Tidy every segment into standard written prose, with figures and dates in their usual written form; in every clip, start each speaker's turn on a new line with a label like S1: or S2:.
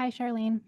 S1: Hi, Charlene.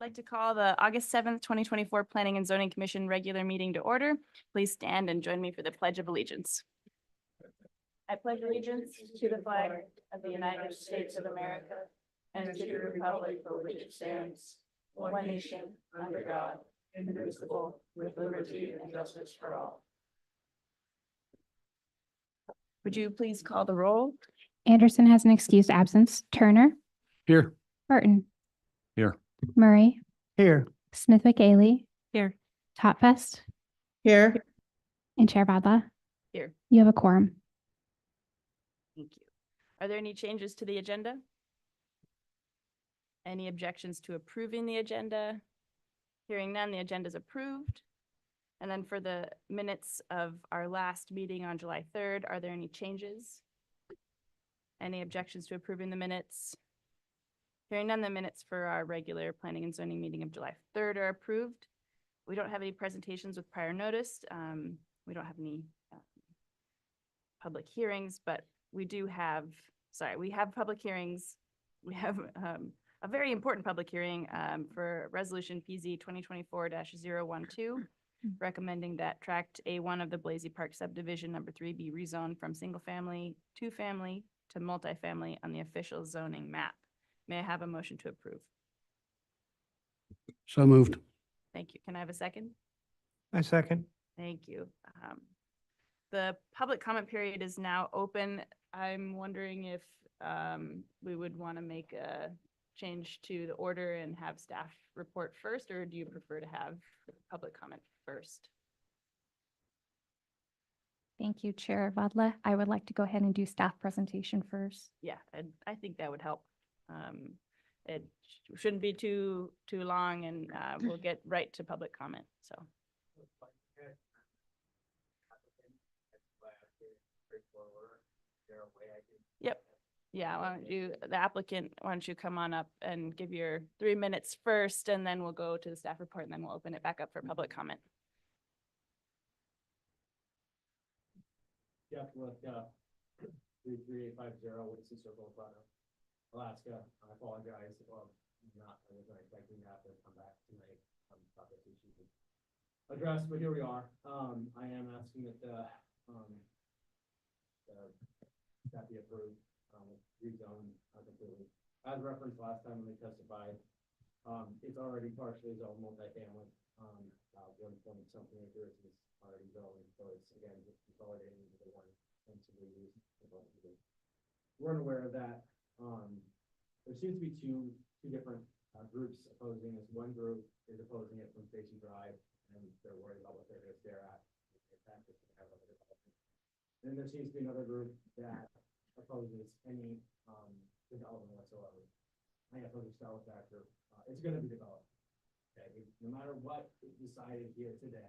S1: I'd like to call the August 7th, 2024 Planning and Zoning Commission regular meeting to order. Please stand and join me for the Pledge of Allegiance. I pledge allegiance to the flag of the United States of America and to the republic for which it stands, one nation, under God, indivisible, with liberty and justice for all. Would you please call the roll?
S2: Anderson has an excused absence. Turner.
S3: Here.
S2: Burton.
S3: Here.
S2: Murray.
S3: Here.
S2: Smith McAiley.
S1: Here.
S2: Totfest.
S1: Here.
S2: And Chair Vadla.
S1: Here.
S2: You have a quorum.
S1: Thank you. Are there any changes to the agenda? Any objections to approving the agenda? Hearing none, the agenda is approved. And then for the minutes of our last meeting on July 3rd, are there any changes? Any objections to approving the minutes? Hearing none, the minutes for our regular planning and zoning meeting of July 3rd are approved. We don't have any presentations with prior notice. We don't have any public hearings, but we do have, we have public hearings. We have a very important public hearing for Resolution PZ 2024-012, recommending that Tract A1 of the Blazy Park Subdivision number 3 be rezoned from single family to family to multifamily on the official zoning map. May I have a motion to approve?
S3: So moved.
S1: Thank you. Can I have a second?
S4: I second.
S1: Thank you. The public comment period is now open. I'm wondering if we would want to make a change to the order and have staff report first, or do you prefer to have public comment first?
S2: Thank you, Chair Vadla. I would like to go ahead and do staff presentation first.
S1: Yeah, I think that would help. It shouldn't be too long, and we'll get right to public comment, so. Yep. Yeah, why don't you, the applicant, why don't you come on up and give your 3 minutes first, and then we'll go to the staff report, and then we'll open it back up for public comment.
S5: Jeff with 33850 Woodson Circle, Alaska. I apologize. Well, I wasn't expecting to have to come back tonight. Thought this issue was addressed, but here we are. I am asking that that be approved, rezoned completely. As referenced last time when they testified, it's already partially zoned multifamily. About 1 point something acres is already zoned, so it's again just consolidating into the one principal use. We're unaware of that. There seems to be two different groups opposing this. One group is opposing it from Tracy Drive, and they're worried about what they're going to stare at. And there seems to be another group that opposes any development whatsoever. I guess I'll just start with that group. It's going to be developed. Okay, no matter what is decided here today,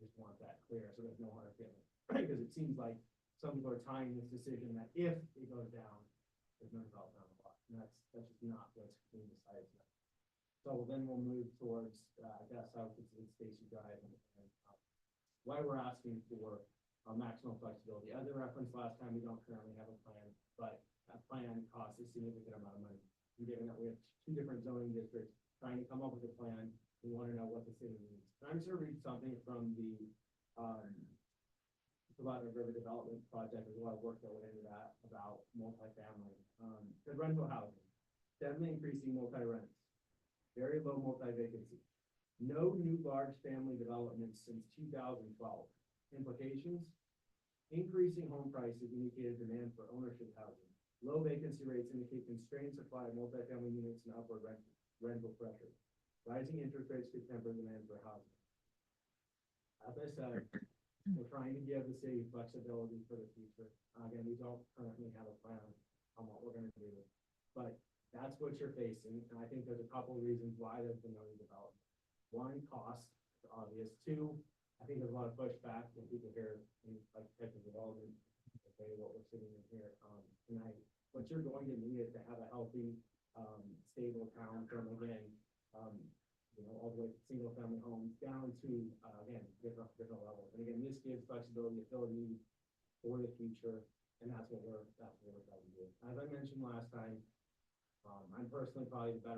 S5: just want that clear so there's no hard feelings. Because it seems like some people are tying this decision that if it goes down, there's no development on the block. And that's just not what's being decided tonight. So then we'll move towards, I guess, how it's Stacy Drive and why we're asking for maximum flexibility. As I referenced last time, we don't currently have a plan, but that plan costs a significant amount of money. And given that we have 2 different zoning districts trying to come up with a plan, we want to know what the city needs. And I'm just going to read something from the Soldotna River Development Project. There's a lot of work that went into that about multifamily. The rental housing, steadily increasing multi-rents, very low multi-vacancy, no new large family developments since 2012. Implications: increasing home prices indicated demand for ownership housing. Low vacancy rates indicate constrained supply of multifamily units and upward rental pressure. Rising interest rates could temper demand for housing. As I said, we're trying to give the city flexibility for the future. Again, we don't currently have a plan on what we're going to do, but that's what you're facing. And I think there's a couple of reasons why there's been no development. One, cost, is obvious. 2, I think there's a lot of pushback when people hear like type of development, okay, what we're sitting in here tonight. What you're going to need is to have a healthy, stable town from again, all the way to single family homes down to again different levels. And again, this gives flexibility, ability for the future, and that's what we're trying to do. As I mentioned last time, I'm personally probably the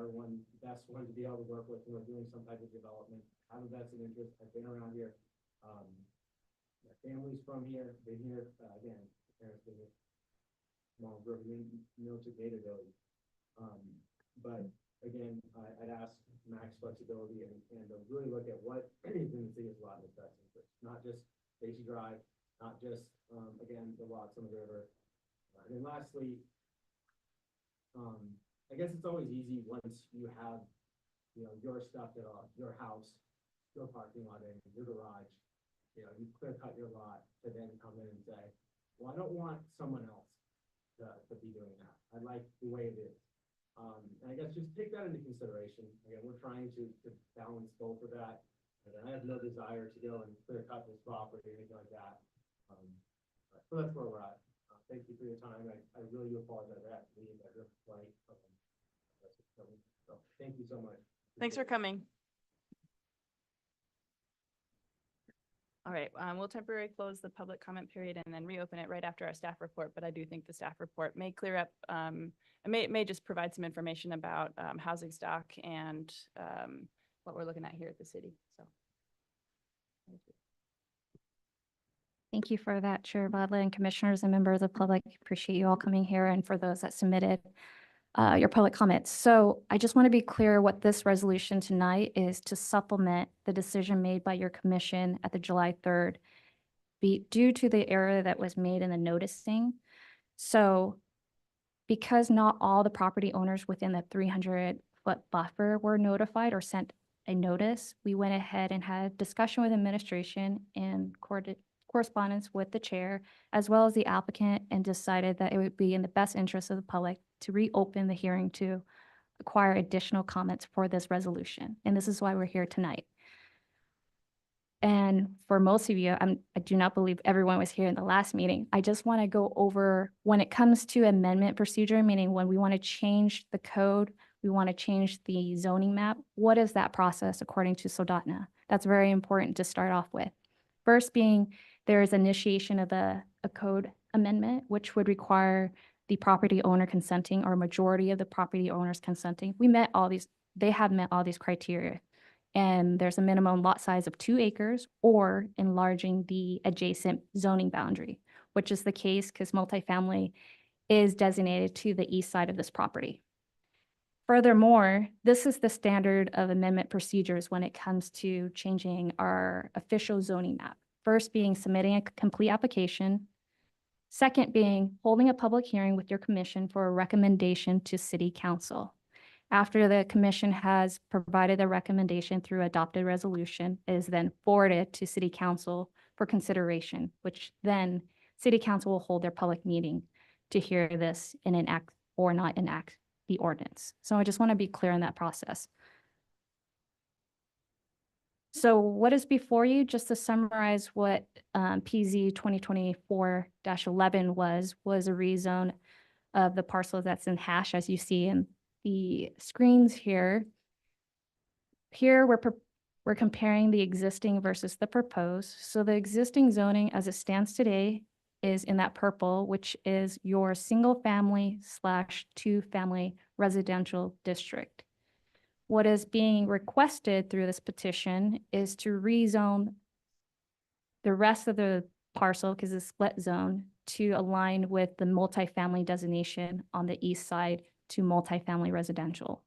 S5: best one to be able to work with when we're doing some type of development. I have a vested interest. I've been around here. My family's from here, been here, again, parents been here, small group, no to data village. But again, I'd ask max flexibility and really look at what is in the city's lot in the best interest, not just Stacy Drive, not just, again, the lots on the river. And then lastly, I guess it's always easy once you have, your stuff at your house, your parking lot in, your garage, you clear cut your lot to then come in and say, well, I don't want someone else to be doing that. I like the way it is. And I guess just take that into consideration. Again, we're trying to balance both of that. And I have no desire to go and clear cut this property or anything like that. So that's where we're at. Thank you for your time. I really do apologize. I have to leave at your flight. So thank you so much.
S1: Thanks for coming. All right, we'll temporarily close the public comment period and then reopen it right after our staff report. But I do think the staff report may clear up, it may just provide some information about housing stock and what we're looking at here at the city. So. Thank you.
S2: Thank you for that, Chair Vadla and commissioners and members of the public. Appreciate you all coming here and for those that submitted your public comments. So I just want to be clear what this resolution tonight is to supplement the decision made by your commission at the July 3rd due to the error that was made in the noticing. So because not all the property owners within the 300-foot buffer were notified or sent a notice, we went ahead and had a discussion with administration and correspondence with the chair, as well as the applicant, and decided that it would be in the best interest of the public to reopen the hearing to acquire additional comments for this resolution. And this is why we're here tonight. And for most of you, I do not believe everyone was here in the last meeting. I just want to go over when it comes to amendment procedure, meaning when we want to change the code, we want to change the zoning map. What is that process according to Soldotna? That's very important to start off with. First being, there is initiation of a code amendment, which would require the property owner consenting or majority of the property owners consenting. They have met all these criteria. And there's a minimum lot size of 2 acres or enlarging the adjacent zoning boundary, which is the case because multifamily is designated to the east side of this property. Furthermore, this is the standard of amendment procedures when it comes to changing our official zoning map. First being submitting a complete application. Second being holding a public hearing with your commission for a recommendation to city council. After the commission has provided a recommendation through adopted resolution, it is then forwarded to city council for consideration, which then city council will hold their public meeting to hear this and enact or not enact the ordinance. So I just want to be clear in that process. So what is before you, just to summarize what PZ 2024-11 was a rezone of the parcel that's in hash, as you see in the screens here. Here we're comparing the existing versus the proposed. So the existing zoning as it stands today is in that purple, which is your single family / 2-family residential district. What is being requested through this petition is to rezone the rest of the parcel, because it's split zone, to align with the multifamily designation on the east side to multifamily residential.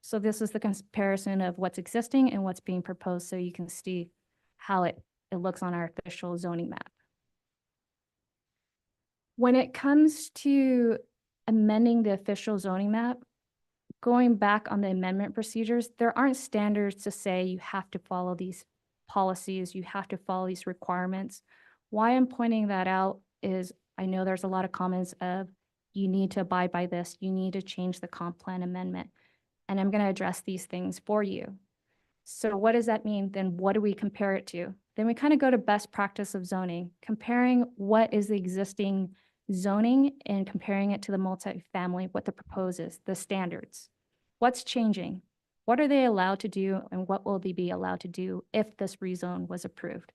S2: So this is the comparison of what's existing and what's being proposed, so you can see how it looks on our official zoning map. When it comes to amending the official zoning map, going back on the amendment procedures, there aren't standards to say you have to follow these policies, you have to follow these requirements. Why I'm pointing that out is I know there's a lot of comments of you need to abide by this, you need to change the comp plan amendment. And I'm going to address these things for you. So what does that mean? Then what do we compare it to? Then we kind of go to best practice of zoning, comparing what is the existing zoning and comparing it to the multifamily, what the proposes, the standards. What's changing? What are they allowed to do and what will they be allowed to do if this rezone was approved?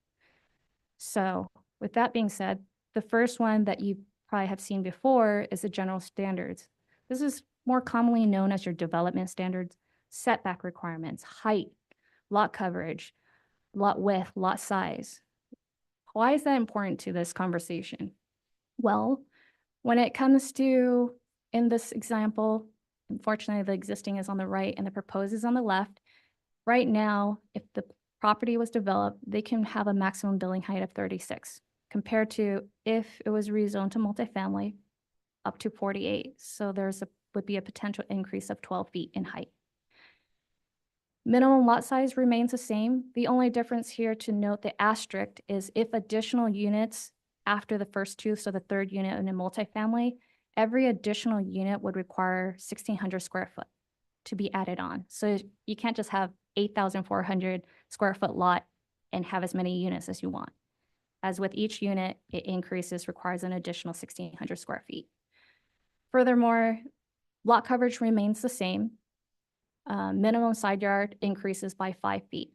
S2: So with that being said, the first one that you probably have seen before is the general standards. This is more commonly known as your development standards, setback requirements, height, lot coverage, lot width, lot size. Why is that important to this conversation? Well, when it comes to, in this example, unfortunately, the existing is on the right and the proposed is on the left. Right now, if the property was developed, they can have a maximum building height of 36, compared to if it was rezoned to multifamily, up to 48. So would be a potential increase of 12 feet in height. Minimum lot size remains the same. The only difference here to note, the asterisk, is if additional units after the first 2, so the 3rd unit in a multifamily, every additional unit would require 1,600 square foot to be added on. So you can't just have 8,400 square foot lot and have as many units as you want. As with each unit, it increases, requires an additional 1,600 square feet. Furthermore, lot coverage remains the same. Minimum side yard increases by 5 feet.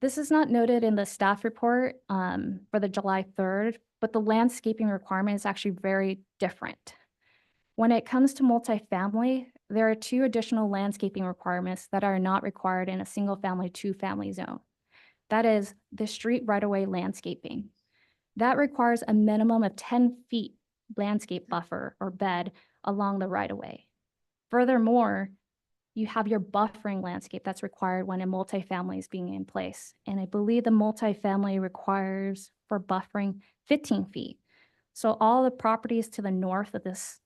S2: This is not noted in the staff report for the July 3rd, but the landscaping requirement is actually very different. When it comes to multifamily, there are 2 additional landscaping requirements that are not required in a single family, 2-family zone. That is the street right-of-way landscaping. that requires a minimum of 10 feet landscape buffer or bed along the right of way. Furthermore, you have your buffering landscape that's required when a multifamily is being in place. And I believe the multifamily requires for buffering 15 feet. So all the properties to the north of this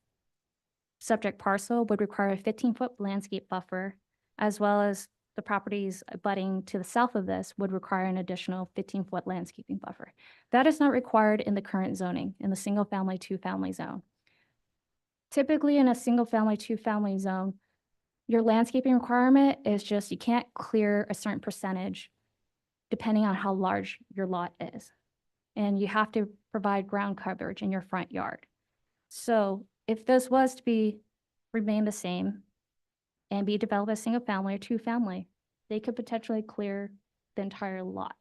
S2: subject parcel would require a 15-foot landscape buffer, as well as the properties abutting to the south of this would require an additional 15-foot landscaping buffer. That is not required in the current zoning, in the single-family, two-family zone. Typically, in a single-family, two-family zone, your landscaping requirement is just you can't clear a certain percentage depending on how large your lot is. And you have to provide ground coverage in your front yard. So if this was to remain the same and be developed as single family or two family, they could potentially clear the entire lot.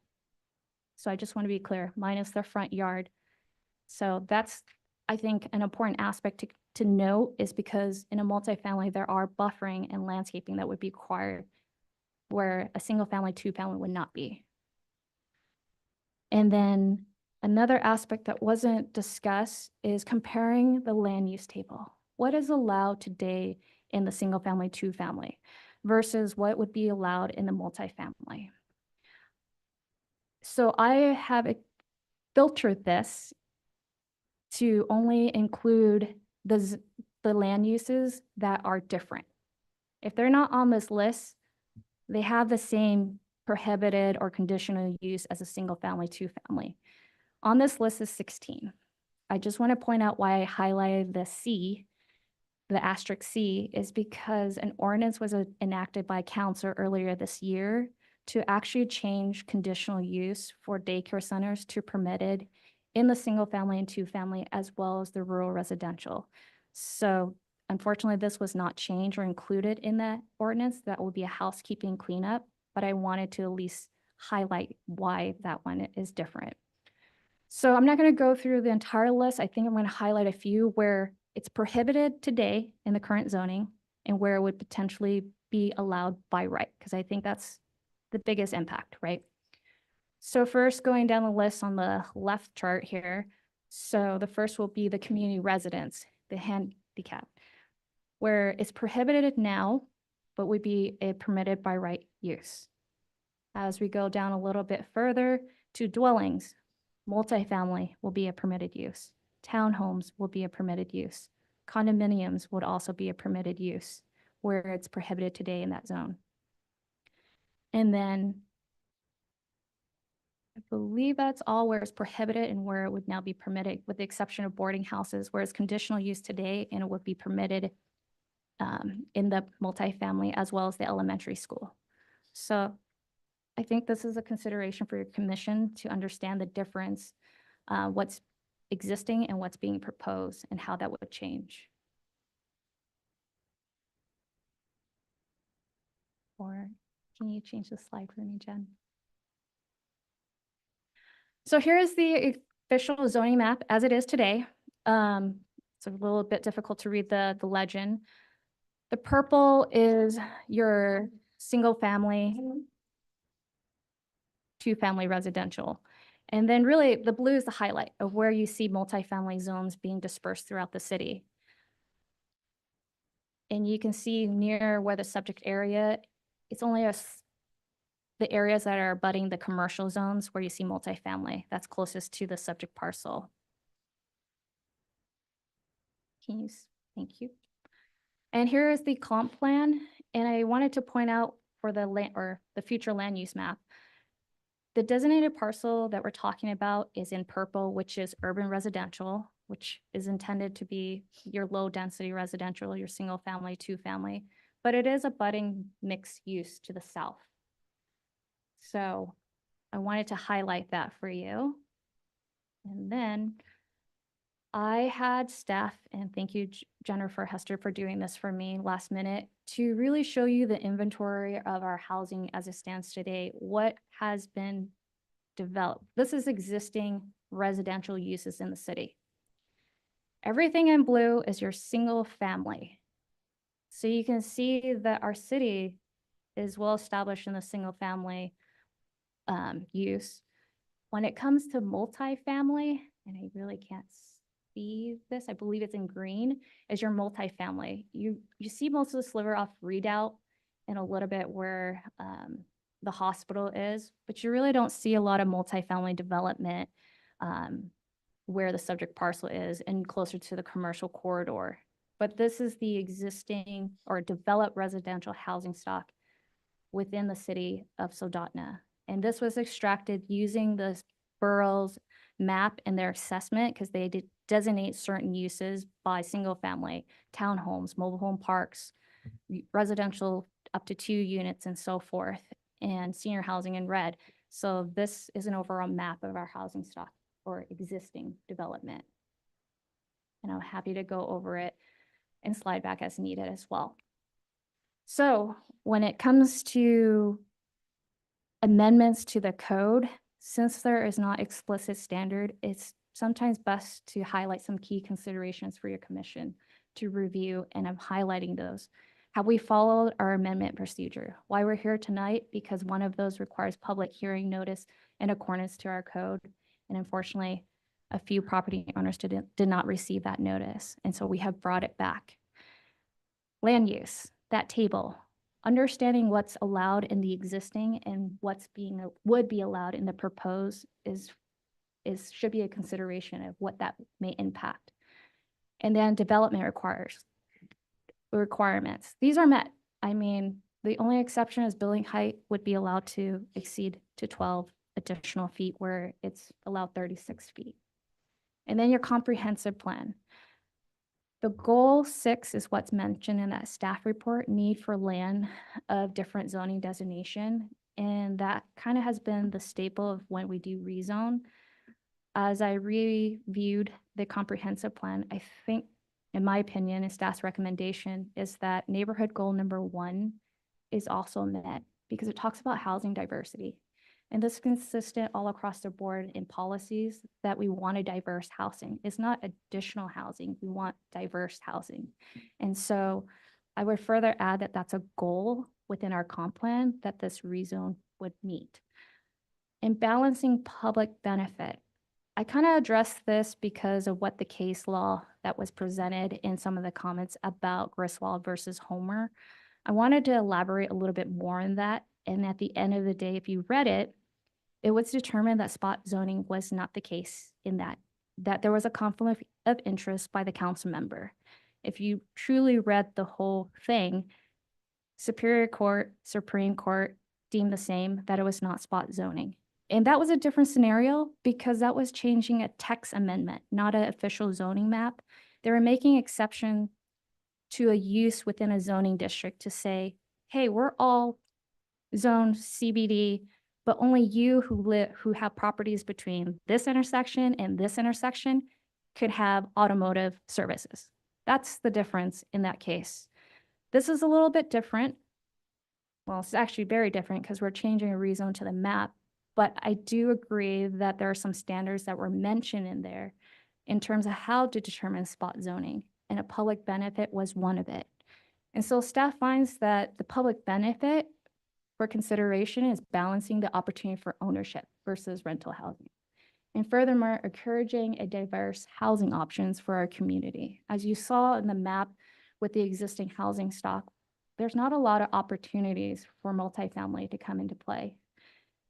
S2: So I just want to be clear, minus their front yard. So that's, I think, an important aspect to note is because in a multifamily, there are buffering and landscaping that would be required where a single family, two family would not be. And then another aspect that wasn't discussed is comparing the land use table. What is allowed today in the single family, two family versus what would be allowed in the multifamily? So I have filtered this to only include the land uses that are different. If they're not on this list, they have the same prohibited or conditional use as a single family, two family. On this list is 16. I just want to point out why I highlighted the C, the asterisk C, is because an ordinance was enacted by council earlier this year to actually change conditional use for daycare centers to permitted in the single family and two family, as well as the rural residential. So unfortunately, this was not changed or included in that ordinance. That will be a housekeeping cleanup, but I wanted to at least highlight why that one is different. So I'm not going to go through the entire list. I think I'm going to highlight a few where it's prohibited today in the current zoning and where it would potentially be allowed by right, because I think that's the biggest impact, right? So first, going down the list on the left chart here. So the first will be the community residence, the handicap, where it's prohibited now, but would be a permitted by right use. As we go down a little bit further to dwellings, multifamily will be a permitted use. Townhomes will be a permitted use. Condominiums would also be a permitted use where it's prohibited today in that zone. And then I believe that's all where it's prohibited and where it would now be permitted, with the exception of boarding houses, where it's conditional use today and it would be permitted in the multifamily as well as the elementary school. So I think this is a consideration for your commission to understand the difference, what's existing and what's being proposed and how that would change. Or can you change the slide for me, Jen? So here is the official zoning map as it is today. It's a little bit difficult to read the legend. The purple is your single family, two family residential. And then really the blue is the highlight of where you see multifamily zones being dispersed throughout the city. And you can see near where the subject area, it's only the areas that are abutting the commercial zones where you see multifamily. That's closest to the subject parcel. Thank you. And here is the comp plan. And I wanted to point out for the land or the future land use map, the designated parcel that we're talking about is in purple, which is urban residential, which is intended to be your low density residential, your single family, two family, but it is abutting mixed use to the south. So I wanted to highlight that for you. And then I had staff, and thank you, Jennifer Hester, for doing this for me last minute, to really show you the inventory of our housing as it stands today, what has been developed. This is existing residential uses in the city. Everything in blue is your single family. So you can see that our city is well established in the single family use. when it comes to multifamily, and I really can't see this, I believe it's in green, is your multifamily. You see most of the sliver off Redoubt and a little bit where the hospital is, but you really don't see a lot of multifamily development where the subject parcel is and closer to the commercial corridor. But this is the existing or developed residential housing stock within the city of Soldotna. And this was extracted using the borough's map and their assessment because they did designate certain uses by single family, townhomes, mobile home parks, residential up to 2 units and so forth, and senior housing in red. So this is an overall map of our housing stock or existing development. And I'm happy to go over it and slide back as needed as well. So when it comes to amendments to the code, since there is not explicit standard, it's sometimes best to highlight some key considerations for your commission to review, and I'm highlighting those. Have we followed our amendment procedure? Why we're here tonight? Because one of those requires public hearing notice in accordance to our code. And unfortunately, a few property owners did not receive that notice. And so we have brought it back. Land use, that table, understanding what's allowed in the existing and what's would be allowed in the proposed should be a consideration of what that may impact. And then development requirements. These are met. I mean, the only exception is building height would be allowed to exceed to 12 additional feet where it's allowed 36 feet. And then your comprehensive plan. The goal 6 is what's mentioned in that staff report, need for land of different zoning designation. And that kind of has been the staple of when we do rezone. As I reviewed the comprehensive plan, I think, in my opinion, and staff's recommendation is that neighborhood goal number 1 is also met because it talks about housing diversity. And this is consistent all across the board in policies that we want a diverse housing. It's not additional housing, we want diverse housing. And so I would further add that that's a goal within our comp plan that this rezone would meet. In balancing public benefit, I kind of addressed this because of what the case law that was presented in some of the comments about Griswold versus Homer. I wanted to elaborate a little bit more on that. And at the end of the day, if you read it, it was determined that spot zoning was not the case in that there was a conflict of interest by the council member. If you truly read the whole thing, Superior Court, Supreme Court deemed the same, that it was not spot zoning. And that was a different scenario because that was changing a text amendment, not an official zoning map. They were making exception to a use within a zoning district to say, hey, we're all zoned CBD, but only you who have properties between this intersection and this intersection could have automotive services. That's the difference in that case. This is a little bit different. Well, it's actually very different because we're changing a rezone to the map, but I do agree that there are some standards that were mentioned in there in terms of how to determine spot zoning, and a public benefit was one of it. And so staff finds that the public benefit for consideration is balancing the opportunity for ownership versus rental housing. And furthermore, encouraging a diverse housing options for our community. As you saw in the map with the existing housing stock, there's not a lot of opportunities for multifamily to come into play.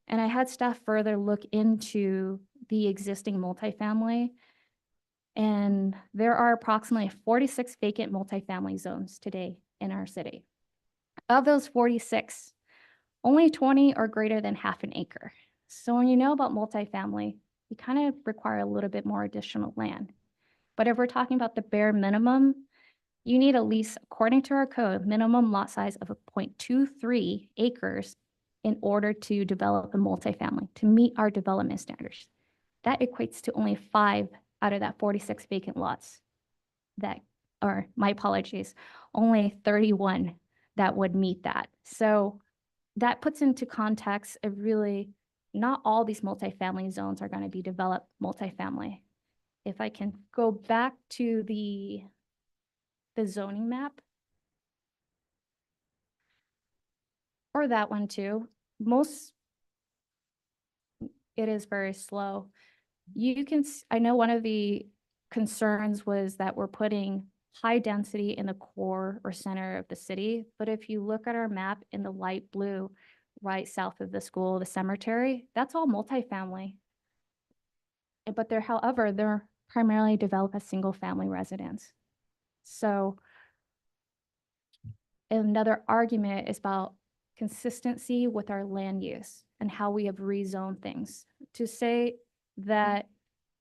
S2: And I had staff further look into the existing multifamily, and there are approximately 46 vacant multifamily zones today in our city. Of those 46, only 20 are greater than half an acre. So when you know about multifamily, you kind of require a little bit more additional land. But if we're talking about the bare minimum, you need at least, according to our code, minimum lot size of 0.23 acres in order to develop a multifamily, to meet our development standards. That equates to only 5 out of that 46 vacant lots my apologies, only 31 that would meet that. So that puts into context of really not all these multifamily zones are going to be developed multifamily. If I can go back to the zoning map, or that one too, It is very slow. You can, I know one of the concerns was that we're putting high density in the core or center of the city. But if you look at our map in the light blue, right south of the school, the cemetery, that's all multifamily. But however, they're primarily developed as single family residents. So another argument is about consistency with our land use and how we have rezoned things. To say that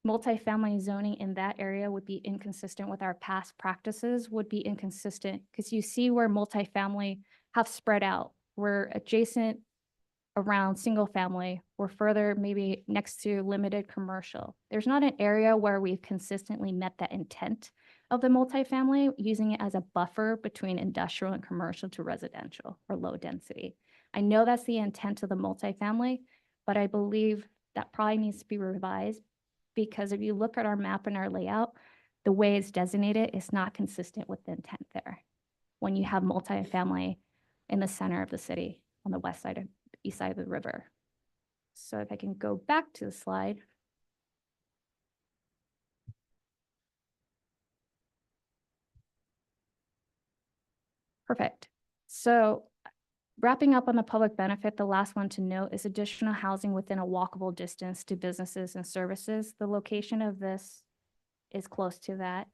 S2: multifamily zoning in that area would be inconsistent with our past practices would be inconsistent, because you see where multifamily have spread out. We're adjacent around single family, we're further maybe next to limited commercial. There's not an area where we've consistently met that intent of the multifamily, using it as a buffer between industrial and commercial to residential or low density. I know that's the intent of the multifamily, but I believe that probably needs to be revised, because if you look at our map and our layout, the way it's designated is not consistent with the intent there. When you have multifamily in the center of the city on the east side of the river. So if I can go back to the slide. Perfect. So wrapping up on the public benefit, the last one to note is additional housing within a walkable distance to businesses and services. The location of this is close to that.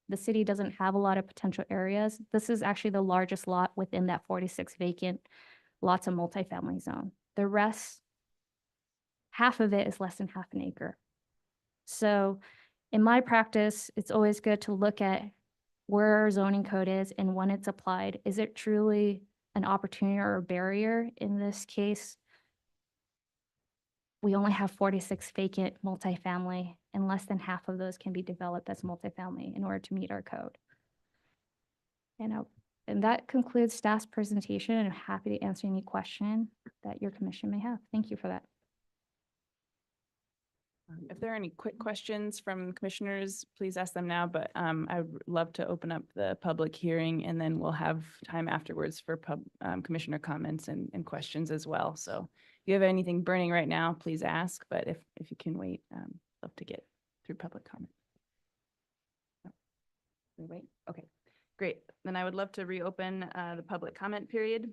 S2: The city doesn't have a lot of potential areas. This is actually the largest lot within that 46 vacant lots of multifamily zone. The rest, half of it is less than half an acre. So in my practice, it's always good to look at where our zoning code is and when it's applied. Is it truly an opportunity or a barrier? In this case, we only have 46 vacant multifamily, and less than half of those can be developed as multifamily in order to meet our code. And that concludes staff's presentation, and I'm happy to answer any question that your commission may have. Thank you for that.
S1: If there are any quick questions from commissioners, please ask them now, but I would love to open up the public hearing, and then we'll have time afterwards for commissioner comments and questions as well. So if you have anything burning right now, please ask, but if you can wait, love to get through public comment. We wait? Okay, great. Then I would love to reopen the public comment period.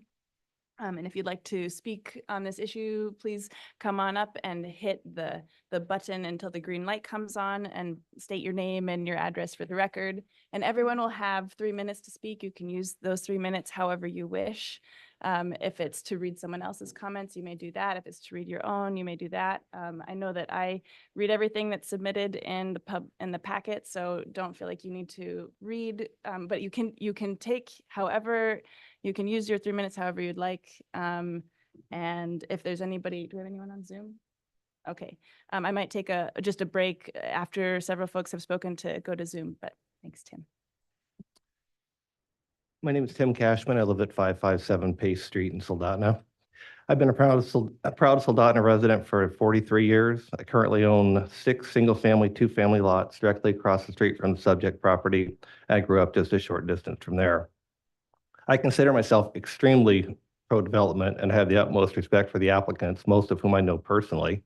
S1: And if you'd like to speak on this issue, please come on up and hit the button until the green light comes on, and state your name and your address for the record. And everyone will have 3 minutes to speak. You can use those 3 minutes however you wish. If it's to read someone else's comments, you may do that. If it's to read your own, you may do that. I know that I read everything that's submitted in the packet, so don't feel like you need to read, but you can take however. You can use your 3 minutes however you'd like. And if there's anybody, do we have anyone on Zoom? Okay. I might take just a break after several folks have spoken to go to Zoom, but thanks, Tim.
S3: My name is Tim Cashman. I live at 557 Pace Street in Soldotna. I've been a proud Soldotna resident for 43 years. I currently own 6 single-family, 2-family lots directly across the street from the subject property. I grew up just a short distance from there. I consider myself extremely pro-development and have the utmost respect for the applicants, most of whom I know personally.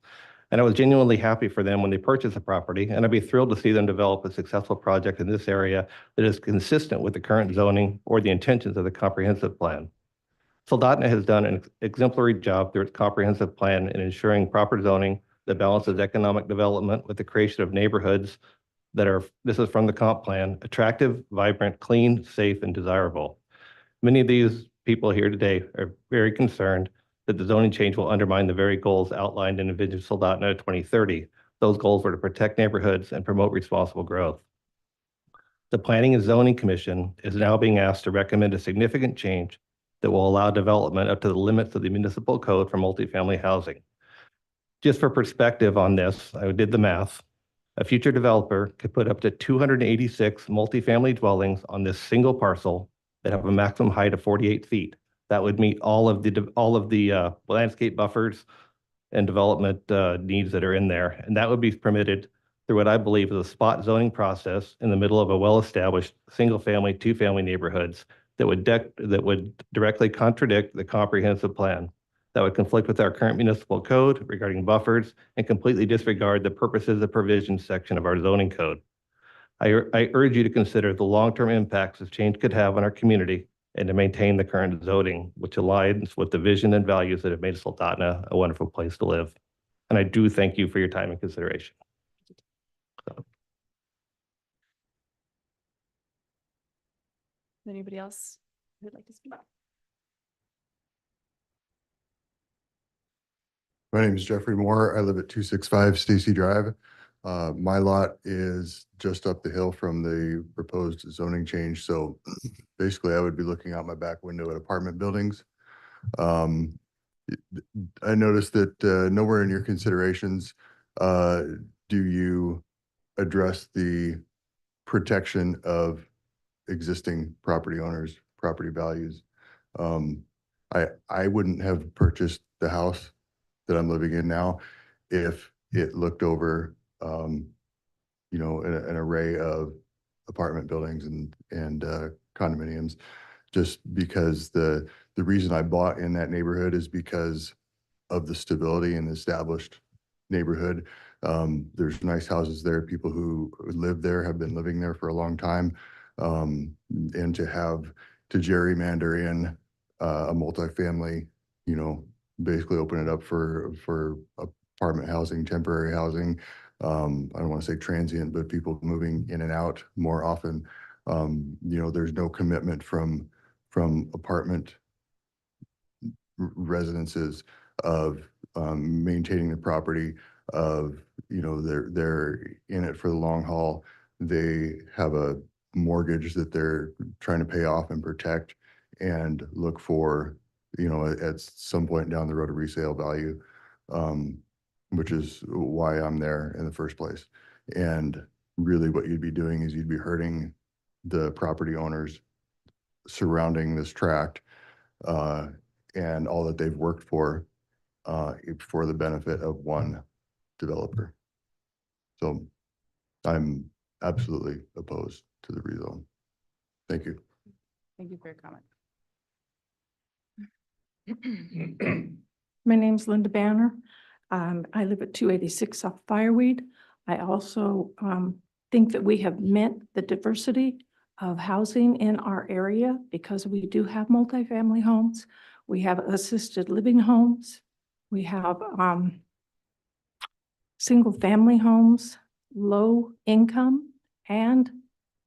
S3: And I was genuinely happy for them when they purchased the property, and I'd be thrilled to see them develop a successful project in this area that is consistent with the current zoning or the intentions of the comprehensive plan. Soldotna has done an exemplary job through its comprehensive plan in ensuring proper zoning that balances economic development with the creation of neighborhoods that are, this is from the comp plan, attractive, vibrant, clean, safe, and desirable. Many of these people here today are very concerned that the zoning change will undermine the very goals outlined in Vision Soldotna 2030. Those goals were to protect neighborhoods and promote responsible growth. The Planning and Zoning Commission is now being asked to recommend a significant change that will allow development up to the limits of the municipal code for multifamily housing. Just for perspective on this, I did the math. A future developer could put up to 286 multifamily dwellings on this single parcel that have a maximum height of 48 feet. That would meet all of the landscape buffers and development needs that are in there. And that would be permitted through what I believe is a spot zoning process in the middle of a well-established single-family, 2-family neighborhoods that would directly contradict the comprehensive plan. that would conflict with our current municipal code regarding buffers and completely disregard the purposes of provisions section of our zoning code. I urge you to consider the long-term impacts this change could have on our community and to maintain the current zoning, which aligns with the vision and values that have made Soldotna a wonderful place to live. And I do thank you for your time and consideration.
S1: Anybody else who'd like to speak?
S4: My name is Jeffrey Moore. I live at 265 Stacy Drive. My lot is just up the hill from the proposed zoning change. So basically I would be looking out my back window at apartment buildings. I noticed that nowhere in your considerations do you address the protection of existing property owners, property values. I wouldn't have purchased the house that I'm living in now if it looked over, you know, an array of apartment buildings and condominiums, just because the reason I bought in that neighborhood is because of the stability and the established neighborhood. There's nice houses there. People who live there have been living there for a long time. And to gerrymander in a multifamily, you know, basically open it up for apartment housing, temporary housing. I don't want to say transient, but people moving in and out more often. You know, there's no commitment from apartment residences of maintaining the property, of, you know, they're in it for the long haul. They have a mortgage that they're trying to pay off and protect and look for, you know, at some point down the road, a resale value, which is why I'm there in the first place. And really what you'd be doing is you'd be hurting the property owners surrounding this tract and all that they've worked for the benefit of one developer. So I'm absolutely opposed to the rezone. Thank you.
S1: Thank you for your comment.
S6: My name's Linda Banner. I live at 286 South Fireweed. I also think that we have met the diversity of housing in our area because we do have multifamily homes. We have assisted living homes. We have single family homes, low income and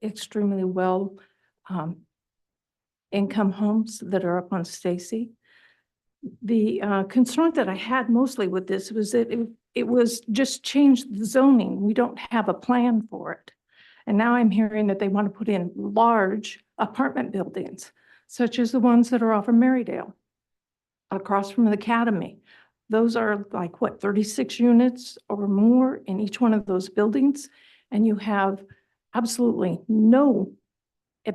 S6: extremely well income homes that are up on Stacy. The concern that I had mostly with this was that it was just changed the zoning. We don't have a plan for it. And now I'm hearing that they want to put in large apartment buildings, such as the ones that are off of Marydale, across from the Academy. Those are like, what, 36 units or more in each one of those buildings? And you have absolutely no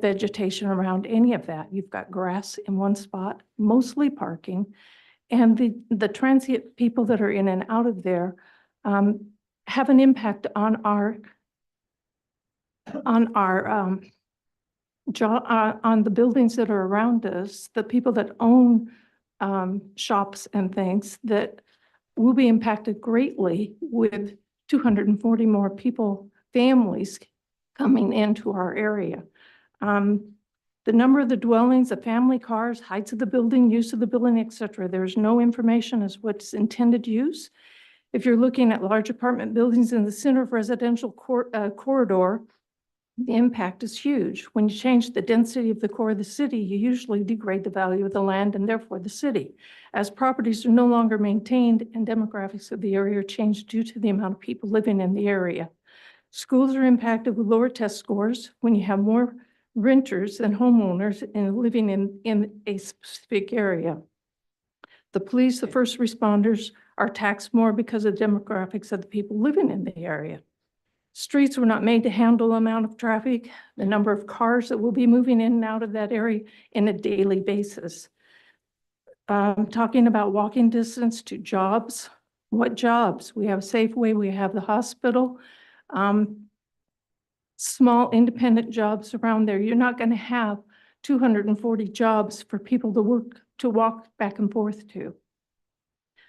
S6: vegetation around any of that. You've got grass in one spot, mostly parking. And the transient people that are in and out of there have an impact on on the buildings that are around us, the people that own shops and things that will be impacted greatly with 240 more people, families coming into our area. The number of the dwellings, the family cars, heights of the building, use of the building, et cetera. There's no information as what's intended use. If you're looking at large apartment buildings in the center of residential corridor, the impact is huge. When you change the density of the core of the city, you usually degrade the value of the land and therefore the city. As properties are no longer maintained and demographics of the area are changed due to the amount of people living in the area. Schools are impacted with lower test scores when you have more renters than homeowners and living in a specific area. The police, the first responders are taxed more because of the demographics of the people living in the area. Streets were not made to handle the amount of traffic, the number of cars that will be moving in and out of that area in a daily basis. Talking about walking distance to jobs. What jobs? We have Safeway, we have the hospital. Small independent jobs around there. You're not going to have 240 jobs for people to walk back and forth to.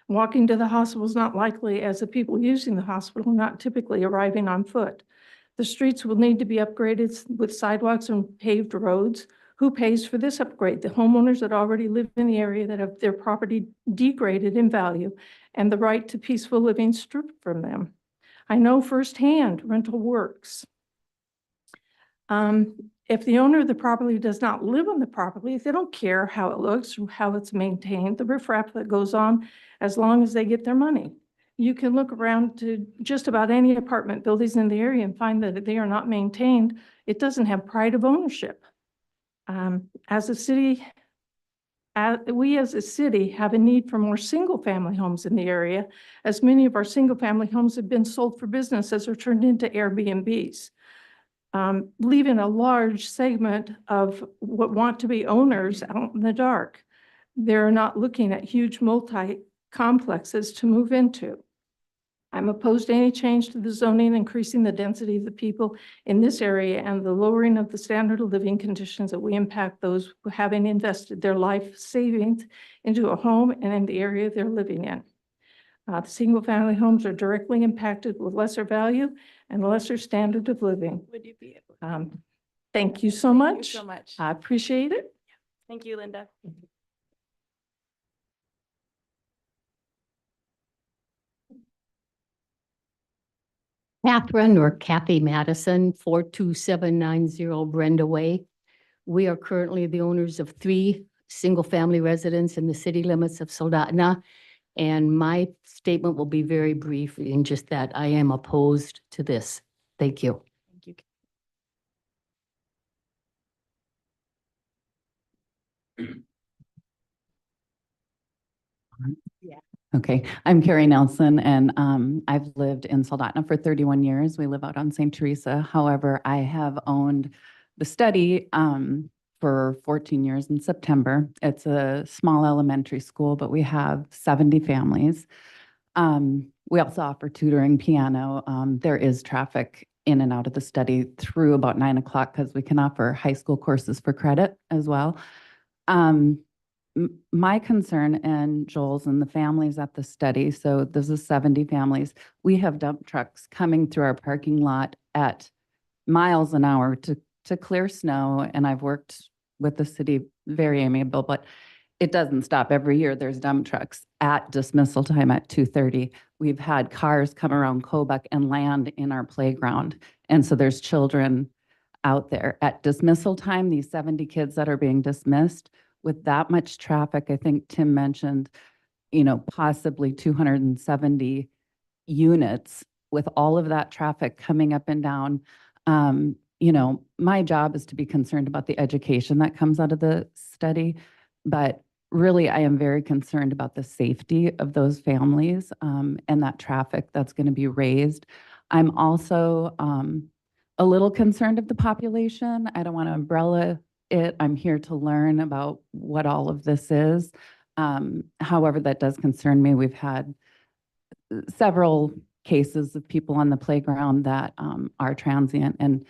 S6: Walking to the hospital is not likely, as the people using the hospital are not typically arriving on foot. The streets will need to be upgraded with sidewalks and paved roads. Who pays for this upgrade? The homeowners that already live in the area that have their property degraded in value and the right to peaceful living stripped from them. I know firsthand rental works. If the owner of the property does not live on the property, they don't care how it looks or how it's maintained, the riffraff that goes on, as long as they get their money. You can look around to just about any apartment buildings in the area and find that they are not maintained. It doesn't have pride of ownership. As a city, we as a city have a need for more single-family homes in the area, as many of our single-family homes have been sold for businesses or turned into Airbnbs, leaving a large segment of what want to be owners out in the dark. They're not looking at huge multi-complexes to move into. I'm opposed to any change to the zoning, increasing the density of the people in this area and the lowering of the standard of living conditions that we impact those who having invested their life savings into a home and in the area they're living in. The single-family homes are directly impacted with lesser value and lesser standard of living.
S1: Would you be able?
S6: Thank you so
S1: Thank
S6: much.
S1: you so much.
S6: I appreciate it.
S1: Thank you, Linda.
S7: Catherine or Kathy Madison, 42790 Brenda Way. We are currently the owners of 3 single-family residents in the city limits of Soldotna. And my statement will be very brief in just that I am opposed to this. Thank you.
S1: Thank you.
S8: Okay, I'm Carrie Nelson and I've lived in Soldotna for 31 years. We live out on St. Teresa. However, I have owned the study for 14 years in September. It's a small elementary school, but we have 70 families. We also offer tutoring, piano. There is traffic in and out of the study through about 9 o'clock because we can offer high school courses for credit as well. My concern and Joel's and the families at the study, so this is 70 families, we have dump trucks coming through our parking lot at miles an hour to clear snow, and I've worked with the city, very amiable, but it doesn't stop. Every year there's dump trucks at dismissal time at 2:30. We've had cars come around Kobuk and land in our playground, and so there's children out there. At dismissal time, these 70 kids that are being dismissed, with that much traffic, I think Tim mentioned, possibly 270 units with all of that traffic coming up and down. My job is to be concerned about the education that comes out of the study, but really I am very concerned about the safety of those families and that traffic that's going to be raised. I'm also a little concerned of the population. I don't want to umbrella it. I'm here to learn about what all of this is. However, that does concern me. We've had several cases of people on the playground that are transient, and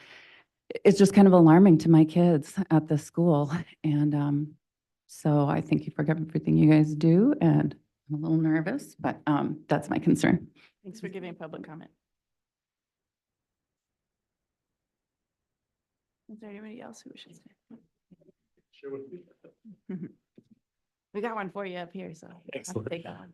S8: it's just kind of alarming to my kids at the school. And so I thank you for everything you guys do, and I'm a little nervous, but that's my concern.
S1: Thanks for giving public comment. Is there anybody else who wishes to?
S5: Sure.
S1: We got one for you up here, so. I'll
S9: Excellent.
S1: take that one.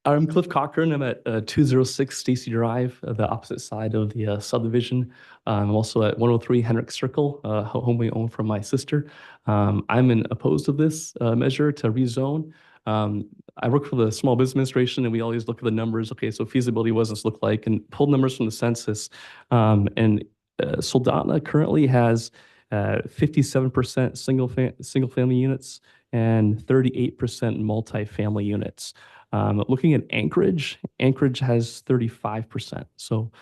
S9: I'm Cliff Cochran. I'm at 206 Stacy Drive, the opposite side of the subdivision. I'm also at 103 Henrik Circle, home we own from my sister. I'm opposed to this measure to rezone. I work for the Small Business Administration, and we always look at the numbers. Okay, so feasibility, what does this look like? And pulled numbers from the census. And Soldotna currently has 57% single family units and 38% multifamily units. Looking at Anchorage has 35%. So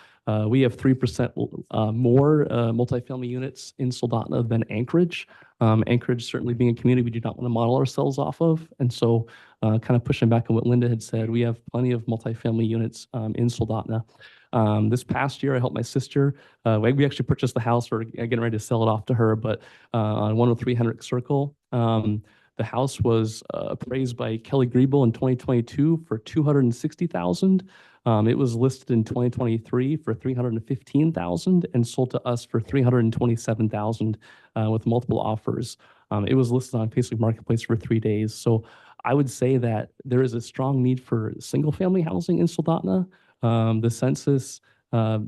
S9: we have 3% more multifamily units in Soldotna than Anchorage. Anchorage certainly being a community we do not want to model ourselves off of. And so kind of pushing back on what Linda had said, we have plenty of multifamily units in Soldotna. This past year, I helped my sister. We actually purchased the house. We're getting ready to sell it off to her, but on 103 Henrik Circle, The house was appraised by Kelly Griebel in 2022 for $260,000. It was listed in 2023 for $315,000 and sold to us for $327,000 with multiple offers. It was listed on Facebook Marketplace for 3 days. So I would say that there is a strong need for single-family housing in Soldotna. The census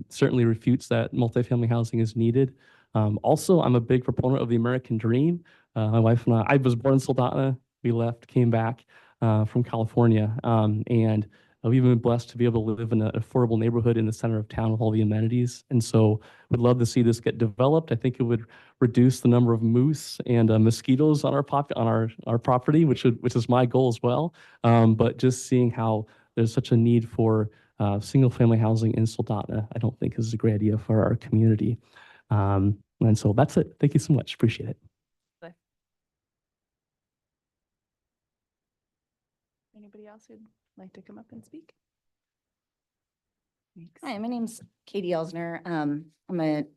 S9: certainly refutes that multifamily housing is needed. Also, I'm a big proponent of the American dream. My wife and I was born in Soldotna. We left, came back from California, and we've been blessed to be able to live in an affordable neighborhood in the center of town with all the amenities. And so we'd love to see this get developed. I think it would reduce the number of moose and mosquitoes on our property, which is my goal as well. But just seeing how there's such a need for single-family housing in Soldotna, I don't think is a great idea for our community. And so that's it. Thank you so much. Appreciate it.
S1: Anybody else who'd like to come up and speak? Thanks.
S10: Hi, my name's Katie Elsner. I'm at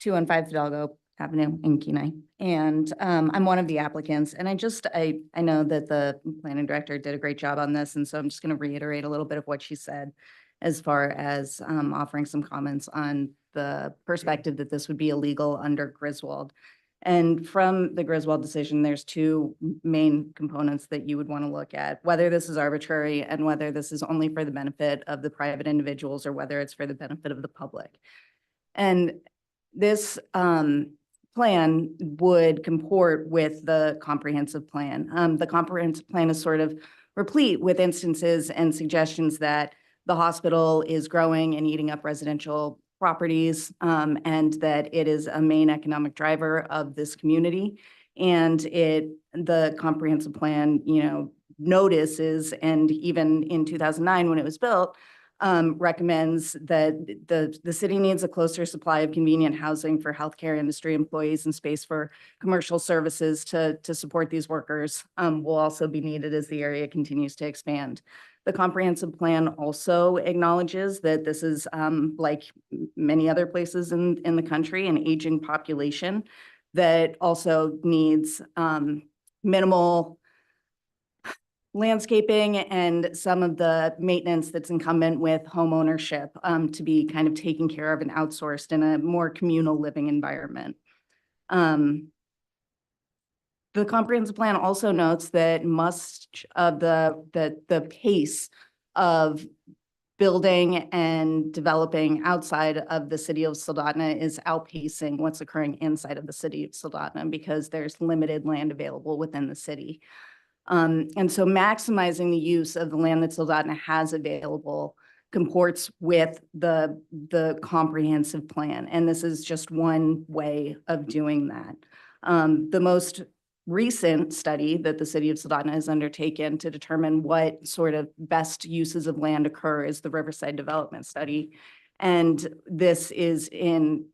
S10: 215 Fidalgo Avenue in Kenai. And I'm one of the applicants. And I know that the planning director did a great job on this. And so I'm just going to reiterate a little bit of what she said as far as offering some comments on the perspective that this would be illegal under Griswold. And from the Griswold decision, there's two main components that you would want to look at, whether this is arbitrary and whether this is only for the benefit of the private individuals or whether it's for the benefit of the public. And this plan would comport with the comprehensive plan. The comprehensive plan is sort of replete with instances and suggestions that the hospital is growing and eating up residential properties, and that it is a main economic driver of this community. And the comprehensive plan, notices, and even in 2009 when it was built, recommends that the city needs a closer supply of convenient housing for healthcare industry employees and space for commercial services to support these workers will also be needed as the area continues to expand. The comprehensive plan also acknowledges that this is, like many other places in the country, an aging population that also needs minimal landscaping and some of the maintenance that's incumbent with home ownership to be kind of taken care of and outsourced in a more communal living environment. The comprehensive plan also notes that much of the pace of building and developing outside of the city of Soldotna is outpacing what's occurring inside of the city of Soldotna because there's limited land available within the city. And so maximizing the use of the land that Soldotna has available comports with the comprehensive plan. And this is just one way of doing that. The most recent study that the city of Soldotna has undertaken to determine what sort of best uses of land occur is the Riverside Development Study. And this is in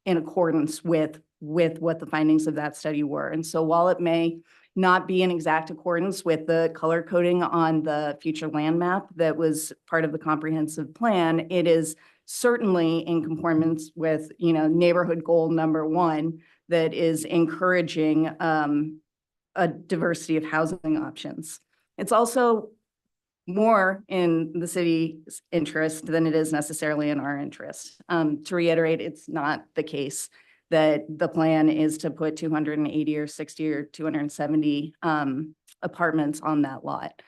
S10: accordance with what the findings of that study were. And so while it may not be in exact accordance with the color coding on the future land map that was part of the comprehensive plan, it is certainly in conformance with, neighborhood goal number 1 that is encouraging a diversity of housing options. It's also more in the city's interest than it is necessarily in our interest. To reiterate, it's not the case that the plan is to put 280 or 60 or 270 apartments on that lot.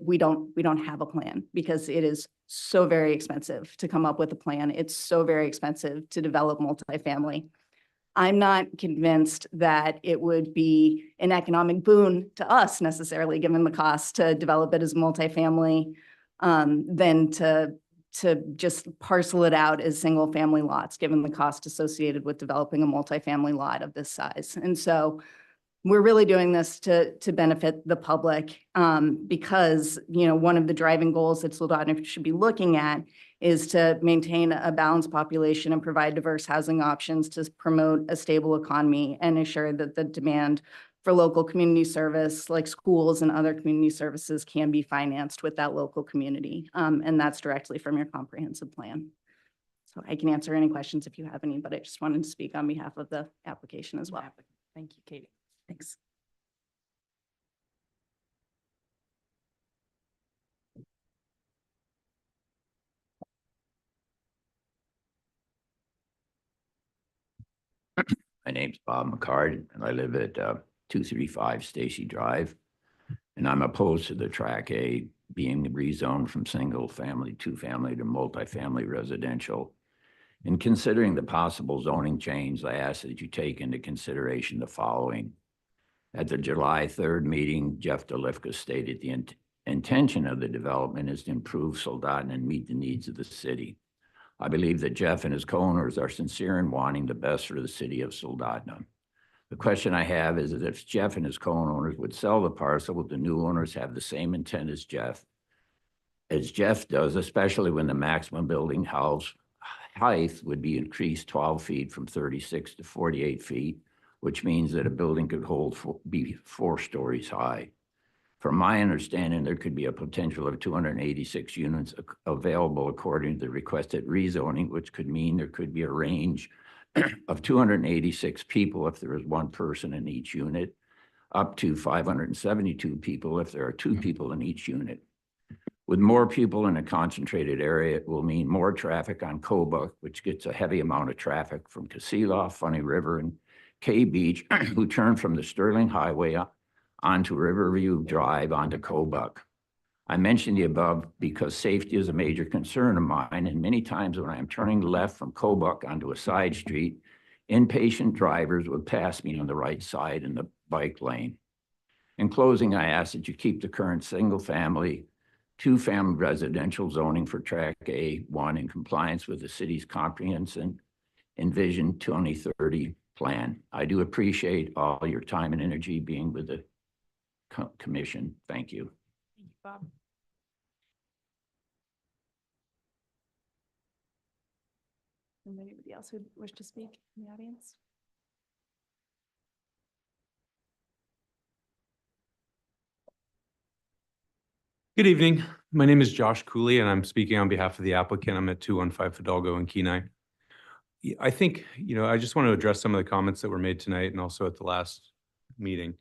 S10: We don't have a plan because it is so very expensive to come up with a plan. It's so very expensive to develop multifamily. I'm not convinced that it would be an economic boon to us necessarily, given the cost to develop it as multifamily, than to just parcel it out as single family lots, given the cost associated with developing a multifamily lot of this size. And so we're really doing this to benefit the public because, one of the driving goals that Soldotna should be looking at is to maintain a balanced population and provide diverse housing options to promote a stable economy and ensure that the demand for local community service like schools and other community services can be financed with that local community. And that's directly from your comprehensive plan. So I can answer any questions if you have any, but I just wanted to speak on behalf of the application as well.
S1: Thank you, Katie.
S10: Thanks.
S11: My name's Bob McCard, and I live at 235 Stacy Drive. And I'm opposed to the Track A being rezoned from single family, two-family to multifamily residential. In considering the possible zoning change, I ask that you take into consideration the following. At the July 3rd meeting, Jeff DeLifka stated the intention of the development is to improve Soldotna and meet the needs of the city. I believe that Jeff and his co-owners are sincere in wanting the best for the city of Soldotna. The question I have is that if Jeff and his co-owners would sell the parcel, would the new owners have the same intent as Jeff does, especially when the maximum building house height would be increased 12 feet from 36 to 48 feet, which means that a building could be 4 stories high. From my understanding, there could be a potential of 286 units available according to the requested rezoning, which could mean there could be a range of 286 people if there is 1 person in each unit, up to 572 people if there are 2 people in each unit. With more people in a concentrated area, it will mean more traffic on Kobuk, which gets a heavy amount of traffic from Casila, Funny River, and K Beach, who turn from the Sterling Highway onto Riverview Drive onto Kobuk. I mention the above because safety is a major concern of mine, and many times when I'm turning left from Kobuk onto a side street, impatient drivers would pass me on the right side in the bike lane. In closing, I ask that you keep the current single-family, two-family residential zoning for Track A1 in compliance with the city's comprehensive Envision 2030 plan. I do appreciate all your time and energy being with the commission. Thank you.
S1: Thank you, Bob. And anybody else who wish to speak in the audience?
S12: Good evening. My name is Josh Cooley, and I'm speaking on behalf of the applicant. I'm at 215 Fidalgo in Kenai. I think, I just want to address some of the comments that were made tonight and also at the last meeting.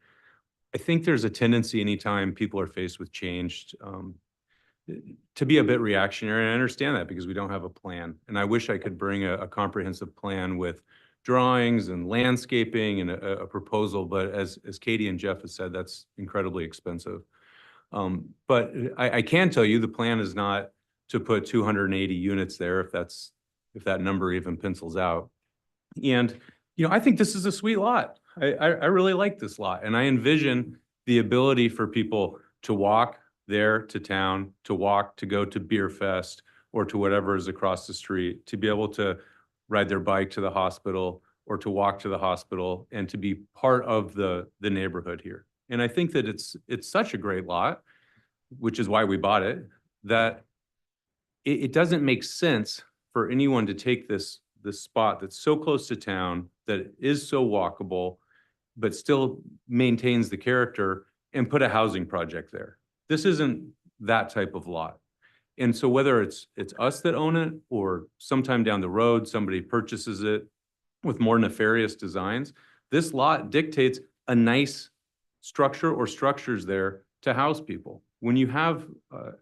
S12: I think there's a tendency anytime people are faced with change to be a bit reactionary. And I understand that because we don't have a plan. And I wish I could bring a comprehensive plan with drawings and landscaping and a proposal. But as Katie and Jeff have said, that's incredibly expensive. But I can tell you the plan is not to put 280 units there if that number even pencils out. And, I think this is a sweet lot. I really like this lot. And I envision the ability for people to walk there to town, to walk, to go to Beer Fest or to whatever is across the street, to be able to ride their bike to the hospital or to walk to the hospital and to be part of the neighborhood here. And I think that it's such a great lot, which is why we bought it, that it doesn't make sense for anyone to take this spot that's so close to town, that is so walkable, but still maintains the character and put a housing project there. This isn't that type of lot. And so whether it's us that own it or sometime down the road, somebody purchases it with more nefarious designs, this lot dictates a nice structure or structures there to house people. When you have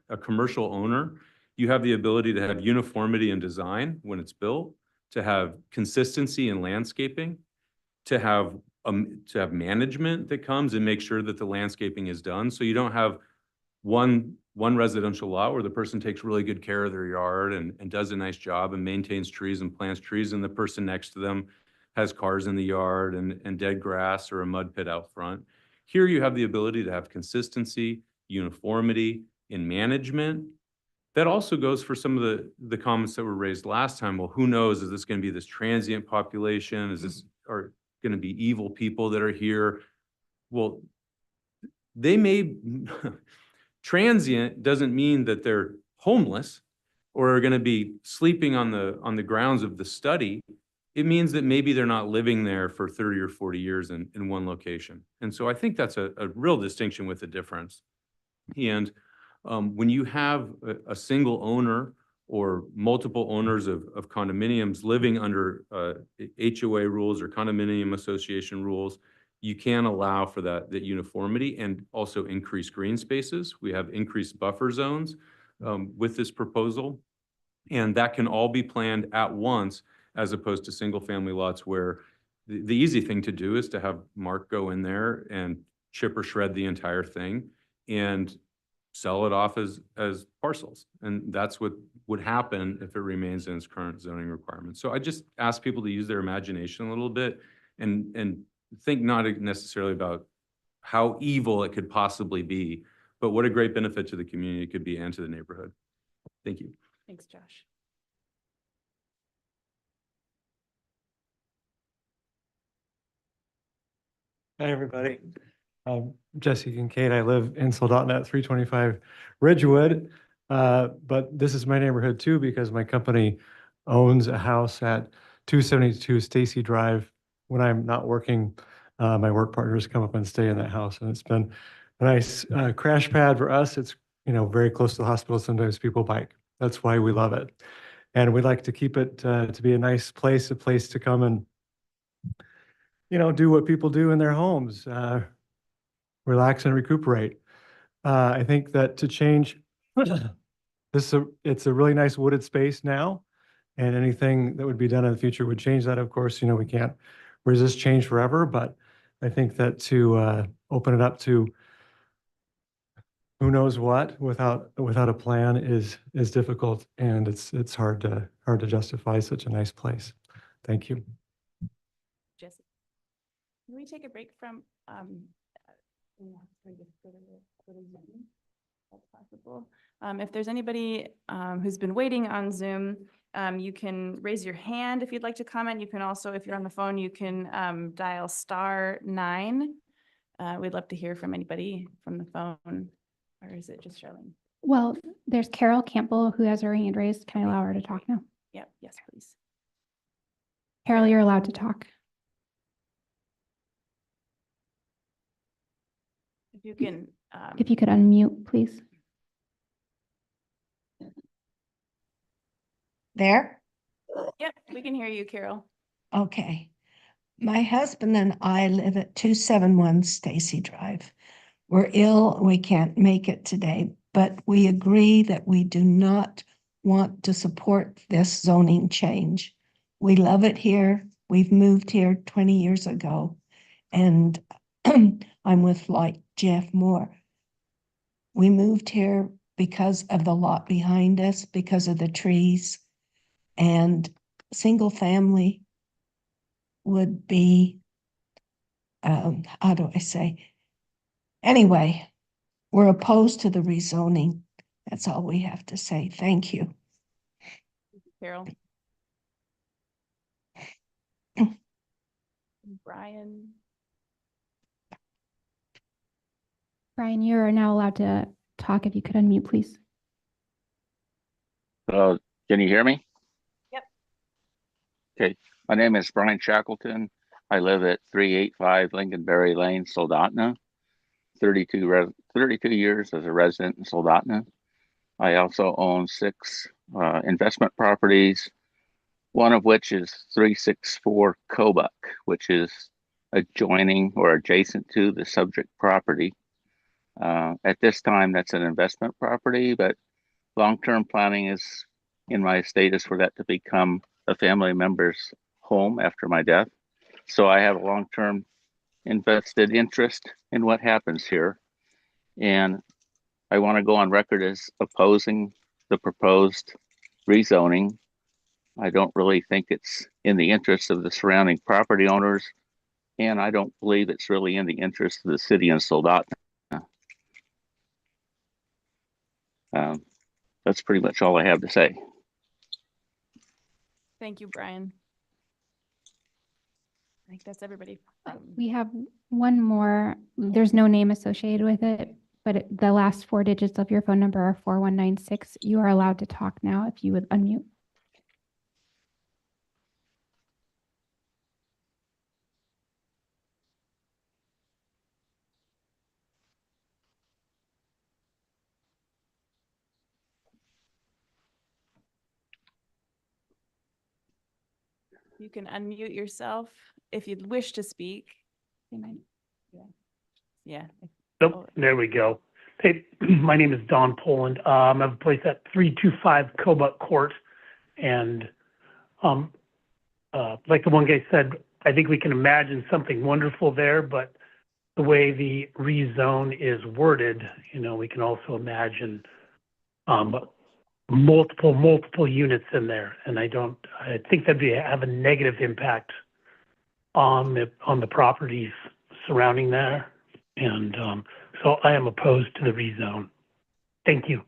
S12: a commercial owner, you have the ability to have uniformity in design when it's built, to have consistency in landscaping, to have management that comes and makes sure that the landscaping is done. So you don't have one residential lot where the person takes really good care of their yard and does a nice job and maintains trees and plants trees, and the person next to them has cars in the yard and dead grass or a mud pit out front. Here you have the ability to have consistency, uniformity in management. That also goes for some of the comments that were raised last time. Well, who knows, is this going to be this transient population? Are going to be evil people that are here? Well, they may, transient doesn't mean that they're homeless or are going to be sleeping on the grounds of the study. It means that maybe they're not living there for 30 or 40 years in one location. And so I think that's a real distinction with the difference. And when you have a single owner or multiple owners of condominiums living under HOA rules or condominium association rules, you can allow for that uniformity and also increase green spaces. We have increased buffer zones with this proposal, and that can all be planned at once as opposed to single family lots where the easy thing to do is to have Mark go in there and chip or shred the entire thing and sell it off as parcels. And that's what would happen if it remains in its current zoning requirements. So I just ask people to use their imagination a little bit and think not necessarily about how evil it could possibly be, but what a great benefit to the community it could be and to the neighborhood. Thank you.
S1: Thanks, Josh.
S13: Hi, everybody. I'm Jesse Kincaid. I live in Soldotna at 325 Ridgewood. But this is my neighborhood too, because my company owns a house at 272 Stacy Drive. When I'm not working, my work partners come up and stay in that house. And it's been a nice crash pad for us. It's, very close to the hospital. Sometimes people bike. That's why we love it. And we like to keep it to be a nice place, a place to come and do what people do in their homes, relax and recuperate. I think that to change, it's a really nice wooded space now, and anything that would be done in the future would change that. Of course, we can't resist change forever, but I think that to open it up to who knows what without a plan is difficult, and it's hard to justify such a nice place. Thank you.
S1: Jesse. Can we take a break from, that's possible. If there's anybody who's been waiting on Zoom, you can raise your hand if you'd like to comment. You can also, if you're on the phone, you can dial *9. We'd love to hear from anybody from the phone, or is it just Charlene?
S14: Well, there's Carol Campbell who has her hand raised. Can I allow her to talk now?
S1: Yep, yes, please.
S14: Carol, you're allowed to talk.
S1: If you can.
S14: If you could unmute, please.
S15: There?
S1: Yep, we can hear you, Carol.
S15: Okay. My husband and I live at 271 Stacy Drive. We're ill, we can't make it today, but we agree that we do not want to support this zoning change. We love it here. We've moved here 20 years ago, and I'm with like Jeff Moore. We moved here because of the lot behind us, because of the trees, and single family would be, how do I say? Anyway, we're opposed to the rezoning. That's all we have to say. Thank you.
S1: Carol. Brian.
S14: Brian, you are now allowed to talk. If you could unmute, please.
S16: Can you hear me?
S1: Yep.
S16: Okay. My name is Brian Shackleton. I live at 385 Lincolnberry Lane, Soldotna. 32 years as a resident in Soldotna. I also own 6 investment properties, one of which is 364 Cobuck, which is adjoining or adjacent to the subject property. At this time, that's an investment property, but long-term planning is in my estate is for that to become a family member's home after my death. So I have a long-term invested interest in what happens here. And I want to go on record as opposing the proposed rezoning. I don't really think it's in the interest of the surrounding property owners, and I don't believe it's really in the interest of the city of Soldotna. That's pretty much all I have to say.
S1: Thank you, Brian. I think that's everybody.
S14: We have one more. There's no name associated with it, but the last 4 digits of your phone number are 4196. You are allowed to talk now if you would unmute.
S1: You can unmute yourself if you'd wish to speak. Yeah.
S17: Oh, there we go. Hey, my name is Don Poland. I have a place at 325 Cobuck Court. And like the one guy said, I think we can imagine something wonderful there, but the way the rezone is worded, we can also imagine multiple units in there. And I think that'd have a negative impact on the properties surrounding there. And so I am opposed to the rezone. Thank you.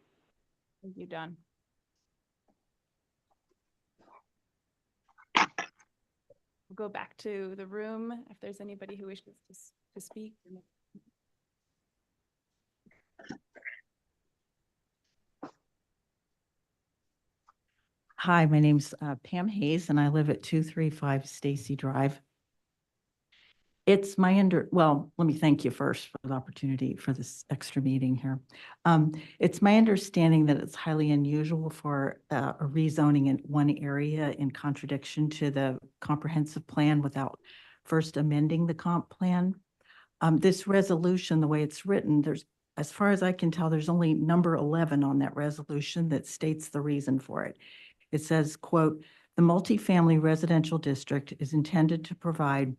S1: Thank you, Don. We'll go back to the room if there's anybody who wishes to speak.
S18: Hi, my name's Pam Hayes, and I live at 235 Stacy Drive. It's my well, let me thank you first for the opportunity for this extra meeting here. It's my understanding that it's highly unusual for a rezoning in one area in contradiction to the comprehensive plan without first amending the comp plan. This resolution, the way it's written, as far as I can tell, there's only number 11 on that resolution that states the reason for it. It says, quote, "The multifamily residential district is intended to provide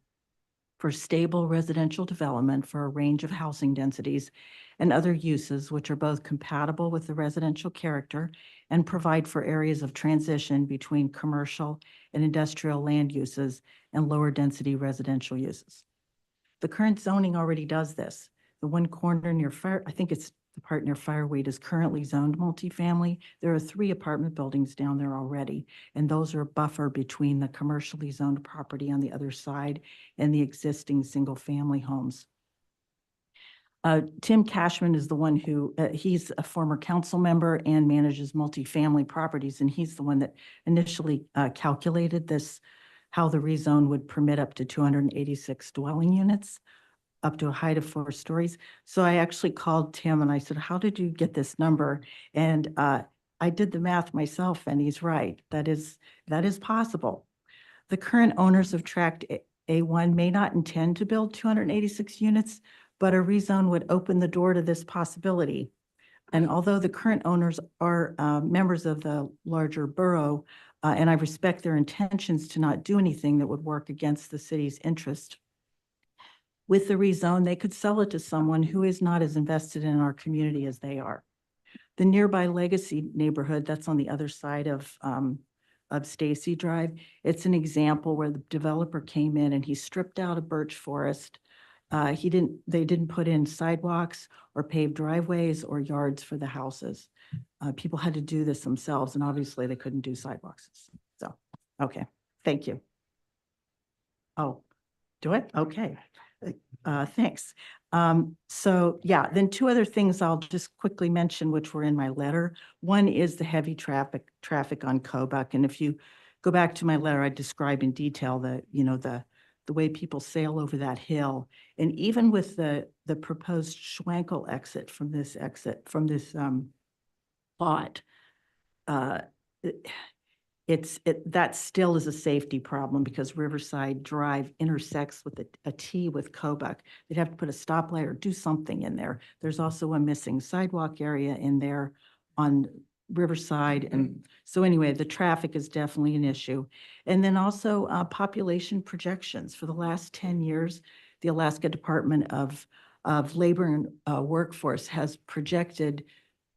S18: for stable residential development for a range of housing densities and other uses which are both compatible with the residential character and provide for areas of transition between commercial and industrial land uses and lower density residential uses." The current zoning already does this. The one corner near I think it's the part near Fireweed is currently zoned multifamily. There are 3 apartment buildings down there already, and those are a buffer between the commercially zoned property on the other side and the existing single-family homes. Tim Cashman is the one who, he's a former council member and manages multifamily properties, and he's the one that initially calculated this, how the rezone would permit up to 286 dwelling units, up to a height of 4 stories. So I actually called Tim and I said, how did you get this number? And I did the math myself, and he's right. That is possible. The current owners of Tract A1 may not intend to build 286 units, but a rezone would open the door to this possibility. And although the current owners are members of the larger borough, and I respect their intentions to not do anything that would work against the city's interest, with the rezone, they could sell it to someone who is not as invested in our community as they are. The nearby Legacy neighborhood, that's on the other side of Stacy Drive, it's an example where the developer came in and he stripped out a birch forest. They didn't put in sidewalks or paved driveways or yards for the houses. People had to do this themselves, and obviously they couldn't do sidewalks. So, okay, thank you. Oh, do it? Okay. Thanks. So yeah, then 2 other things I'll just quickly mention, which were in my letter. One is the heavy traffic on Kobuk. And if you go back to my letter, I describe in detail the way people sail over that hill. And even with the proposed Schwankel exit from this lot, that still is a safety problem because Riverside Drive intersects with a T with Kobuk. They'd have to put a stoplight or do something in there. There's also a missing sidewalk area in there on Riverside. And so anyway, the traffic is definitely an issue. And then also population projections. For the last 10 years, the Alaska Department of Labor and Workforce has projected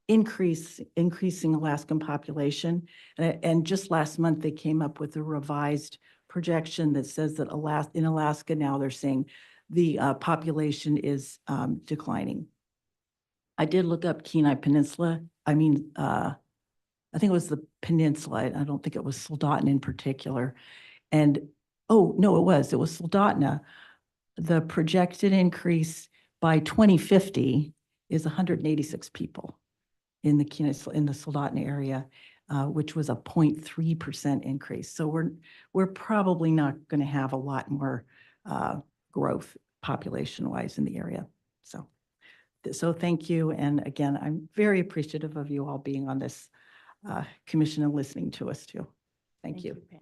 S18: increasing Alaskan population. And just last month, they came up with a revised projection that says that in Alaska now, they're saying the population is declining. I did look up Kenai Peninsula. I think it was the peninsula. I don't think it was Soldotna in particular. And, oh, no, it was Soldotna. The projected increase by 2050 is 186 people in the Soldotna area, which was a 0.3% increase. So we're probably not going to have a lot more growth population-wise in the area. So thank you. And again, I'm very appreciative of you all being on this commission and listening to us too. Thank you.
S1: Pam.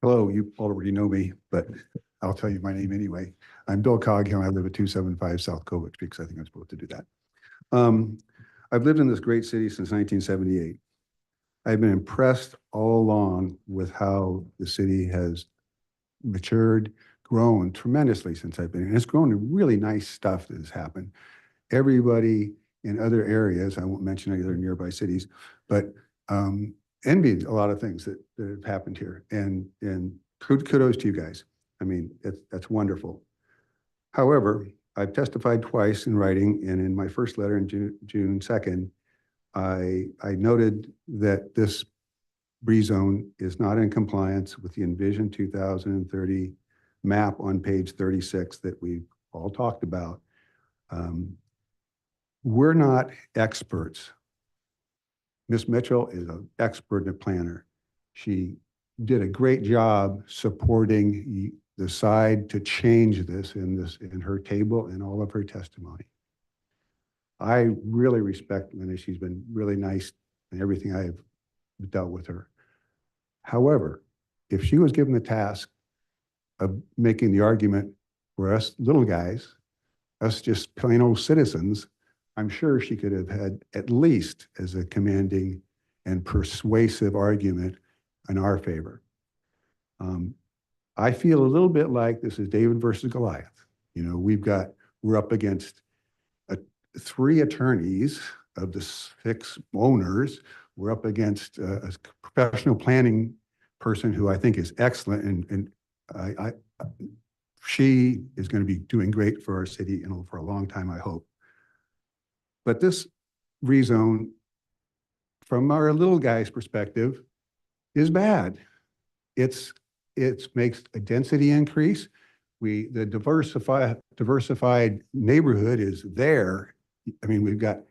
S19: Hello, you already know me, but I'll tell you my name anyway. I'm Bill Coghill. I live at 275 South Covert Street, because I think I'm supposed to do that. I've lived in this great city since 1978. I've been impressed all along with how the city has matured, grown tremendously since I've been here. And it's grown to really nice stuff that has happened. Everybody in other areas, I won't mention any other nearby cities, but envied a lot of things that have happened here. And kudos to you guys. I mean, that's wonderful. However, I've testified twice in writing, and in my first letter in June 2nd, I noted that this rezone is not in compliance with the Envision 2030 map on page 36 that we've all talked about. We're not experts. Ms. Mitchell is an expert and a planner. She did a great job supporting the side to change this in her table and all of her testimony. I really respect Linda. She's been really nice in everything I've dealt with her. However, if she was given the task of making the argument for us little guys, us just plain old citizens, I'm sure she could have had at least as a commanding and persuasive argument in our favor. I feel a little bit like this is David versus Goliath. You know, we're up against 3 attorneys of the 6 owners. We're up against a professional planning person who I think is excellent, and she is going to be doing great for our city and for a long time, I hope. But this rezone, from our little guy's perspective, is bad. It makes a density increase. The diversified neighborhood is there. I mean, we've got $1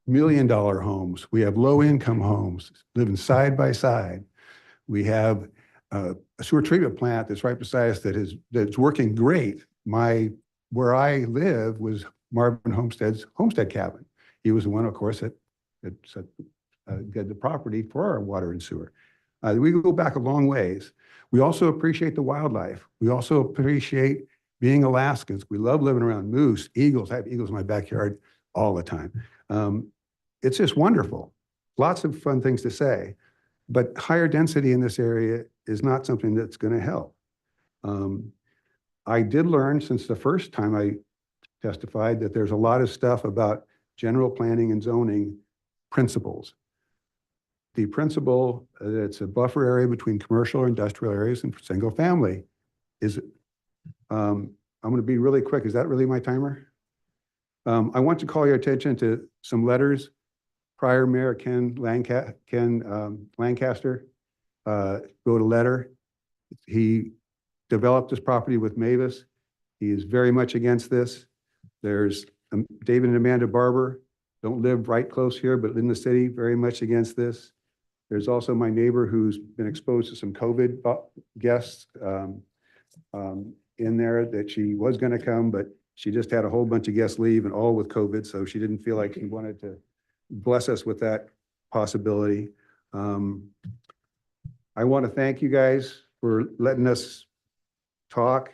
S19: million homes. We have low-income homes living side by side. We have a sewer treatment plant that's right beside us that's working great. Where I live was Marvin Homestead's homestead cabin. He was the one, of course, that got the property for our water and sewer. We go back a long ways. We also appreciate the wildlife. We also appreciate being Alaskans. We love living around moose, eagles. I have eagles in my backyard all the time. It's just wonderful. Lots of fun things to say, but higher density in this area is not something that's going to help. I did learn since the first time I testified that there's a lot of stuff about general planning and zoning principles. The principle that it's a buffer area between commercial or industrial areas and single family is, I'm going to be really quick. Is that really my timer? I want to call your attention to some letters. Prior Mayor Ken Lancaster wrote a letter. He developed this property with Mavis. He is very much against this. There's David and Amanda Barber, don't live right close here, but in the city, very much against this. There's also my neighbor who's been exposed to some COVID guests in there that she was going to come, but she just had a whole bunch of guests leave and all with COVID, so she didn't feel like she wanted to bless us with that possibility. I want to thank you guys for letting us talk.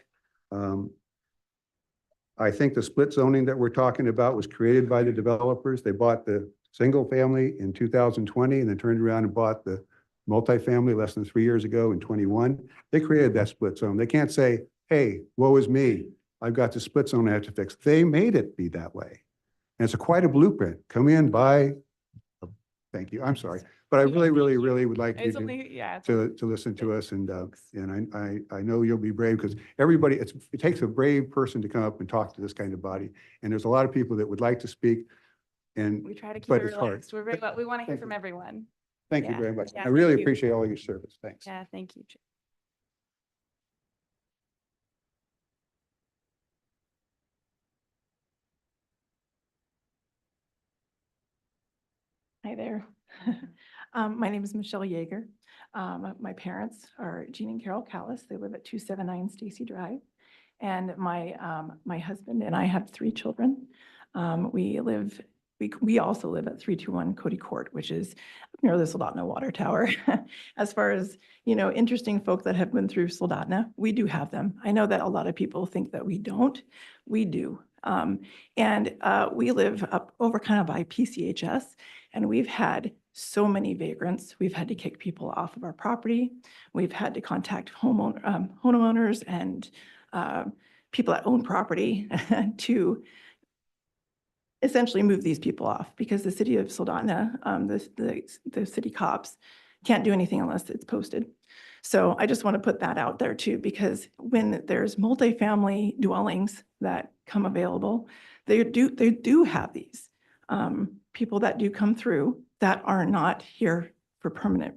S19: I think the split zoning that we're talking about was created by the developers. They bought the single family in 2020 and then turned around and bought the multifamily less than 3 years ago in 21. They created that split zone. They can't say, hey, woe is me. I've got the split zone I have to fix. They made it be that way. And it's quite a blueprint. Come in, buy. Thank you. I'm sorry. But I really, really, really would like you to listen to us. And I know you'll be brave because everybody, it takes a brave person to come up and talk to this kind of body. And there's a lot of people that would like to speak. And
S1: We try to keep
S19: but
S1: it
S19: it's hard.
S1: relaxed. We want to hear from everyone.
S19: Thank you
S1: Yeah.
S19: very much.
S1: Yeah,
S19: I really
S1: thank you.
S19: appreciate all your service. Thanks.
S1: Yeah, thank you.
S6: Hi there. My name is Michelle Yeager. My parents are Jean and Carol Callis. They live at 279 Stacy Drive. And my husband and I have 3 children. We live we also live at 321 Cody Court, which is near the Soldotna Water Tower. As far as, you know, interesting folk that have been through Soldotna, we do have them. I know that a lot of people think that we don't. We do. We live up over kind of by PCHS, and we've had so many vagrants. We've had to kick people off of our property. We've had to contact homeowners and people that own property to essentially move these people off, because the city of Soldotna, the city cops can't do anything unless it's posted. So I just want to put that out there too, because when there's multifamily dwellings that come available, they do have these people that do come through that are not here for permanent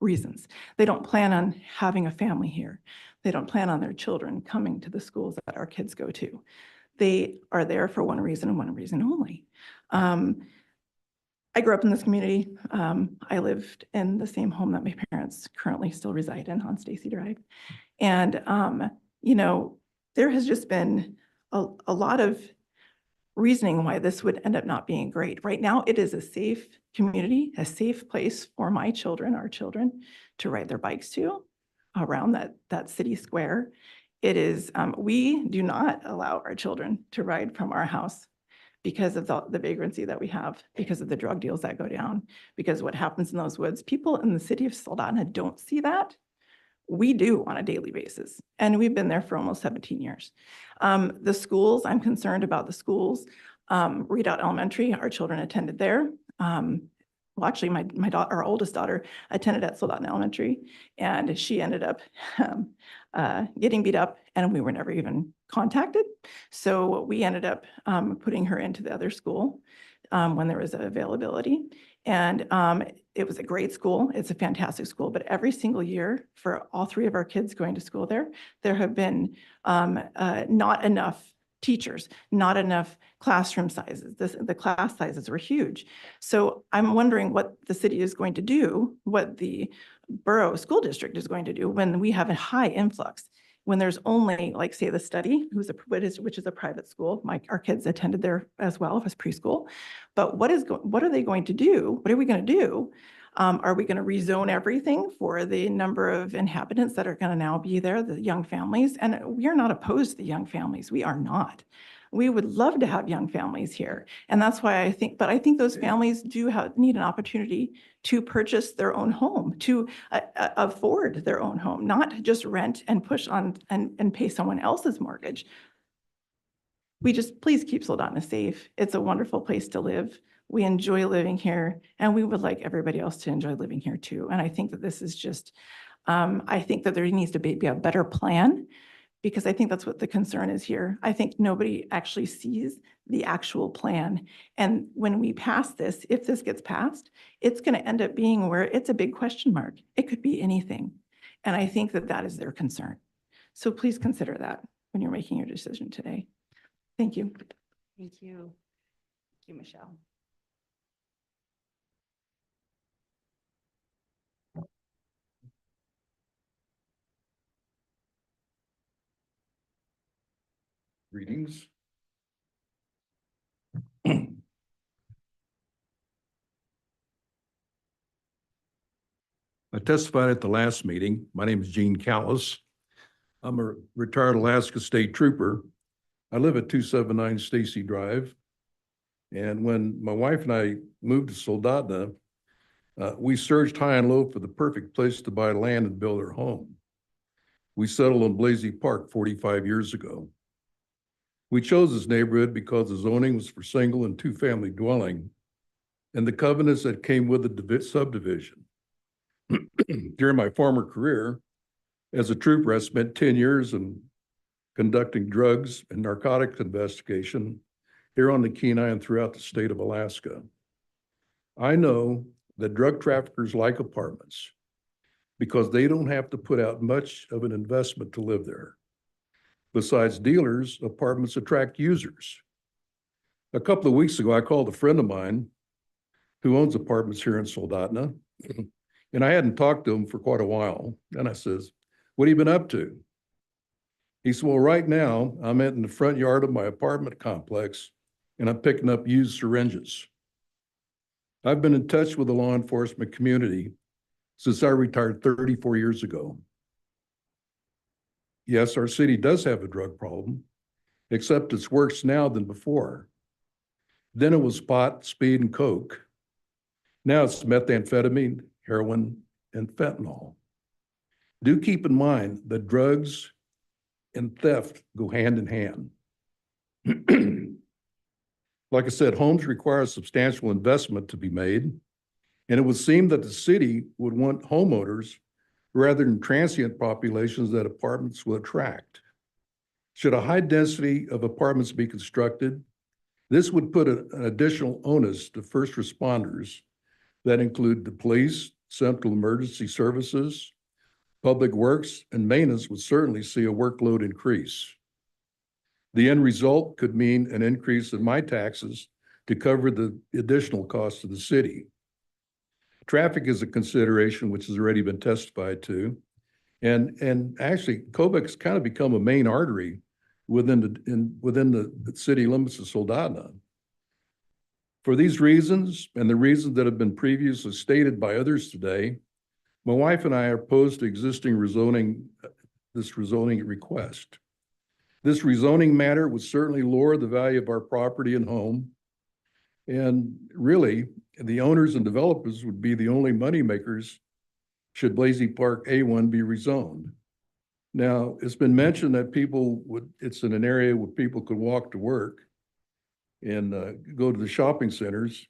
S6: reasons. They don't plan on having a family here. They don't plan on their children coming to the schools that our kids go to. They are there for one reason and one reason only. I grew up in this community. I lived in the same home that my parents currently still reside in on Stacy Drive. And, you know, there has just been a lot of reasoning why this would end up not being great. Right now, it is a safe community, a safe place for my children, our children, to ride their bikes to around that city square. It is, we do not allow our children to ride from our house because of the vagrancy that we have, because of the drug deals that go down, because what happens in those woods. People in the city of Soldotna don't see that. We do on a daily basis, and we've been there for almost 17 years. The schools, I'm concerned about the schools. Redoubt Elementary, our children attended there. Well, actually, my daughter, our oldest daughter, attended at Soldotna Elementary, and she ended up getting beat up, and we were never even contacted. So we ended up putting her into the other school when there was availability. And it was a great school. It's a fantastic school. But every single year for all three of our kids going to school there have been not enough teachers, not enough classroom sizes. The class sizes were huge. So I'm wondering what the city is going to do, what the borough school district is going to do when we have a high influx, when there's only, like, say, the Study, which is a private school. Our kids attended there as well as preschool. But what are they going to do? What are we going to do? Are we going to rezone everything for the number of inhabitants that are going to now be there, the young families? And we are not opposed to the young families. We are not. We would love to have young families here. And that's why I think those families do need an opportunity to purchase their own home, to afford their own home, not just rent and push on and pay someone else's mortgage. Please keep Soldotna safe. It's a wonderful place to live. We enjoy living here, and we would like everybody else to enjoy living here too. And I think that this is just, I think that there needs to be a better plan, because I think that's what the concern is here. I think nobody actually sees the actual plan. And when we pass this, if this gets passed, it's going to end up being where it's a big question mark. It could be anything. And I think that that is their concern. So please consider that when you're making your decision today. Thank you.
S1: Thank you. Thank you, Michelle.
S20: Greetings. I testified at the last meeting. My name is Gene Callis. I'm a retired Alaska State Trooper. I live at 279 Stacy Drive. And when my wife and I moved to Soldotna, we searched high and low for the perfect place to buy land and build our home. We settled on Blazy Park 45 years ago. We chose this neighborhood because the zoning was for single and two-family dwelling and the covenants that came with the subdivision. During my former career as a trooper, I spent 10 years in conducting drugs and narcotics investigation here on the Kenai and throughout the state of Alaska. I know that drug traffickers like apartments because they don't have to put out much of an investment to live there. Besides dealers, apartments attract users. A couple of weeks ago, I called a friend of mine who owns apartments here in Soldotna, and I hadn't talked to him for quite a while. And I says, "What have you been up to?" He said, "Well, right now I'm in the front yard of my apartment complex and I'm picking up used syringes." I've been in touch with the law enforcement community since I retired 34 years ago. Yes, our city does have a drug problem, except it's worse now than before. Then it was pot, speed, and coke. Now it's methamphetamine, heroin, and fentanyl. Do keep in mind that drugs and theft go hand in hand. Like I said, homes require substantial investment to be made, and it would seem that the city would want homeowners rather than transient populations that apartments will attract. Should a high density of apartments be constructed, this would put an additional onus to first responders that include the police, central emergency services, public works, and maintenance would certainly see a workload increase. The end result could mean an increase in my taxes to cover the additional costs of the city. Traffic is a consideration which has already been testified to. And actually, Kobuk's kind of become a main artery within the city limits of Soldotna. For these reasons, and the reasons that have been previously stated by others today, my wife and I are opposed to existing this rezoning request. This rezoning matter would certainly lower the value of our property and home. And really, the owners and developers would be the only moneymakers should Blazy Park A1 be rezoned. Now, it's been mentioned that it's in an area where people could walk to work and go to the shopping centers.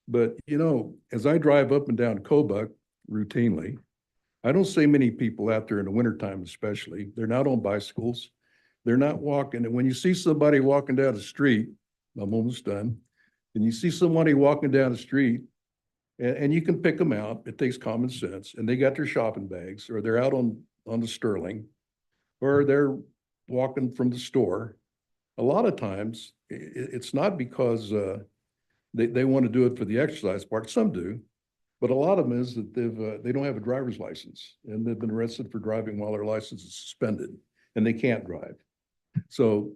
S20: But, you know, as I drive up and down Kobuk routinely, I don't see many people out there in the wintertime especially. They're not on bicycles. They're not walking. And when you see somebody walking down the street, I'm almost done, and you see somebody walking down the street, and you can pick them out, it takes common sense, and they got their shopping bags, or they're out on the Sterling, or they're walking from the store. A lot of times, it's not because they want to do it for the exercise part. Some do, but a lot of them is that they don't have a driver's license, and they've been arrested for driving while their license is suspended, and they can't drive. So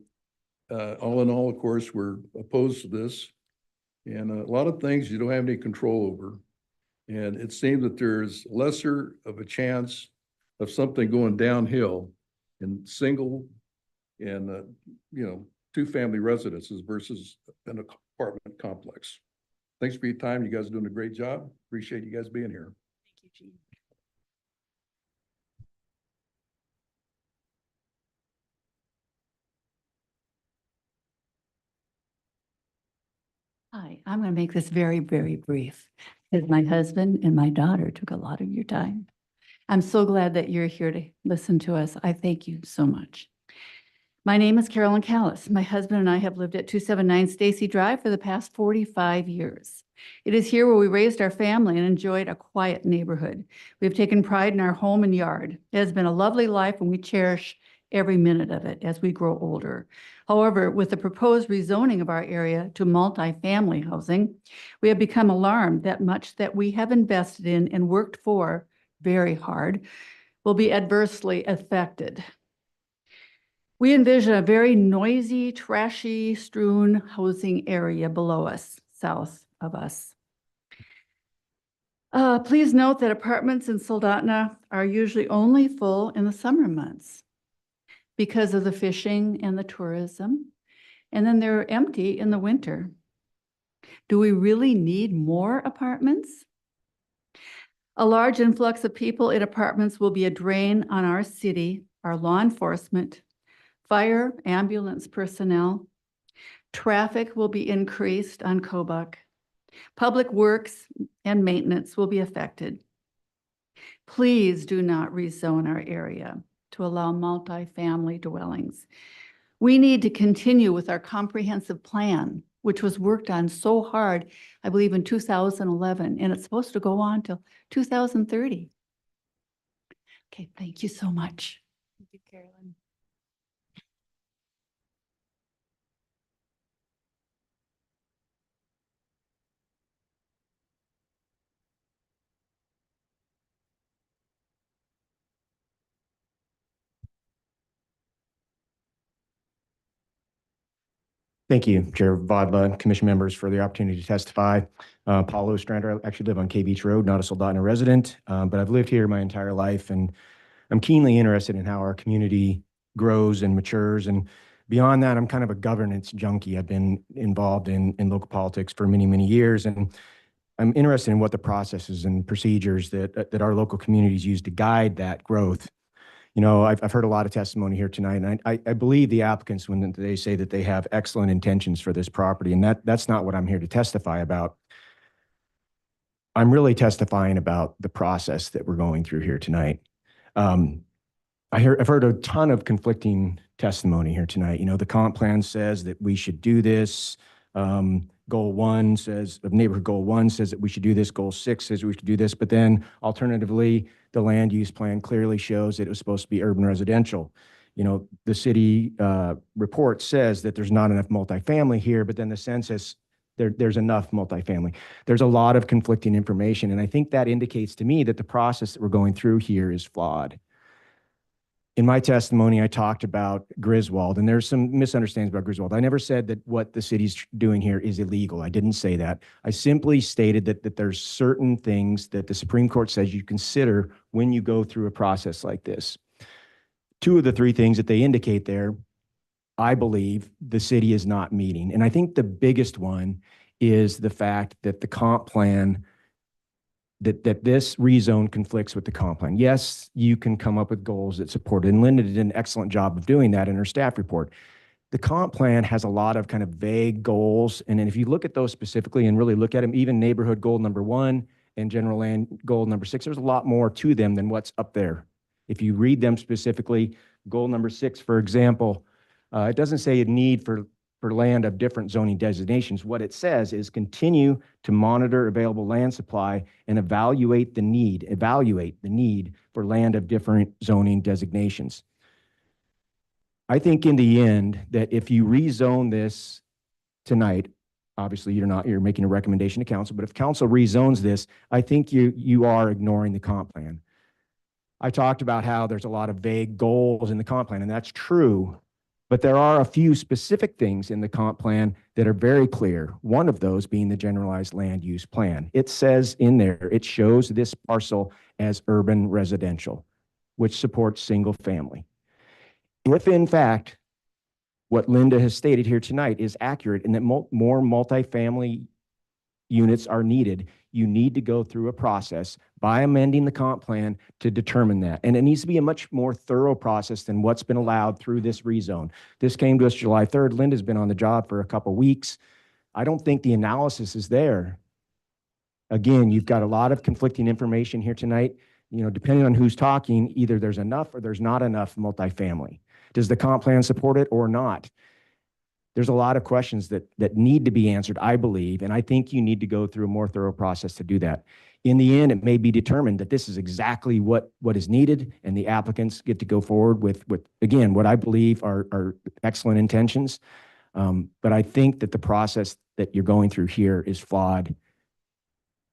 S20: all in all, of course, we're opposed to this. And a lot of things you don't have any control over. And it seems that there's lesser of a chance of something going downhill in single and, two-family residences versus an apartment complex. Thanks for your time. You guys are doing a great job. Appreciate you guys being here.
S1: Thank you, Gene.
S7: Hi, I'm going to make this very, very brief because my husband and my daughter took a lot of your time. I'm so glad that you're here to listen to us. I thank you so much. My name is Carolyn Callis. My husband and I have lived at 279 Stacy Drive for the past 45 years. It is here where we raised our family and enjoyed a quiet neighborhood. We have taken pride in our home and yard. It has been a lovely life and we cherish every minute of it as we grow older. However, with the proposed rezoning of our area to multifamily housing, we have become alarmed that much that we have invested in and worked for very hard will be adversely affected. We envision a very noisy, trashy, strewn housing area below us, south of us. Please note that apartments in Soldotna are usually only full in the summer months because of the fishing and the tourism, and then they're empty in the winter. Do we really need more apartments? A large influx of people in apartments will be a drain on our city, our law enforcement, fire, ambulance personnel. Traffic will be increased on Kobuk. Public works and maintenance will be affected. Please do not rezone our area to allow multifamily dwellings. We need to continue with our comprehensive plan, which was worked on so hard, I believe in 2011, and it's supposed to go on till 2030. Okay, thank you so much.
S1: Thank you, Carolyn.
S21: Thank you, Chair Vodla and commission members for the opportunity to testify. Paul Ostrander, I actually live on K Beach Road, not a Soldotna resident, but I've lived here my entire life, and I'm keenly interested in how our community grows and matures. And beyond that, I'm kind of a governance junkie. I've been involved in local politics for many, many years, and I'm interested in what the processes and procedures that our local communities use to guide that growth. You know, I've heard a lot of testimony here tonight, and I believe the applicants when they say that they have excellent intentions for this property, and that's not what I'm here to testify about. I'm really testifying about the process that we're going through here tonight. I've heard a ton of conflicting testimony here tonight. You know, the comp plan says that we should do this. Goal 1 says, neighborhood goal 1 says that we should do this. Goal 6 says we should do this. But then alternatively, the land use plan clearly shows that it was supposed to be urban residential. You know, the city report says that there's not enough multifamily here, but then the census, there's enough multifamily. There's a lot of conflicting information. And I think that indicates to me that the process that we're going through here is flawed. In my testimony, I talked about Griswold, and there's some misunderstandings about Griswold. I never said that what the city's doing here is illegal. I didn't say that. I simply stated that there's certain things that the Supreme Court says you consider when you go through a process like this. 2 of the 3 things that they indicate there, I believe the city is not meeting. And I think the biggest one is the fact that the comp plan that this rezone conflicts with the comp plan. Yes, you can come up with goals that support it, and Linda did an excellent job of doing that in her staff report. The comp plan has a lot of kind of vague goals, and then if you look at those specifically and really look at them, even neighborhood goal number 1 and general land goal number 6, there's a lot more to them than what's up there. If you read them specifically, goal number 6, for example, it doesn't say a need for land of different zoning designations. What it says is continue to monitor available land supply and evaluate the need for land of different zoning designations. I think in the end that if you rezone this tonight, obviously you're making a recommendation to council, but if council rezones this, I think you are ignoring the comp plan. I talked about how there's a lot of vague goals in the comp plan, and that's true. But there are a few specific things in the comp plan that are very clear. One of those being the generalized land use plan. It says in there, it shows this parcel as urban residential, which supports single family. If in fact, what Linda has stated here tonight is accurate and that more multifamily units are needed, you need to go through a process by amending the comp plan to determine that. And it needs to be a much more thorough process than what's been allowed through this rezone. This came to us July 3rd. Linda's been on the job for a couple of weeks. I don't think the analysis is there. Again, you've got a lot of conflicting information here tonight. You know, depending on who's talking, either there's enough or there's not enough multifamily. Does the comp plan support it or not? There's a lot of questions that need to be answered, I believe, and I think you need to go through a more thorough process to do that. In the end, it may be determined that this is exactly what is needed, and the applicants get to go forward with again, what I believe are excellent intentions. But I think that the process that you're going through here is flawed,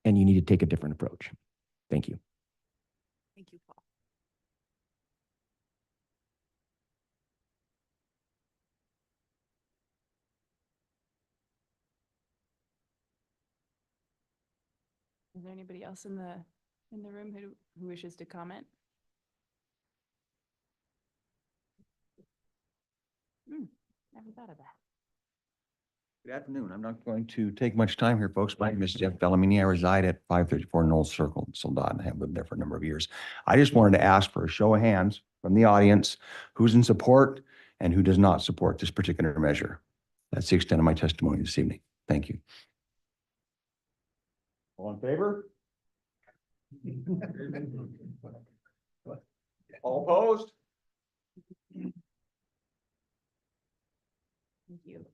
S21: and you need to take a different approach. Thank you.
S10: Thank you, Paul.
S1: Is there anybody else in the room who wishes to comment? Never thought of that.
S22: Good afternoon. I'm not going to take much time here, folks. My name is Jeff Bellamini. I reside at 534 Knowles Circle in Soldotna. I have lived there for a number of years. I just wanted to ask for a show of hands from the audience, who's in support and who does not support this particular measure. That's the extent of my testimony this evening. Thank you. All in favor? All opposed?
S1: Thank you.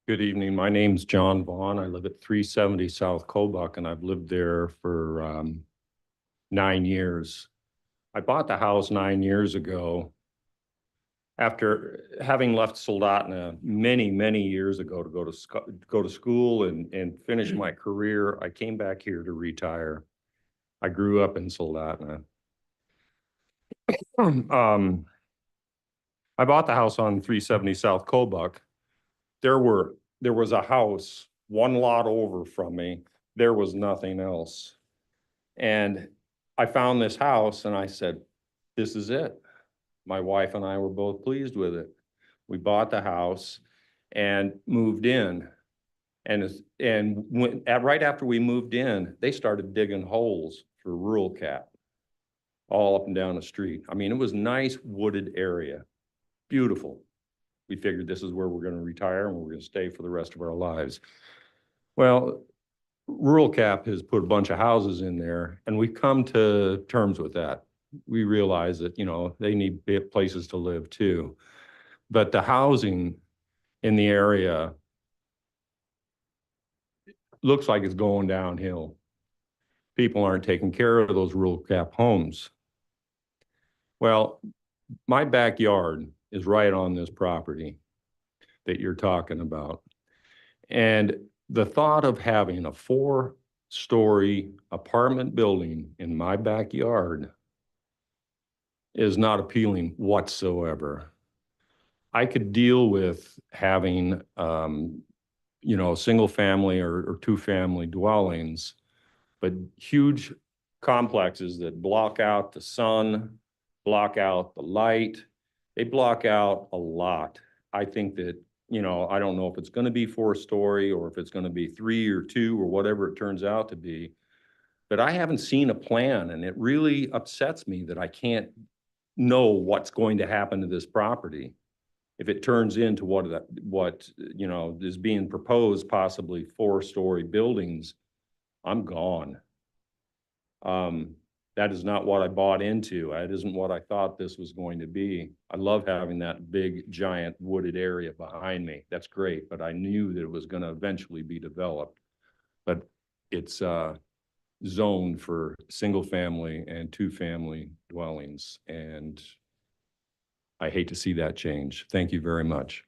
S23: Good evening. My name's John Vaughn. I live at 370 South Kobuk, and I've lived there for 9 years. I bought the house 9 years ago after having left Soldotna many, many years ago to go to school and finish my career, I came back here to retire. I grew up in Soldotna. I bought the house on 370 South Kobuk. There was a house one lot over from me. There was nothing else. And I found this house and I said, this is it. My wife and I were both pleased with it. We bought the house and moved in. Right after we moved in, they started digging holes for rural cap all up and down the street. I mean, it was nice wooded area, beautiful. We figured this is where we're going to retire and we're going to stay for the rest of our lives. Well, rural cap has put a bunch of houses in there and we've come to terms with that. We realize that, you know, they need places to live too. But the housing in the area looks like it's going downhill. People aren't taking care of those rural cap homes. Well, my backyard is right on this property that you're talking about. And the thought of having a 4-story apartment building in my backyard is not appealing whatsoever. I could deal with having, you know, single family or 2-family dwellings, but huge complexes that block out the sun, block out the light, they block out a lot. I think that, you know, I don't know if it's going to be 4-story or if it's going to be 3 or 2 or whatever it turns out to be, but I haven't seen a plan and it really upsets me that I can't know what's going to happen to this property. If it turns into what you know is being proposed, possibly 4-story buildings, I'm gone. That is not what I bought into. That isn't what I thought this was going to be. I love having that big, giant wooded area behind me. That's great, but I knew that it was going to eventually be developed. But it's zoned for single family and 2-family dwellings. And I hate to see that change. Thank you very much.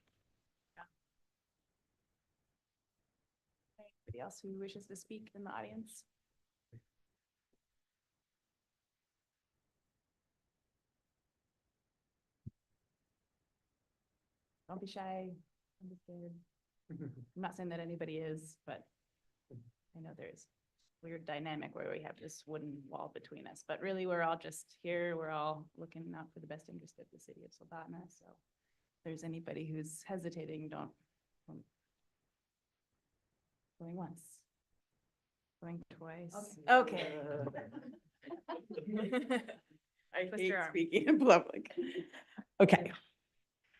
S1: Anybody else who wishes to speak in the audience? Don't be shy. Don't be scared. I'm not saying that anybody is, but I know there's weird dynamic where we have this wooden wall between us, but really we're all just here. We're all looking out for the best interest of the city of Soldotna. So if there's anybody who's hesitating, don't going once, going twice. Okay.
S2: I
S1: Twist
S2: hate
S1: your arm.
S2: speaking in public. Okay.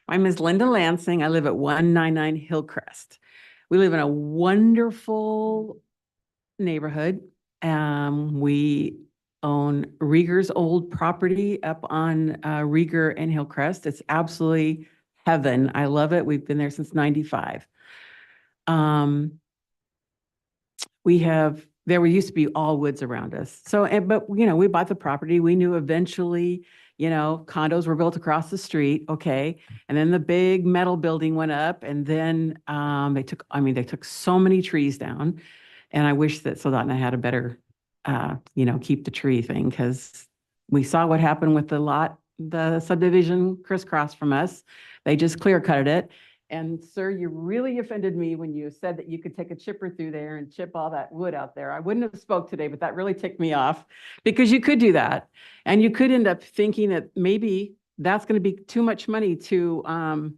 S2: My name is Linda Lansing. I live at 199 Hillcrest. We live in a wonderful neighborhood. We own Rieger's old property up on Rieger and Hillcrest. It's absolutely heaven. I love it. We've been there since 95. There used to be all woods around us. So, but you know, we bought the property. We knew eventually, you know, condos were built across the street. Okay. And then the big metal building went up and then they took so many trees down. And I wish that Soldotna had a better, you know, keep the tree thing, because we saw what happened with the subdivision crisscross from us. They just clear cutted it. And sir, you really offended me when you said that you could take a chipper through there and chip all that wood out there. I wouldn't have spoke today, but that really ticked me off, because you could do that. And you could end up thinking that maybe that's going to be too much money to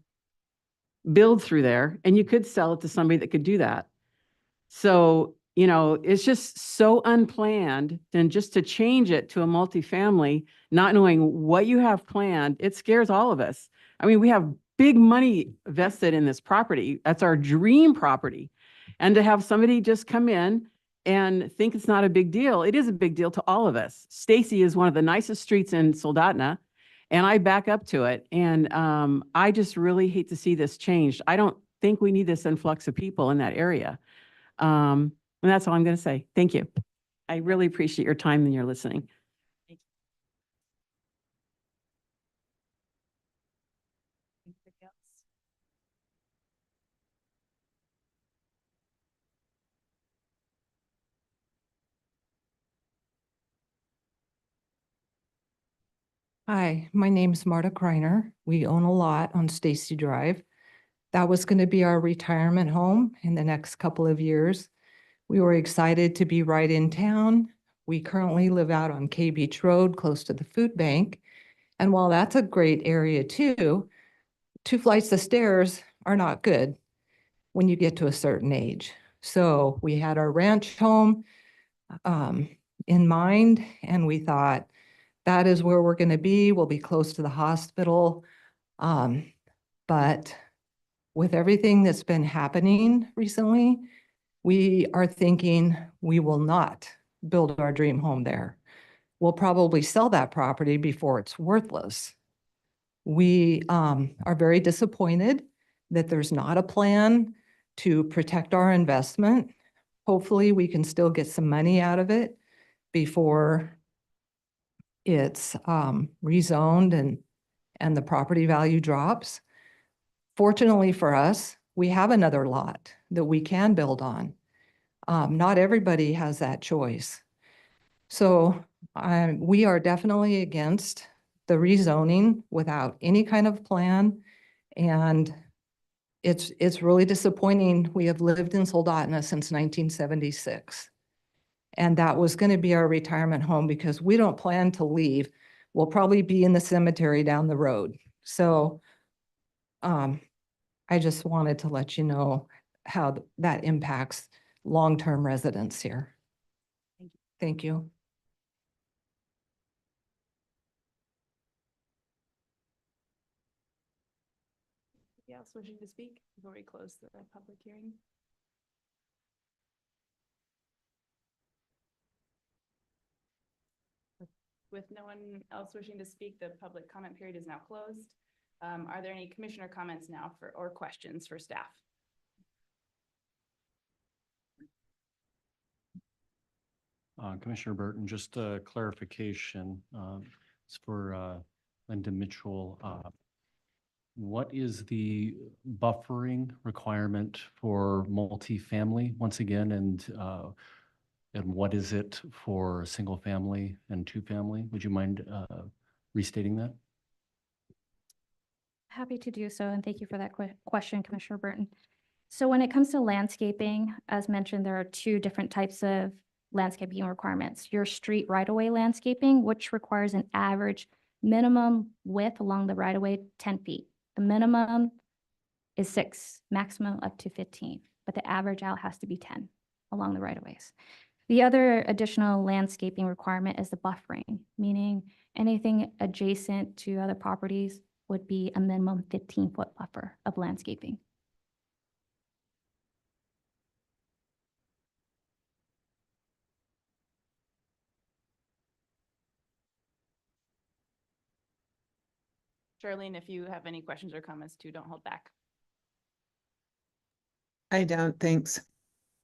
S2: build through there. And you could sell it to somebody that could do that. So, you know, it's just so unplanned. And just to change it to a multifamily, not knowing what you have planned, it scares all of us. I mean, we have big money vested in this property. That's our dream property. And to have somebody just come in and think it's not a big deal, it is a big deal to all of us. Stacy is one of the nicest streets in Soldotna, and I back up to it. And I just really hate to see this changed. I don't think we need this influx of people in that area. And that's all I'm going to say. Thank you. I really appreciate your time and your listening.
S3: Hi, my name's Marta Kreiner. We own a lot on Stacy Drive. That was going to be our retirement home in the next couple of years. We were excited to be right in town. We currently live out on K Beach Road, close to the food bank. And while that's a great area too, 2 flights of stairs are not good when you get to a certain age. So we had our ranch home in mind, and we thought, that is where we're going to be. We'll be close to the hospital. But with everything that's been happening recently, we are thinking we will not build our dream home there. We'll probably sell that property before it's worthless. We are very disappointed that there's not a plan to protect our investment. Hopefully, we can still get some money out of it before it's rezoned and the property value drops. Fortunately for us, we have another lot that we can build on. Not everybody has that choice. So we are definitely against the rezoning without any kind of plan. And it's really disappointing. We have lived in Soldotna since 1976. And that was going to be our retirement home because we don't plan to leave. We'll probably be in the cemetery down the road. So I just wanted to let you know how that impacts long-term residents here. Thank you.
S1: Anybody else wishing to speak before we close the public hearing? With no one else wishing to speak, the public comment period is now closed. Are there any commissioner comments now or questions for staff?
S4: Commissioner Burton, just a clarification. It's for Linda Mitchell. What is the buffering requirement for multifamily once again, and what is it for single family and 2-family? Would you mind restating that?
S8: Happy to do so, and thank you for that question, Commissioner Burton. So when it comes to landscaping, as mentioned, there are 2 different types of landscaping requirements. Your street right-of-way landscaping, which requires an average minimum width along the right-of-way 10 feet. The minimum is 6, maximum up to 15, but the average out has to be 10 along the right-of-ways. The other additional landscaping requirement is the buffering, meaning anything adjacent to other properties would be a minimum 15-foot buffer of landscaping.
S1: Charlene, if you have any questions or comments too, don't hold back.
S24: I don't, thanks.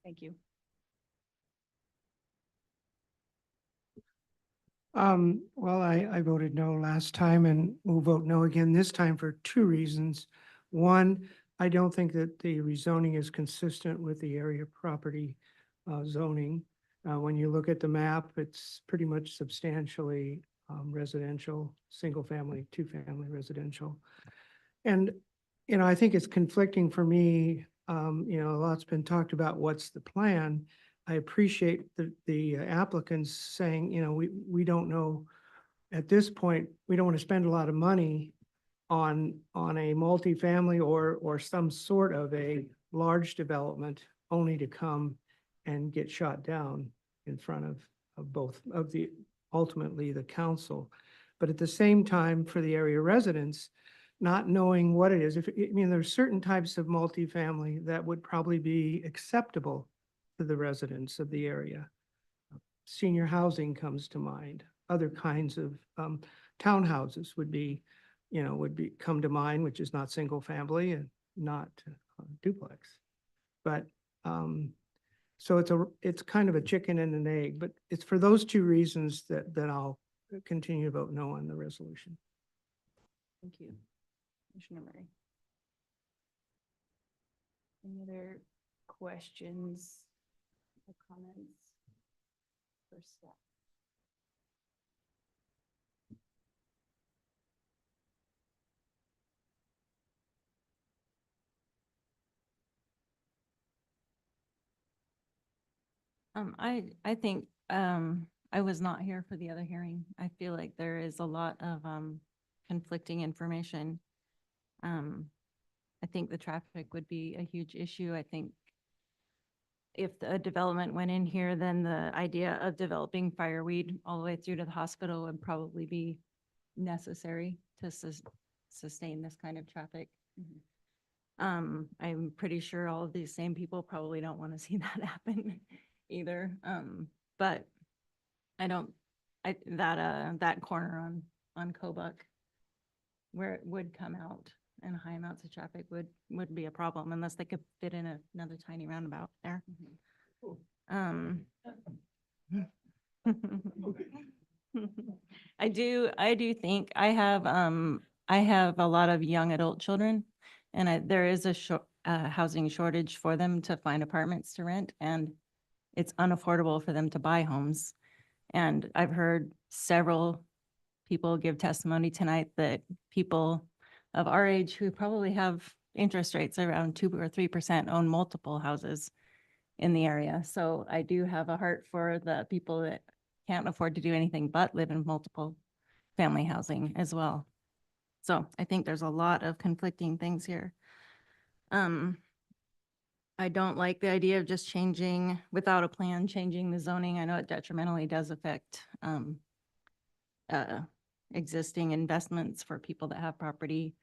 S1: Thank you.
S25: Well, I voted no last time and will vote no again this time for 2 reasons. One, I don't think that the rezoning is consistent with the area property zoning. When you look at the map, it's pretty much substantially residential, single family, 2-family residential. And, I think it's conflicting for me. A lot's been talked about what's the plan. I appreciate the applicants saying, we don't know at this point, we don't want to spend a lot of money on a multifamily or some sort of a large development only to come and get shot down in front of ultimately the council. But at the same time, for the area residents, not knowing what it is, there's certain types of multifamily that would probably be acceptable to the residents of the area. Senior housing comes to mind. Other kinds of townhouses would come to mind, which is not single family and not duplex. But so it's kind of a chicken and an egg, but it's for those 2 reasons that I'll continue to vote no on the resolution.
S1: Thank you. Commissioner Murray. Any other questions or comments for staff?
S5: I think, I was not here for the other hearing. I feel like there is a lot of, conflicting information. I think the traffic would be a huge issue. I think if the development went in here, then the idea of developing fireweed all the way through to the hospital would probably be necessary to sustain this kind of traffic. I'm pretty sure all of these same people probably don't want to see that happen either. But I don't, that corner on Kobuk, where it would come out and high amounts of traffic would be a problem unless they could fit in another tiny roundabout there. I do think I have a lot of young adult children, and there is a housing shortage for them to find apartments to rent, and it's unaffordable for them to buy homes. And I've heard several people give testimony tonight that people of our age who probably have interest rates around 2 or 3% own multiple houses in the area. So I do have a heart for the people that can't afford to do anything but live in multiple family housing as well. So I think there's a lot of conflicting things here. I don't like the idea of just changing without a plan, changing the zoning. I know it detrimentally does affect existing investments for people that have property.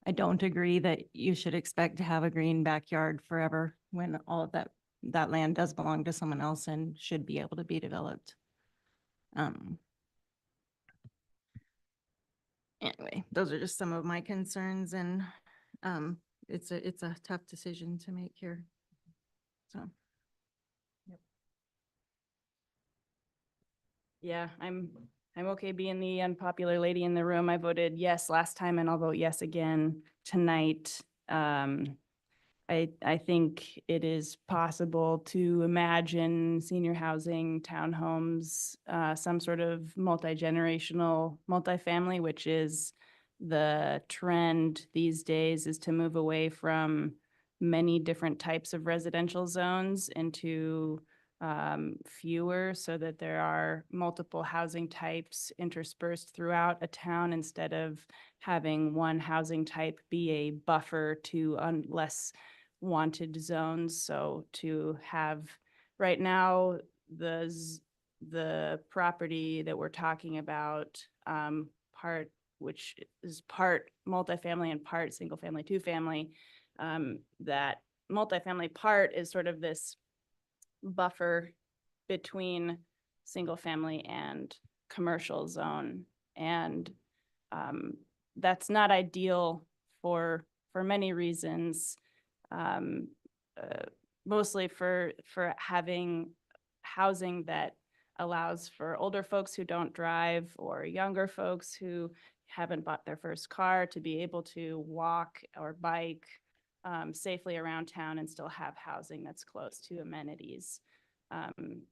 S5: I don't agree that you should expect to have a green backyard forever when all of that land does belong to someone else and should be able to be developed. Anyway, those are just some of my concerns, and it's a tough decision to make here. So.
S1: Yeah, I'm okay being the unpopular lady in the room. I voted yes last time and I'll vote yes again tonight. I think it is possible to imagine senior housing, townhomes, some sort of multi-generational multifamily, which is the trend these days, is to move away from many different types of residential zones into fewer, so that there are multiple housing types interspersed throughout a town instead of having one housing type be a buffer to less wanted zones. So to have right now, the property that we're talking about, which is part multifamily and part single family, two family, that multifamily part is sort of this buffer between single family and commercial zone. And that's not ideal for many reasons. Mostly for having housing that allows for older folks who don't drive or younger folks who haven't bought their first car to be able to walk or bike safely around town and still have housing that's close to amenities.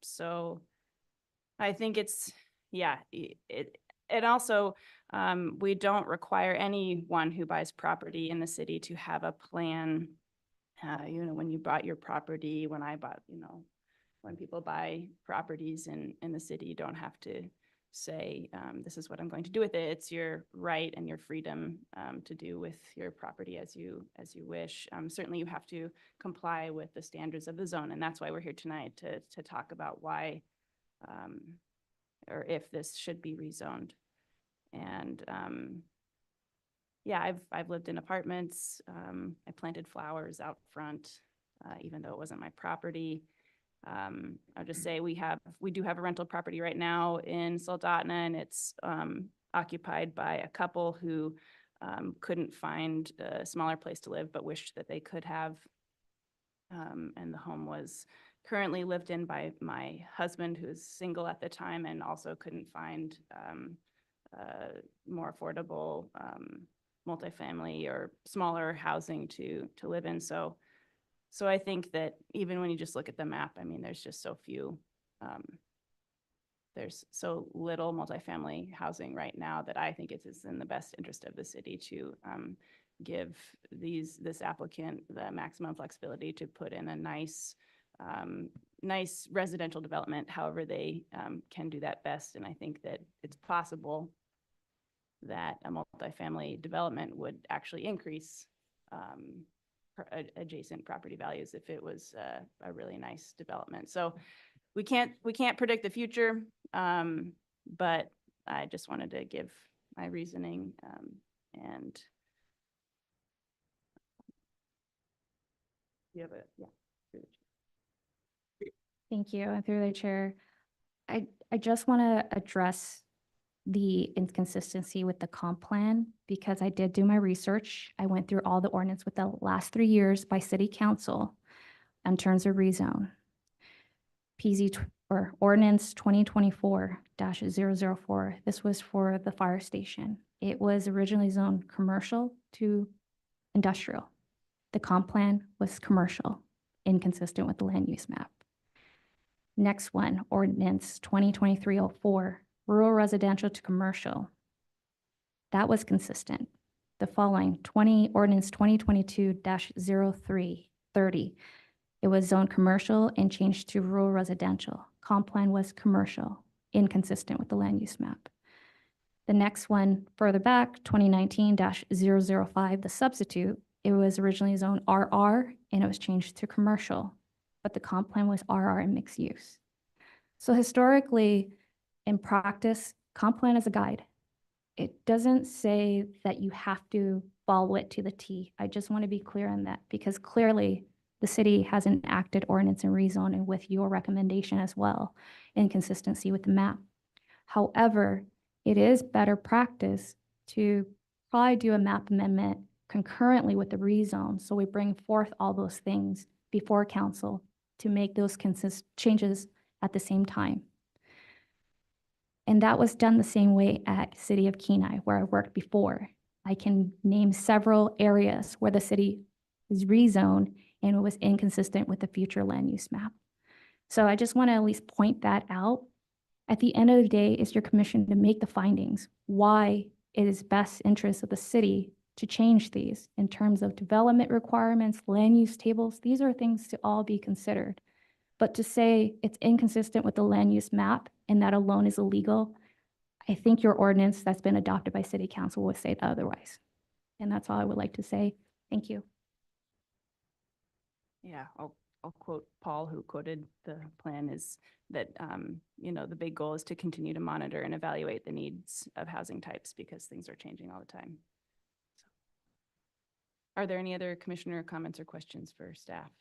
S1: So I think it's, yeah, it also, we don't require anyone who buys property in the city to have a plan. When you bought your property, when I bought, when people buy properties in the city, you don't have to say, this is what I'm going to do with it. It's your right and your freedom to do with your property as you wish. Certainly you have to comply with the standards of the zone, and that's why we're here tonight to talk about why or if this should be rezoned. And yeah, I've lived in apartments. I planted flowers out front, even though it wasn't my property. I'll just say we do have a rental property right now in Soldotna, and it's occupied by a couple who couldn't find a smaller place to live, but wished that they could have. And the home was currently lived in by my husband, who was single at the time and also couldn't find more affordable multifamily or smaller housing to live in. So I think that even when you just look at the map, I mean, there's just so few, there's so little multifamily housing right now that I think it's in the best interest of the city to give this applicant the maximum flexibility to put in a nice nice residential development, however they can do that best. And I think that it's possible that a multifamily development would actually increase adjacent property values if it was a really nice development. So we can't predict the future, but I just wanted to give my reasoning and you have yeah.
S8: Thank you. And through the chair, I just want to address the inconsistency with the comp plan because I did do my research. I went through all the ordinance with the last 3 years by city council in terms of rezone. Or ordinance 2024-004. This was for the fire station. It was originally zoned commercial to industrial. The comp plan was commercial, inconsistent with the land use map. Next one, ordinance 2023-04, rural residential to commercial. That was consistent. The following ordinance 2022-0330. It was zoned commercial and changed to rural residential. Comp plan was commercial, inconsistent with the land use map. The next one further back, 2019-005, the substitute, it was originally zoned RR and it was changed to commercial, but the comp plan was RR and mixed use. So historically, in practice, comp plan is a guide. It doesn't say that you have to follow it to the T. I just want to be clear on that because clearly the city has enacted ordinance and rezoning with your recommendation as well in consistency with the map. However, it is better practice to probably do a map amendment concurrently with the rezone. So we bring forth all those things before council to make those changes at the same time. And that was done the same way at City of Kenai, where I worked before. I can name several areas where the city is rezoned and it was inconsistent with the future land use map. So I just want to at least point that out. At the end of the day, it's your commission to make the findings, why it is best interest of the city to change these in terms of development requirements, land use tables. These are things to all be considered. But to say it's inconsistent with the land use map and that alone is illegal, I think your ordinance that's been adopted by city council would say otherwise. And that's all I would like to say. Thank you.
S1: Yeah, I'll quote Paul, who quoted the plan, is that, the big goal is to continue to monitor and evaluate the needs of housing types because things are changing all the time. So, are there any other commissioner comments or questions for staff?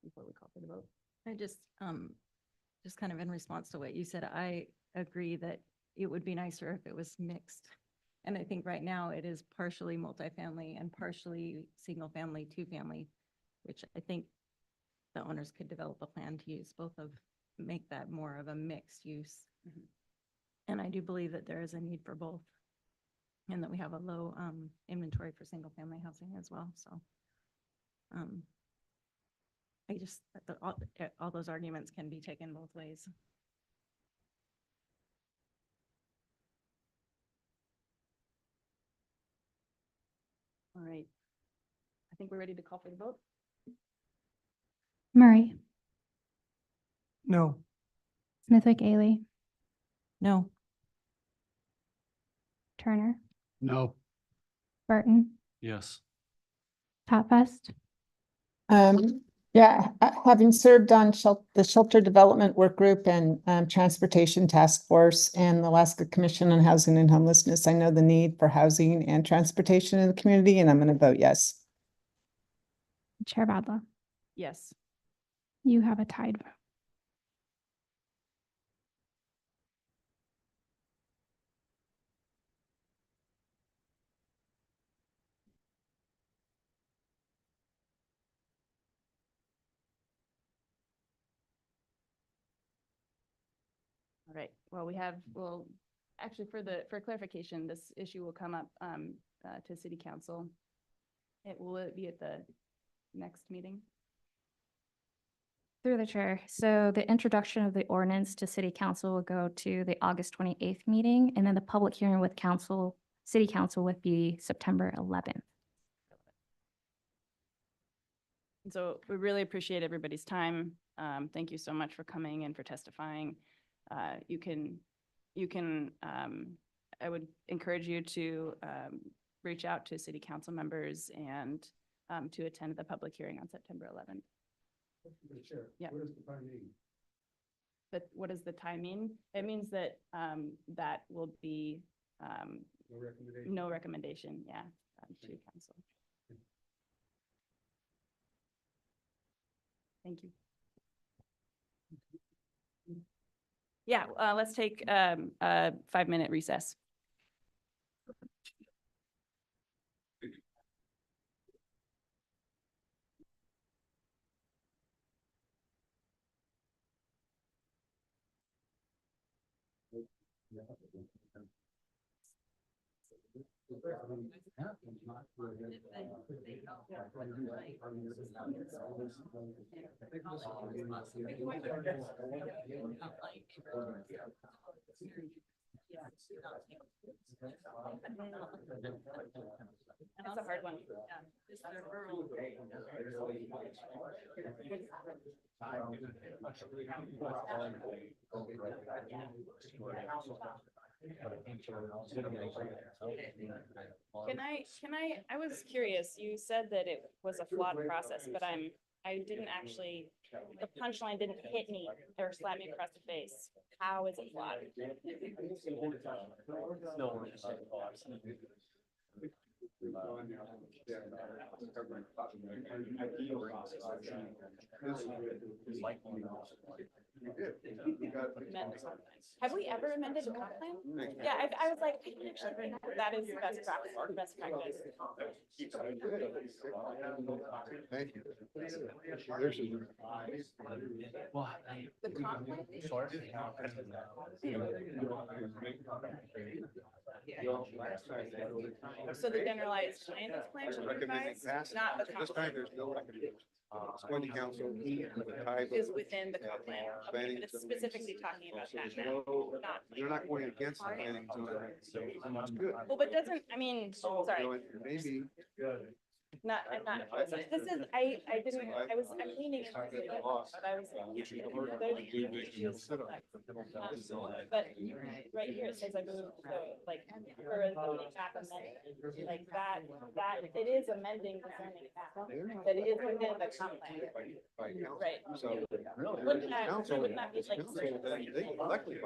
S1: Before we call for the vote.
S5: I just kind of in response to what you said, I agree that it would be nicer if it was mixed. And I think right now it is partially multifamily and partially single family, two family, which I think the owners could develop a plan to use both of, make that more of a mixed use.
S1: Mm-hmm.
S5: And I do believe that there is a need for both and that we have a low inventory for single family housing as well. So I just, all those arguments can be taken both ways.
S1: All right. I think we're ready to call for the vote.
S14: Murray,
S25: No.
S14: Smithwick Ailey,
S5: No.
S14: Turner,
S4: No.
S14: Burton,
S4: Yes.
S14: Topfest.
S9: Yeah, having served on the Shelter Development Work Group and Transportation Task Force and the Alaska Commission on Housing and Homelessness, I know the need for housing and transportation in the community, and I'm going to vote yes.
S14: Chair Badla,
S1: Yes.
S14: you have a tied vote.
S1: All right. Well, actually for clarification, this issue will come up to city council. Will it be at the next meeting?
S8: Through the chair. So the introduction of the ordinance to city council will go to the August 28th meeting, and then the public hearing with city council would be September 11th.
S1: And so we really appreciate everybody's time. Thank you so much for coming and for testifying. You can, I would encourage you to reach out to city council members and to attend the public hearing on September 11th. Yeah.
S19: What does the time mean?
S1: But what does the time mean? It means that that will be
S19: No recommendation?
S1: no recommendation, yeah, to council. Thank you. Yeah, let's take a 5-minute recess. That's a hard one. I was curious, you said that it was a flawed process, but I didn't actually, the punchline didn't hit me or slap me across the face. How is it flawed? Have we ever amended the comp plan? Yeah, I was like, I didn't actually think that is best practice.
S19: Thank you.
S1: The comp plan? So the generalized land plan should be revised, not the comp
S19: This
S1: plan.
S19: time there's no recommendation. It's going to council.
S1: Is within the comp plan. Okay, but it's specifically talking about that now, not.
S19: They're not going against the planning zone. So it's good.
S1: Well, but doesn't, I mean, sorry,
S19: Maybe.
S1: not, I'm not, this is, I didn't, I'm leaning into it, but I was. But right here, it says I moved, so like, for a zoning map amendment, like that, it is amending the zoning map, that it is within the comp plan. Right.
S19: So.
S1: Wouldn't that be like?
S19: They elected.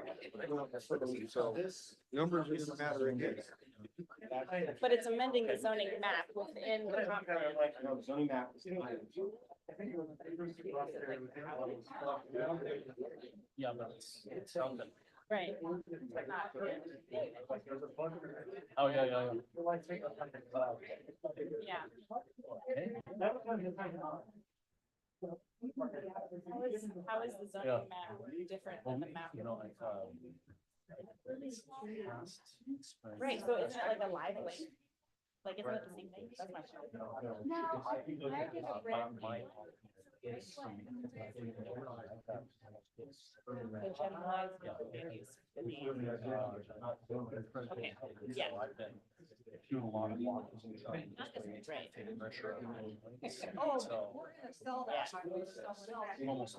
S19: So numbers are gonna matter again.
S1: But it's amending the zoning map within the comp plan.
S21: Zoning map.
S4: Yeah, but it's something.
S1: Right. But not.
S4: Oh, yeah, yeah,
S1: Yeah. How is the zoning map different than the map? Right, so isn't it like a live link? Like, isn't it the same thing? That's my question.
S8: No, I think it's
S1: The generalized values. Okay, yeah. Right.
S8: Oh,
S1: So,
S8: we're gonna sell that.
S4: Almost.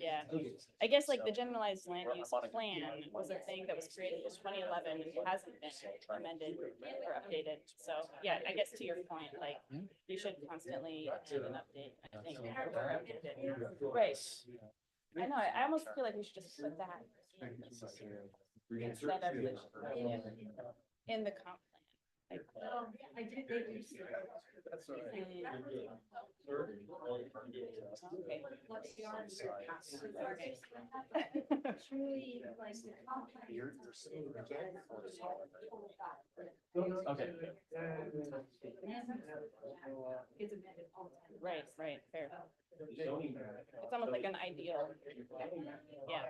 S1: yeah, I guess like the generalized land use plan was a thing that was created in 2011 and hasn't been amended or updated. So, yeah, I guess to your point, like, you should constantly do an update, I think. or update it. Right. I know, I almost feel like we should just put that instead of in the comp plan. Like,
S8: I did, they do.
S1: okay.
S8: What's the answer? Truly, like, the
S4: Okay.
S8: It's amended all the time.
S1: Right, right, fair. It's almost like an ideal. Yeah.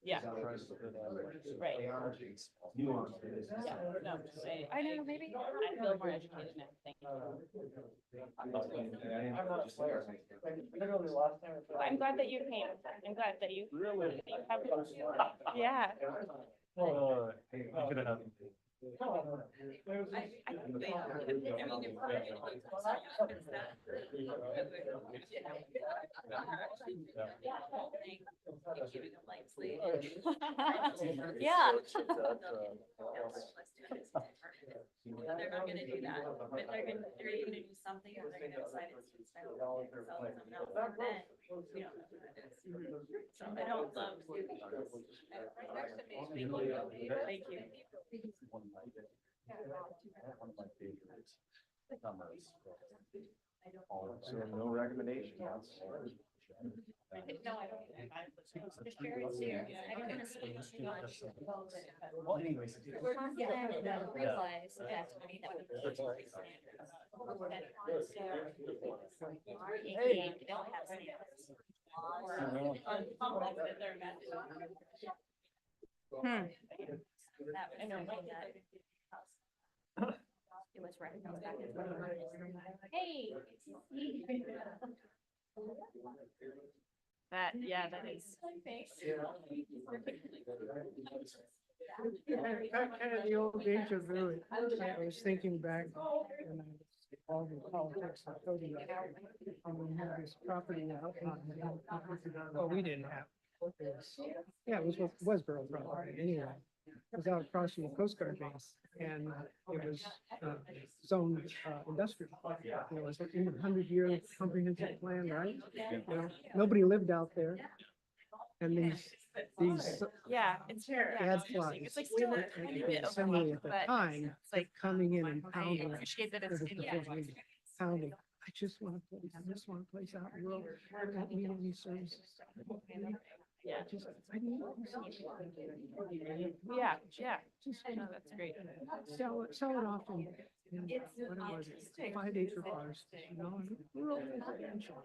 S1: Yeah. Right. Yeah, no, I know, maybe I feel more educated now, thank you. I'm glad that you came, I'm glad that you have, yeah. Yeah.
S5: They're not gonna do that, but they're gonna do something, or they're gonna decide it's too style, sell something else, and then we don't know who it is. So I don't love.
S1: Thank you.
S21: So no recommendations.
S1: No, I don't. Just curious here. I don't want to speak too much.
S21: Well, anyways.
S1: We're not gonna realize that money that we put towards standards. ADA, we don't have standards. I know that. It was right. Hey. That, yeah, that is.
S25: Kind of the old deja vu. I was thinking back when I was involved in politics in Cody. And we had this property out on, well, we didn't have. It was, yeah, it was Westboro property anyway. It was out across from the Coast Guard base and it was zoned industrial. And it was a 100-year comprehensive plan, right? You know, nobody lived out there. And these
S1: Yeah, it's
S25: gadflies.
S1: It's like still a tiny bit
S25: Assembly
S1: overlooked,
S25: at the
S1: but
S25: time,
S1: it's like,
S25: coming in and
S1: I
S25: pounding.
S1: appreciate that it's,
S25: Pounding. I just want a place out in rural. I don't need any services.
S1: Yeah.
S25: I need.
S1: Yeah, yeah. No, that's great.
S25: Sell it off in what was it, 5-acre parcels, you know, and rural residential.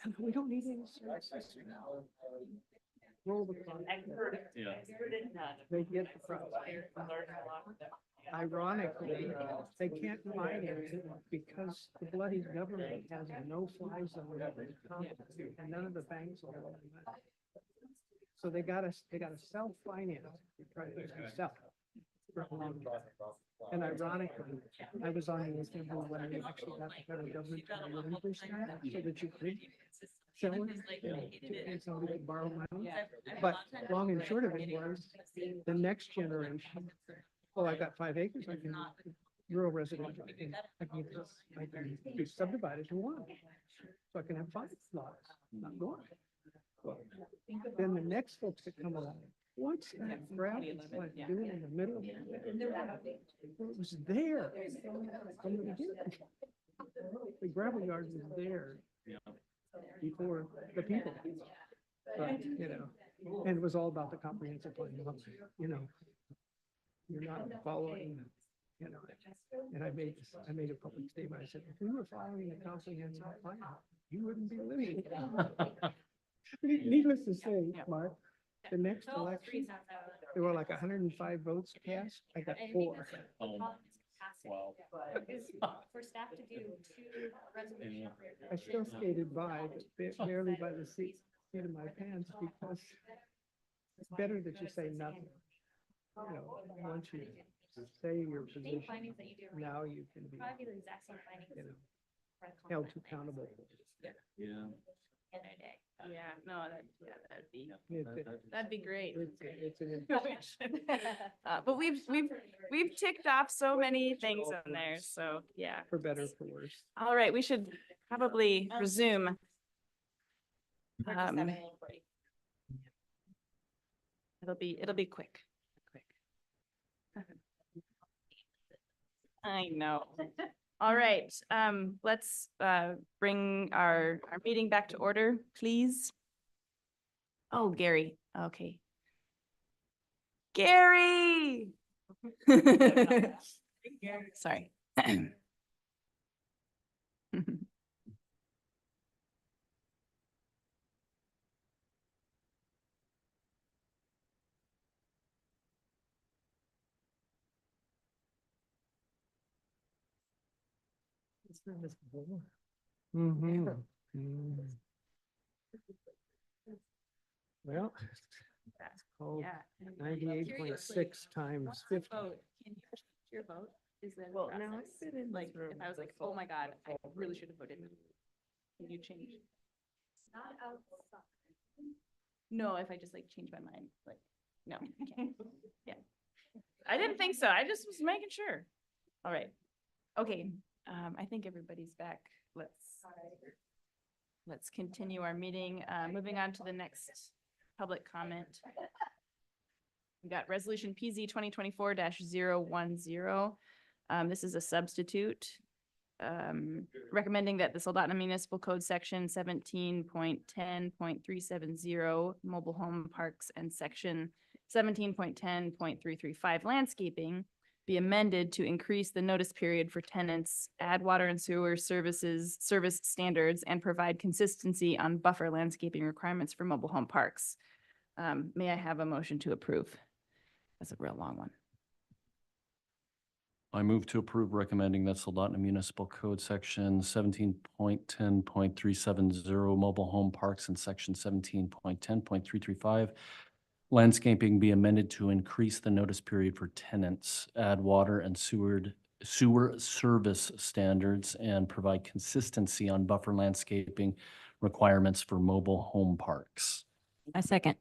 S25: And we don't need any services. Roll the clock.
S4: Yeah.
S25: They get the price. Ironically, they can't finance it because the bloody government has a no-fly zone and none of the banks will lend money. So they gotta self-finance to try to sell. And ironically, I was on the assembly when we actually got the federal government to relinquish that so that you could sell it and somebody could borrow money. But long and short of it was the next generation. Well, I got 5 acres. I can rural residential. I can be subdivided to one, so I can have 5 lots, not one. Well, then the next folks that come along, what's that gravel like doing in the middle? It was there. The gravel yard was there before the people. But, you know, and it was all about the comprehensive plan. You know, you're not following, you know, and I made a public statement. I said, if we were following the comprehensive plan, you wouldn't be living. Needless to say, Mark, the next election, there were like 105 votes cast. I got 4.
S4: Wow.
S1: For staff to do 2 resolutions.
S25: I still skated by, but barely by the seat of my pants because it's better that you say nothing. You know, once you say your position, now you can be, you know, held accountable.
S4: Yeah.
S1: Yeah, no, that'd be great.
S25: It's an
S1: But we've ticked off so many things on there, so yeah.
S25: For better, for worse.
S1: All right, we should probably resume. It'll be quick. I know. All right, let's bring our meeting back to order, please. Oh, Gary, okay. Gary! Sorry.
S25: Mm-hmm. Well, that's called 98.6 times 50.
S1: Can you change your vote? Is there a process? Like, if I was like, oh my God, I really should have voted. Can you change? Not outside. No, if I just like change my mind, like, no, I can't. Yeah. I didn't think so. I just was making sure. All right. Okay, I think everybody's back. Let's continue our meeting. Moving on to the next public comment. We got resolution PZ 2024-010. This is a substitute. Recommending that the Soldotna Municipal Code Section 17.10.370 mobile home parks and Section 17.10.335 landscaping be amended to increase the notice period for tenants, add water and sewer service standards, and provide consistency on buffer landscaping requirements for mobile home parks. May I have a motion to approve? That's a real long one.
S4: I move to approve recommending that Soldotna Municipal Code Section 17.10.370 mobile home parks and Section 17.10.335 landscaping be amended to increase the notice period for tenants, add water and sewer service standards, and provide consistency on buffer landscaping requirements for mobile home parks.
S5: I second.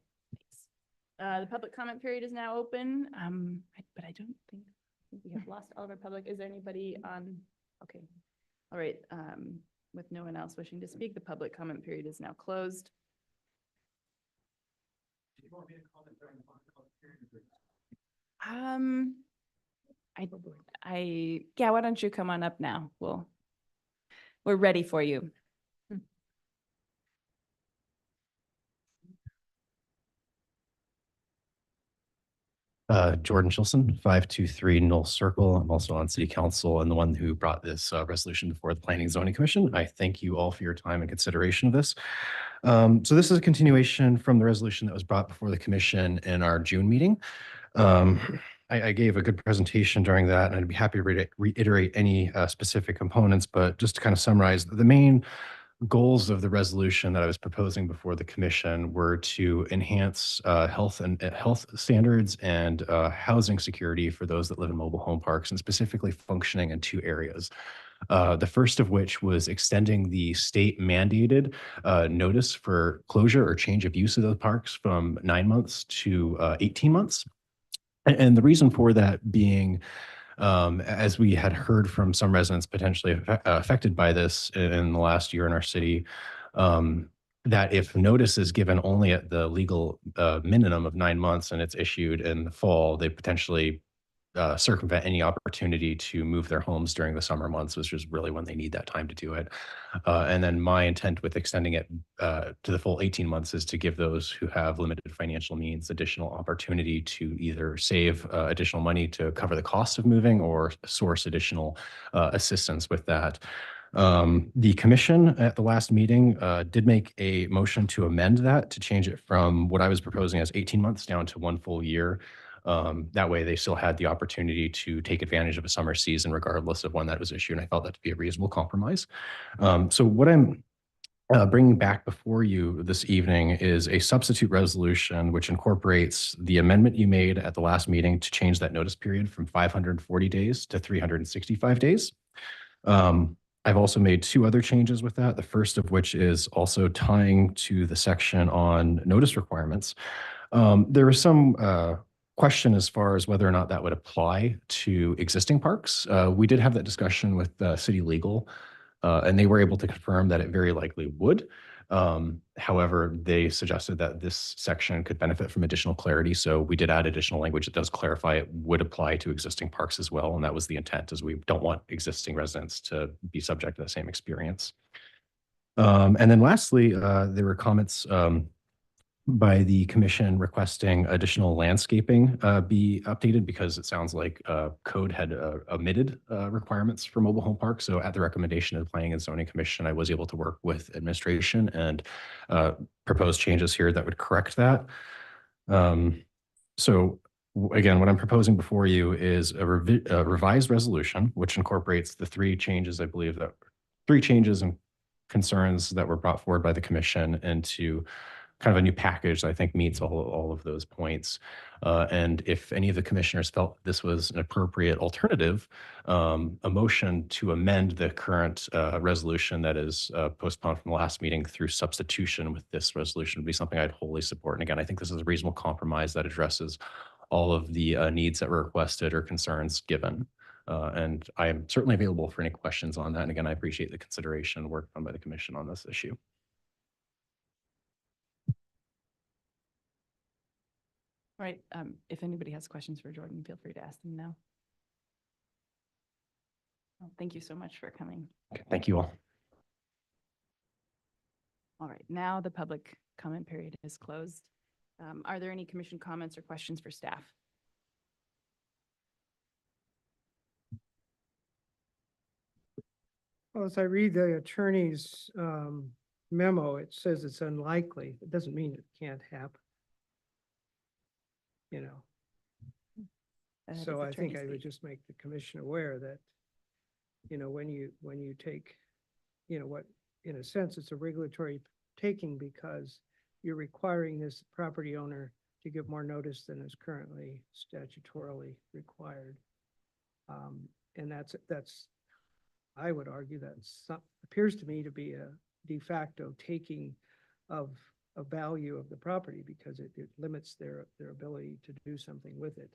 S1: The public comment period is now open, but I don't think we have lost all of our public. Is there anybody on? Okay. All right. With no one else wishing to speak, the public comment period is now closed. Yeah, why don't you come on up now? We're ready for you.
S11: Jordan Chilson, 523 Knoll Circle. I'm also on City Council and the one who brought this resolution before the Planning and Zoning Commission. I thank you all for your time and consideration of this. So this is a continuation from the resolution that was brought before the Commission in our June meeting. I gave a good presentation during that, and I'd be happy to reiterate any specific components, but just to kind of summarize, the main goals of the resolution that I was proposing before the commission were to enhance health standards and housing security for those that live in mobile home parks, and specifically functioning in two areas. The first of which was extending the state mandated notice for closure or change of use of those parks from 9 months to 18 months. And the reason for that being, as we had heard from some residents potentially affected by this in the last year in our city, that if notice is given only at the legal minimum of 9 months and it's issued in the fall, they potentially circumvent any opportunity to move their homes during the summer months, which is really when they need that time to do it. And then my intent with extending it to the full 18 months is to give those who have limited financial means additional opportunity to either save additional money to cover the cost of moving or source additional assistance with that. The commission at the last meeting did make a motion to amend that to change it from what I was proposing as 18 months down to 1 full year. That way they still had the opportunity to take advantage of a summer season regardless of when that was issued. And I felt that to be a reasonable compromise. So what I'm bringing back before you this evening is a substitute resolution which incorporates the amendment you made at the last meeting to change that notice period from 540 days to 365 days. I've also made 2 other changes with that. The first of which is also tying to the section on notice requirements. There was some question as far as whether or not that would apply to existing parks. We did have that discussion with city legal, and they were able to confirm that it very likely would. However, they suggested that this section could benefit from additional clarity. So we did add additional language that does clarify it would apply to existing parks as well. And that was the intent, as we don't want existing residents to be subject to the same experience. And then lastly, there were comments by the commission requesting additional landscaping be updated because it sounds like code had omitted requirements for mobile home parks. So at the recommendation of the Planning and Zoning Commission, I was able to work with administration and propose changes here that would correct that. So Again, what I'm proposing before you is a revised resolution, which incorporates the three changes, I believe that three changes and concerns that were brought forward by the commission into kind of a new package that I think meets all of those points. And if any of the commissioners felt this was an appropriate alternative, a motion to amend the current resolution that is postponed from the last meeting through substitution with this resolution would be something I'd wholly support. And again, I think this is a reasonable compromise that addresses all of the needs that were requested or concerns given. And I am certainly available for any questions on that. And again, I appreciate the consideration and work done by the commission on this issue.
S1: All right, if anybody has questions for Jordan, feel free to ask them now. Well, thank you so much for coming.
S11: Okay, thank you all.
S1: All right, now the public comment period is closed. Are there any commission comments or questions for staff?
S25: Well, as I read the attorney's memo, it says it's unlikely. It doesn't mean it can't happen. You know.
S1: That is
S25: So I think
S1: attorney
S25: I would
S1: speak.
S25: just make the commission aware that, you know, when you take, you know, what, in a sense, it's a regulatory taking because you're requiring this property owner to give more notice than is currently statutorily required. And that's, I would argue appears to me to be a de facto taking of a value of the property because it limits their ability to do something with it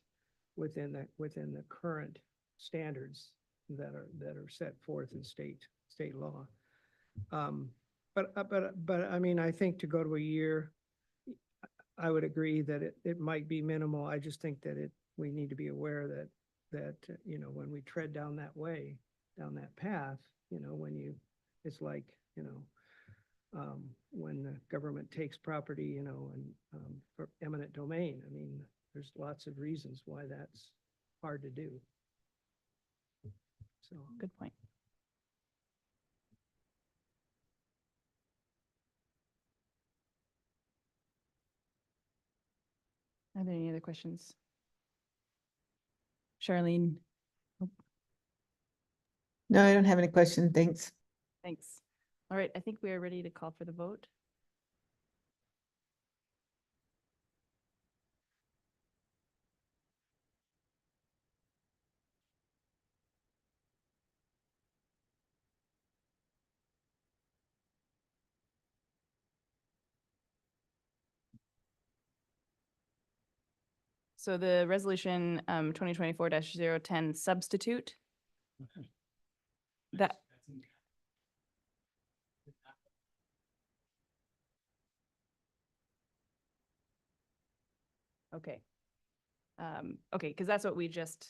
S25: within the current standards that are set forth in state law. But I mean, I think to go to a year, I would agree that it might be minimal. I just think that we need to be aware that you know, when we tread down that way, down that path, you know, it's like, you know, when the government takes property, you know, and for eminent domain. I mean, there's lots of reasons why that's hard to do. So
S1: good point. Are there any other questions? Charlene?
S9: No, I don't have any questions. Thanks.
S1: Thanks. All right, I think we are ready to call for the vote. So the resolution 2024-010 substitute. That. Okay. Okay, because that's what we just.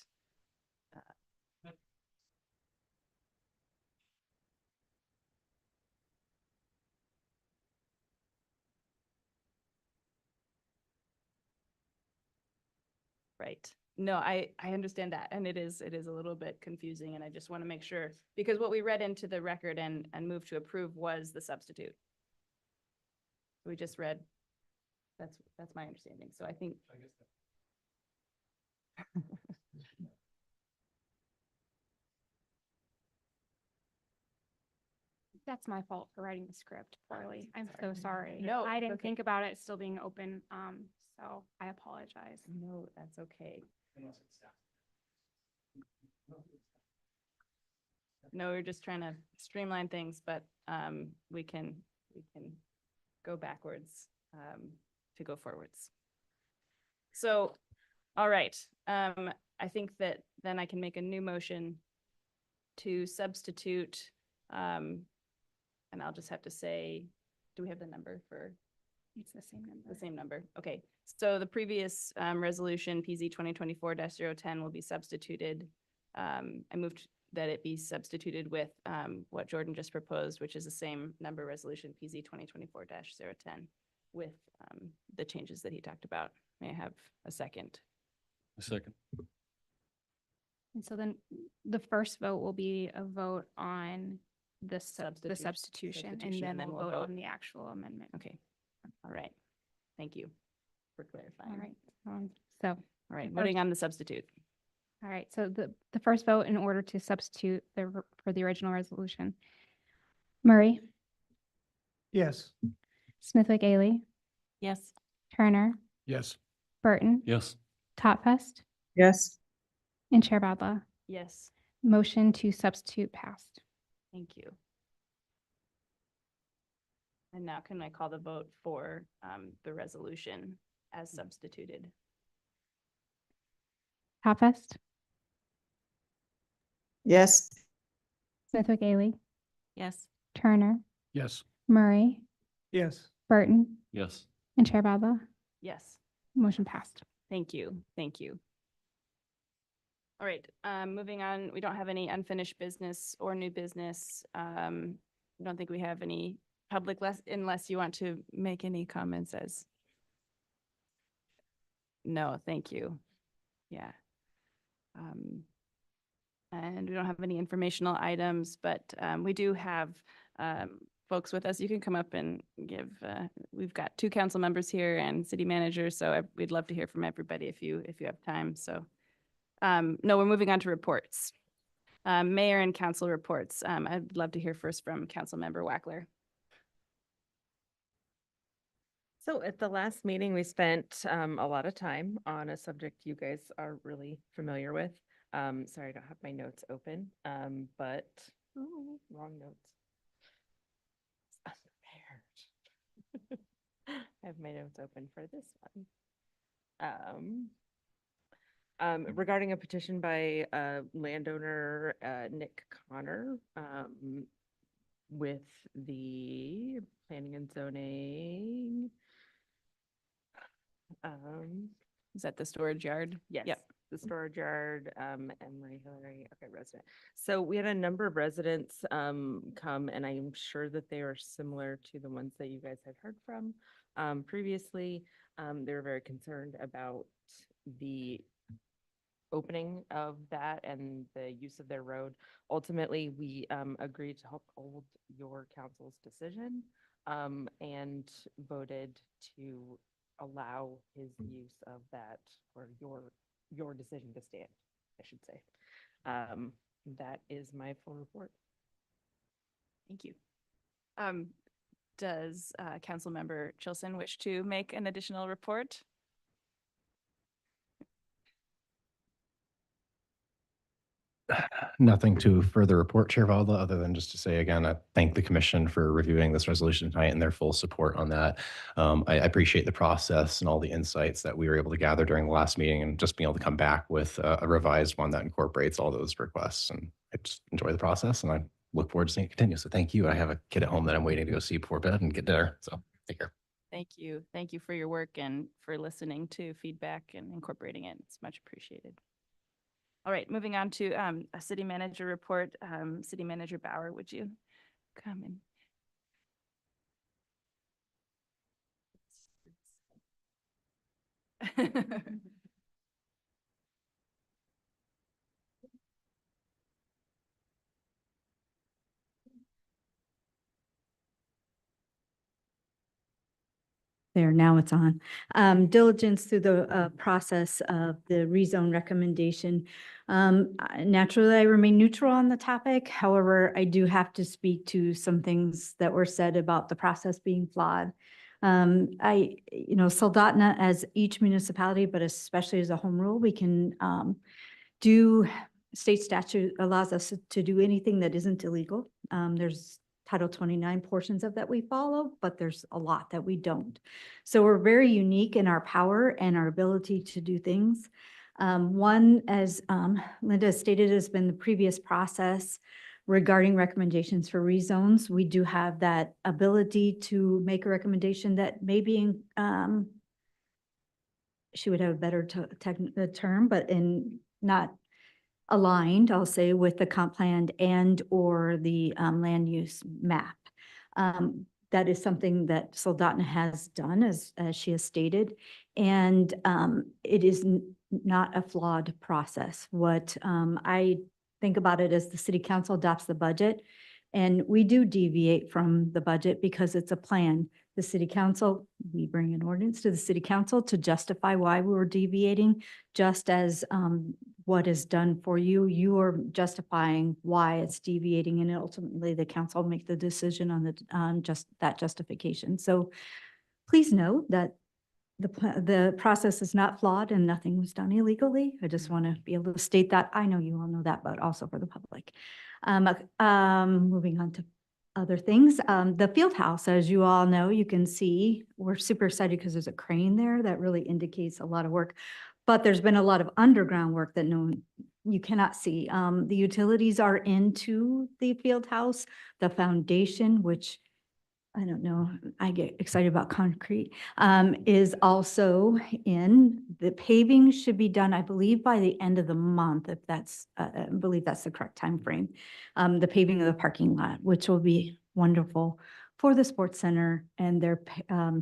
S1: Right. No, I understand that. And it is a little bit confusing and I just want to make sure, because what we read into the record and moved to approve was the substitute. We just read, that's my understanding. So I think.
S14: That's my fault for writing the script poorly. I'm so sorry.
S1: No,
S14: I
S1: it's
S14: didn't
S1: okay.
S14: think about it still being open, so I apologize.
S1: No, that's okay. No, we're just trying to streamline things, but we can go backwards to go forwards. So, all right. I think that then I can make a new motion to substitute, and I'll just have to say, do we have the number for?
S14: It's the same number.
S1: The same number. Okay. So the previous resolution, PZ 2024-010, will be substituted. I moved that it be substituted with what Jordan just proposed, which is the same number resolution, PZ 2024-010, with the changes that he talked about. May I have a second?
S4: A second.
S14: And so then the first vote will be a vote on the substitution, and then we'll vote on the actual amendment.
S1: Okay. All right. Thank you for clarifying.
S14: All right. So
S1: All right,
S14: The
S1: voting
S14: first-
S1: on the substitute.
S14: All right, so the first vote in order to substitute for the original resolution. Murray,
S25: Yes.
S14: Smithwick Ailey,
S5: Yes.
S14: Turner,
S4: Yes.
S14: Burton,
S4: Yes.
S14: Topfest,
S9: Yes.
S14: and Chair Badla.
S1: Yes,
S14: Motion to substitute passed.
S1: thank you. And now can I call the vote for the resolution as substituted?
S14: Topfest,
S9: Yes.
S14: Smithwick Ailey,
S5: Yes.
S14: Turner,
S4: Yes.
S14: Murray,
S25: Yes.
S14: Burton,
S4: Yes.
S14: and Chair Badla.
S1: Yes,
S14: Motion passed.
S1: thank you, thank you. All right, moving on, we don't have any unfinished business or new business. I don't think we have any public unless you want to make any comments as. No, thank you. Yeah. And we don't have any informational items, but we do have folks with us. You can come up and give, we've got 2 council members here and city manager, so we'd love to hear from everybody if you have time, so. No, we're moving on to reports. Mayor and council reports. I'd love to hear first from Councilmember Wackler.
S12: So at the last meeting, we spent a lot of time on a subject you guys are really familiar with. Sorry, I don't have my notes open, but wrong notes. Unprepared. I have my notes open for this one. Regarding a petition by landowner Nick Connor with the planning and zoning.
S1: Is that the storage yard?
S12: Yes.
S1: Yep.
S12: The storage yard, Emery Hillary, okay, resident. So we had a number of residents come, and I'm sure that they are similar to the ones that you guys had heard from previously. They were very concerned about the opening of that and the use of their road. Ultimately, we agreed to uphold your council's decision and voted to allow his use of that, or your decision to stand, I should say. That is my full report.
S1: Thank you. Does Councilmember Chilson wish to make an additional report?
S11: Nothing to further report, Chair Valdez, other than just to say again, I thank the commission for reviewing this resolution tonight and their full support on that. I appreciate the process and all the insights that we were able to gather during the last meeting and just being able to come back with a revised one that incorporates all those requests. And I just enjoy the process and I look forward to seeing it continue. So thank you. I have a kid at home that I'm waiting to go see before bed and get dinner. So take care.
S1: Thank you. Thank you for your work and for listening to feedback and incorporating it. It's much appreciated. All right, moving on to a city manager report. City Manager Bauer, would you come in?
S13: There, now it's on. Diligence through the process of the rezone recommendation. Naturally, I remain neutral on the topic. However, I do have to speak to some things that were said about the process being flawed. Soldotna, as each municipality, but especially as a home rule, we can do, state statute allows us to do anything that isn't illegal. There's Title 29 portions of that we follow, but there's a lot that we don't. So we're very unique in our power and our ability to do things. One, as Linda stated, has been the previous process regarding recommendations for rezones. We do have that ability to make a recommendation that maybe she would have a better term, but in not aligned, I'll say, with the comp plan and or the land use map. That is something that Soldotna has done, as she has stated, and it is not a flawed process. What I think about it as the city council adopts the budget, and we do deviate from the budget because it's a plan the city council, we bring an ordinance to the city council to justify why we were deviating, just as what is done for you, you are justifying why it's deviating, and ultimately the council make the decision on that justification. So please know that the process is not flawed and nothing was done illegally. I just want to be able to state that. I know you all know that, but also for the public. Moving on to other things. The field house, as you all know, you can see, we're super excited because there's a crane there that really indicates a lot of work. But there's been a lot of underground work that you cannot see. The utilities are into the field house, the foundation, which I don't know, I get excited about concrete, is also in. The paving should be done, I believe, by the end of the month, if that's, I believe that's the correct time frame. The paving of the parking lot, which will be wonderful for the sports center and their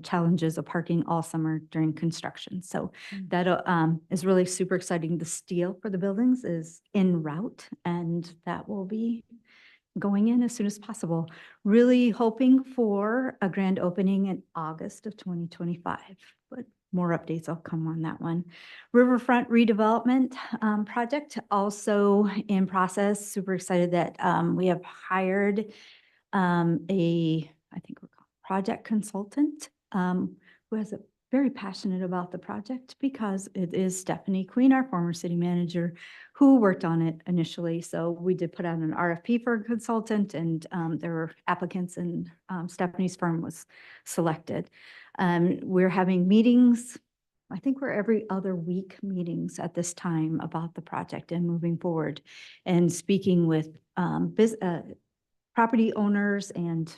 S13: challenges of parking all summer during construction. So that is really super exciting. The steel for the buildings is en route, and that will be going in as soon as possible. Really hoping for a grand opening in August of 2025, but more updates will come on that one. Riverfront redevelopment project also in process. Super excited that we have hired I think we're called project consultant who has a very passionate about the project, because it is Stephanie Queen, our former city manager, who worked on it initially. So we did put out an RFP for a consultant, and there were applicants, and Stephanie's firm was selected. We're having meetings. I think we're every other week meetings at this time about the project and moving forward, and speaking with property owners and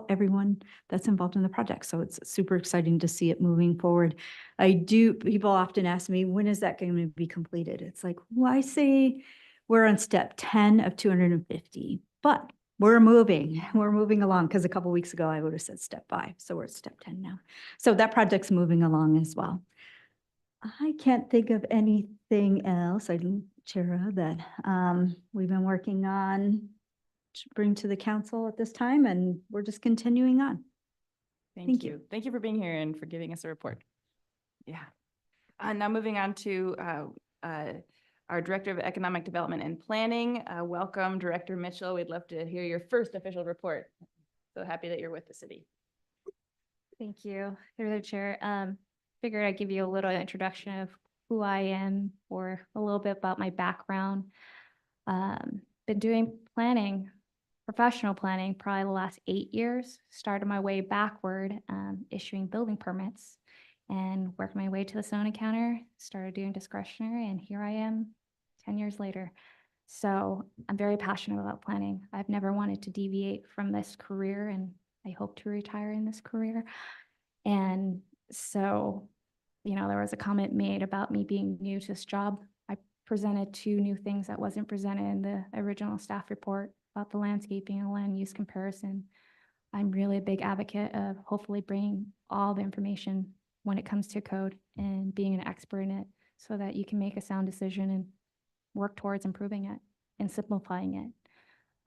S13: everyone that's involved in the project. So it's super exciting to see it moving forward. People often ask me, when is that going to be completed? It's like, well, I say we're on step 10 of 250, but we're moving along, because a couple weeks ago I would have said step 5. So we're at step 10 now. So that project's moving along as well. I can't think of anything else, Chera, that we've been working on to bring to the council at this time, and we're just continuing on.
S1: Thank you. Thank you for being here and for giving us a report. Yeah. Now moving on to our Director of Economic Development and Planning. Welcome, Director Mitchell. We'd love to hear your first official report. So happy that you're with the city.
S14: Thank you, through the chair. Figured I'd give you a little introduction of who I am, or a little bit about my background. Been doing planning, professional planning, probably the last 8 years. Started my way backward, issuing building permits, and worked my way to the zoning counter, started doing discretionary, and here I am 10 years later. So I'm very passionate about planning. I've never wanted to deviate from this career, and I hope to retire in this career. And so, there was a comment made about me being new to this job. I presented 2 new things that wasn't presented in the original staff report about the landscaping and land use comparison. I'm really a big advocate of hopefully bringing all the information when it comes to code and being an expert in it, so that you can make a sound decision and work towards improving it and simplifying it.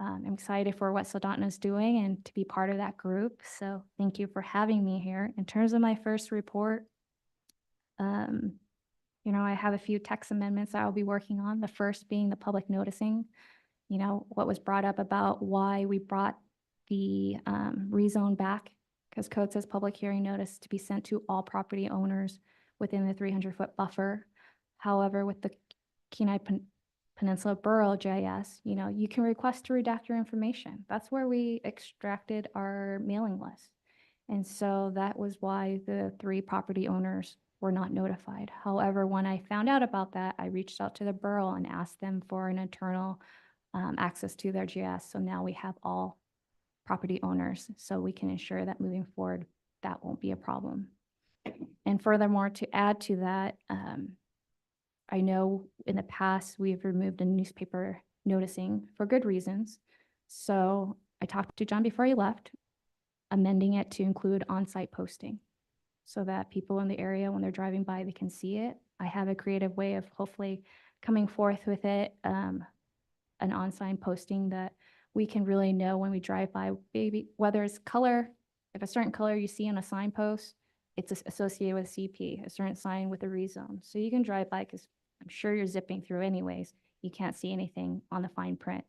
S14: I'm excited for what Soldotna is doing and to be part of that group. So thank you for having me here. In terms of my first report, I have a few text amendments I'll be working on. The first being the public noticing, what was brought up about why we brought the rezone back, because code says public hearing notice to be sent to all property owners within the 300-foot buffer. However, with the Kenai Peninsula Borough GIS, you can request to redact your information. That's where we extracted our mailing list. And so that was why the 3 property owners were not notified. However, when I found out about that, I reached out to the borough and asked them for an internal access to their GIS. So now we have all property owners, so we can ensure that moving forward, that won't be a problem. And furthermore, to add to that, I know in the past we've removed a newspaper noticing for good reasons. So I talked to John before he left, amending it to include on-site posting, so that people in the area, when they're driving by, they can see it. I have a creative way of hopefully coming forth with it, an on-site posting that we can really know when we drive by, whether it's color If a certain color you see on a signpost, it's associated with CP, a certain sign with a rezone. So you can drive by because I'm sure you're zipping through anyways. You can't see anything on the fine print.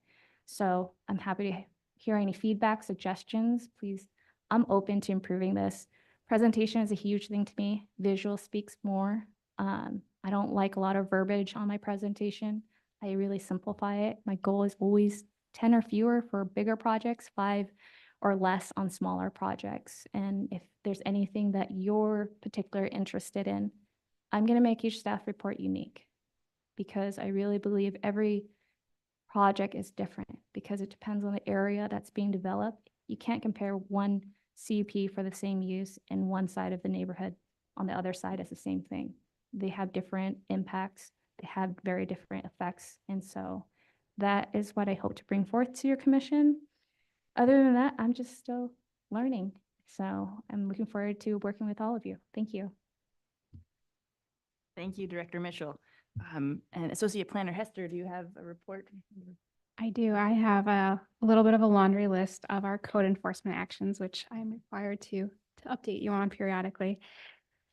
S14: So I'm happy to hear any feedback, suggestions, please. I'm open to improving this. Presentation is a huge thing to me. Visual speaks more. I don't like a lot of verbiage on my presentation. I really simplify it. My goal is always 10 or fewer for bigger projects, 5 or less on smaller projects. And if there's anything that you're particularly interested in, I'm going to make each staff report unique because I really believe every project is different because it depends on the area that's being developed. You can't compare one CUP for the same use in one side of the neighborhood on the other side as the same thing. They have different impacts. They have very different effects. And so that is what I hope to bring forth to your commission. Other than that, I'm just still learning. So I'm looking forward to working with all of you. Thank you.
S1: Thank you, Director Mitchell. And Associate Planner Hester, do you have a report?
S15: I do. I have a little bit of a laundry list of our code enforcement actions, which I'm required to update you on periodically.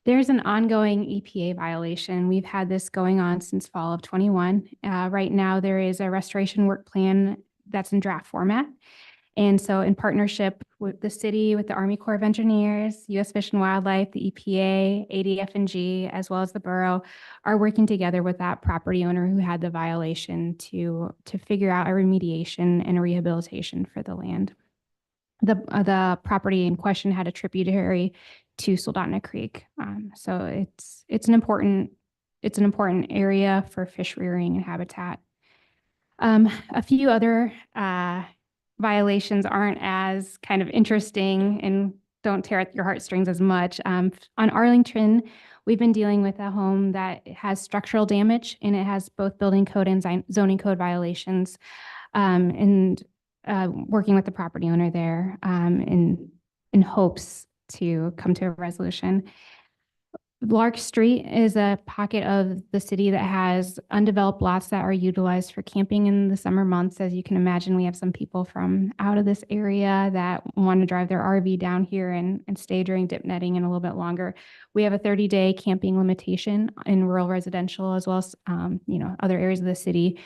S15: There's an ongoing EPA violation. We've had this going on since fall of 21. Right now, there is a restoration work plan that's in draft format. And so in partnership with the city, with the Army Corps of Engineers, U.S. Fish and Wildlife, the EPA, ADF&G, as well as the borough, are working together with that property owner who had the violation to figure out a remediation and a rehabilitation for the land. The property in question had a tributary to Soldotna Creek. So it's an important area for fish rearing and habitat. A few other violations aren't as kind of interesting and don't tear at your heartstrings as much. On Arlington, we've been dealing with a home that has structural damage and it has both building code and zoning code violations. And working with the property owner there in hopes to come to a resolution. Lark Street is a pocket of the city that has undeveloped lots that are utilized for camping in the summer months. As you can imagine, we have some people from out of this area that want to drive their RV down here and stay during dip netting and a little bit longer. We have a 30-day camping limitation in rural residential as well as other areas of the city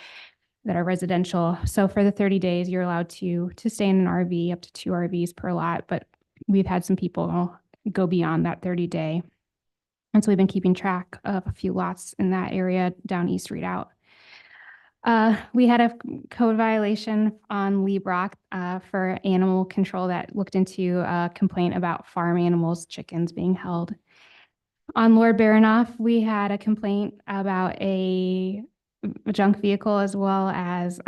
S15: that are residential. So for the 30 days, you're allowed to stay in an RV, up to 2 RVs per lot, but we've had some people go beyond that 30-day. And so we've been keeping track of a few lots in that area down East Redoubt. We had a code violation on Lee Brock for animal control that looked into a complaint about farm animals, chickens being held. On Lord Baranoff, we had a complaint about a junk vehicle as well as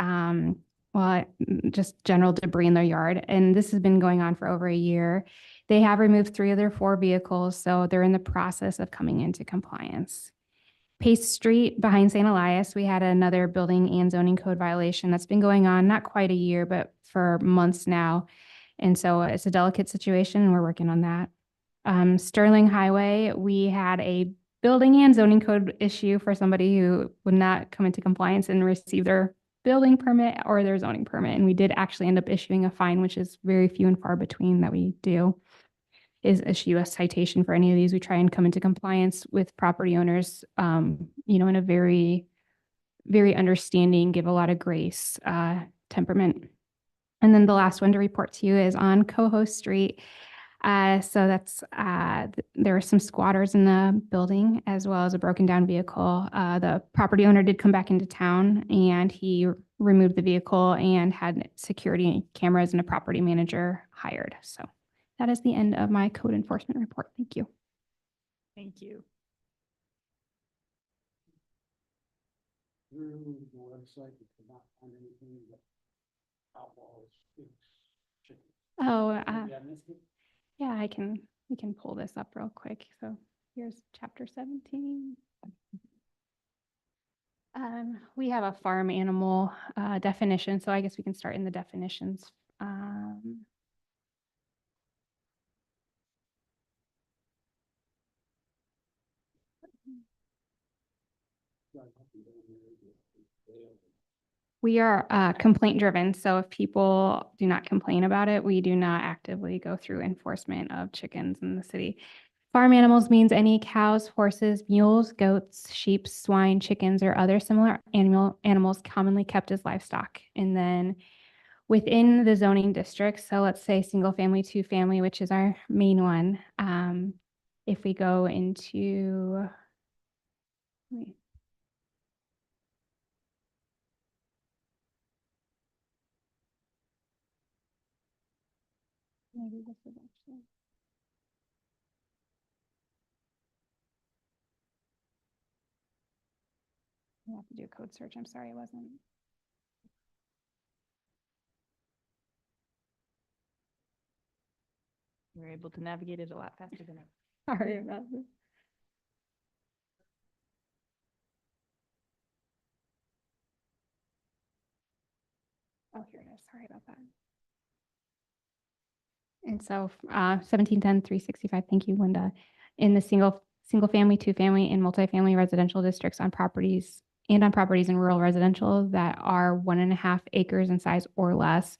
S15: just general debris in their yard. And this has been going on for over a year. They have removed 3 of their 4 vehicles, so they're in the process of coming into compliance. Pace Street behind St. Elias, we had another building and zoning code violation that's been going on not quite a year, but for months now. And so it's a delicate situation and we're working on that. Sterling Highway, we had a building and zoning code issue for somebody who would not come into compliance and receive their building permit or their zoning permit. And we did actually end up issuing a fine, which is very few and far between that we do, is issue a citation for any of these. We try and come into compliance with property owners, in a very, very understanding, give a lot of grace temperament. And then the last one to report to you is on Coho Street. So that's, there were some squatters in the building as well as a broken down vehicle. The property owner did come back into town and he removed the vehicle and had security cameras and a property manager hired. So that is the end of my code enforcement report. Thank you.
S1: Thank you.
S16: Through the website, you cannot find anything that outlaws chickens.
S15: Oh,
S16: Maybe I missed it.
S15: yeah, we can pull this up real quick. So here's chapter 17. We have a farm animal definition. So I guess we can start in the definitions. We are complaint driven, so if people do not complain about it, we do not actively go through enforcement of chickens in the city. Farm animals means any cows, horses, mules, goats, sheep, swine, chickens, or other similar animals commonly kept as livestock. And then within the zoning district, so let's say single family, two family, which is our main one. If we go into, maybe this is actually. I have to do a code search. I'm sorry, I wasn't.
S1: We're able to navigate it a lot faster than I.
S15: Sorry about this. Oh, here it is. Sorry about that. And so 1710-365, thank you, Linda. In the single family, two family, and multifamily residential districts on properties in rural residential that are 1.5 acres in size or less,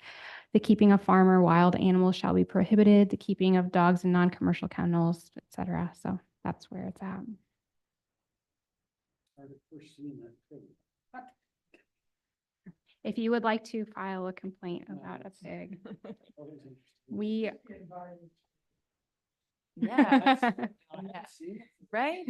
S15: the keeping of farm or wild animals shall be prohibited, the keeping of dogs in non-commercial kennels, et cetera. So that's where it's at. If you would like to file a complaint about a pig, we.
S1: Yeah. Right?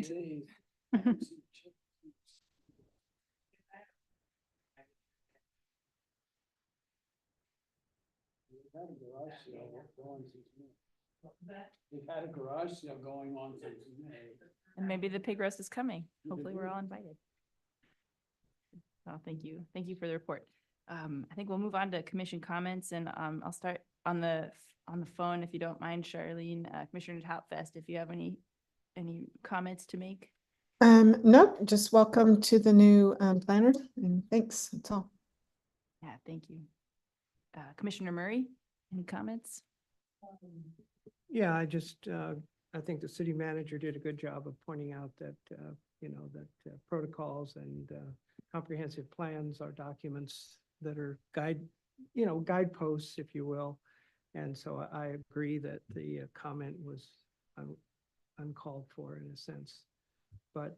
S16: We've had a garage sale going on since May.
S1: And maybe the pig roast is coming. Hopefully we're all invited. Oh, thank you. Thank you for the report. I think we'll move on to commission comments, and I'll start on the phone, if you don't mind, Charlene, Commissioner Topfest, if you have any comments to make.
S9: Nope, just welcome to the new planner, and thanks, that's all.
S1: Yeah, thank you. Commissioner Murray, any comments?
S25: Yeah, I think the city manager did a good job of pointing out that, that protocols and comprehensive plans are documents that are guideposts, if you will. And so I agree that the comment was uncalled for in a sense. But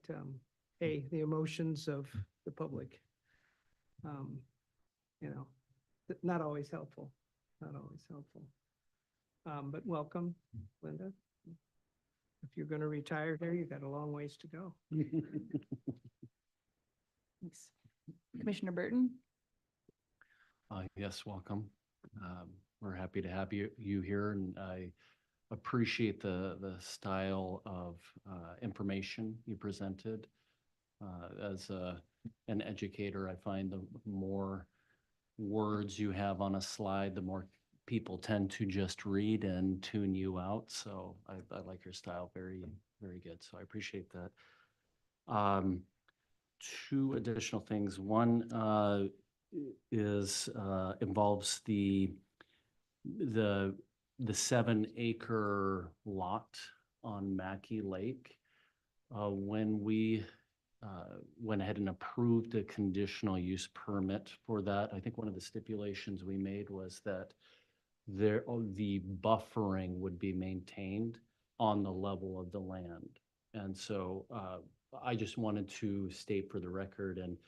S25: hey, the emotions of the public, not always helpful, but welcome, Linda. If you're going to retire here, you've got a long ways to go.
S1: Thanks. Commissioner Burton?
S4: Yes, welcome. We're happy to have you here, and I appreciate the style of information you presented. As an educator, I find the more words you have on a slide, the more people tend to just read and tune you out. So I like your style, very, very good. So I appreciate that. Two additional things. One involves the 7-acre lot on Mackey Lake. When we went ahead and approved a conditional use permit for that, I think one of the stipulations we made was that the buffering would be maintained on the level of the land. And so I just wanted to state for the record and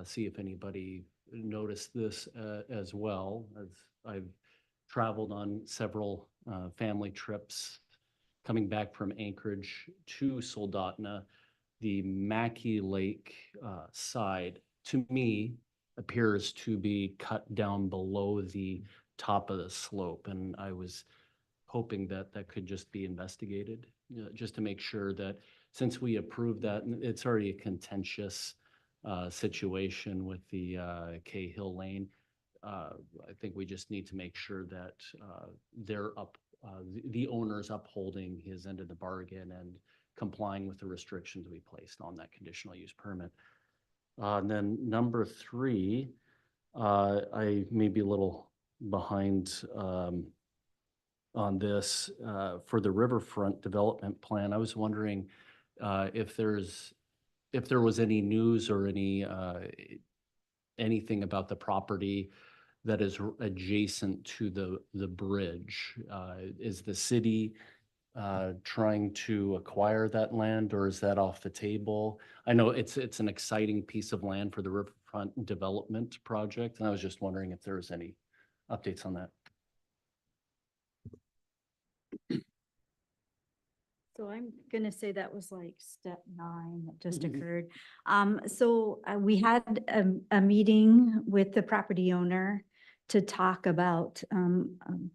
S4: see if anybody noticed this as well, as I've traveled on several family trips coming back from Anchorage to Soldotna. The Mackey Lake side, to me, appears to be cut down below the top of the slope. And I was hoping that that could just be investigated, just to make sure that since we approved that, and it's already a contentious situation with the Cahill Lane, I think we just need to make sure that the owner's upholding his end of the bargain and complying with the restrictions we placed on that conditional use permit. And then number 3, I may be a little behind on this for the riverfront development plan. I was wondering if there was any news or any anything about the property that is adjacent to the bridge? Is the city trying to acquire that land, or is that off the table? I know it's an exciting piece of land for the riverfront development project, and I was just wondering if there was any updates on that.
S13: So I'm gonna say that was like step 9 that just
S2: Mhm.
S13: occurred. We had a meeting with the property owner to talk about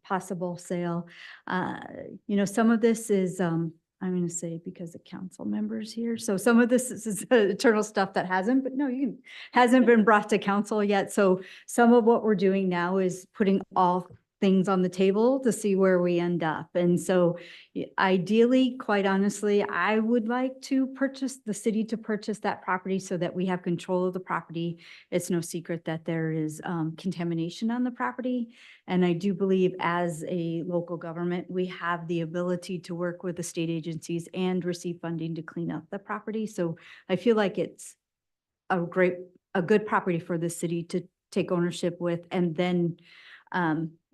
S13: possible sale. Some of this is, I'm gonna say because the council members here, so some of this is eternal stuff that hasn't, but no, hasn't been brought to council yet. So some of what we're doing now is putting all things on the table to see where we end up. And so ideally, quite honestly, I would like the city to purchase that property so that we have control of the property. It's no secret that there is contamination on the property. And I do believe as a local government, we have the ability to work with the state agencies and receive funding to clean up the property. So I feel like it's a good property for the city to take ownership with, and then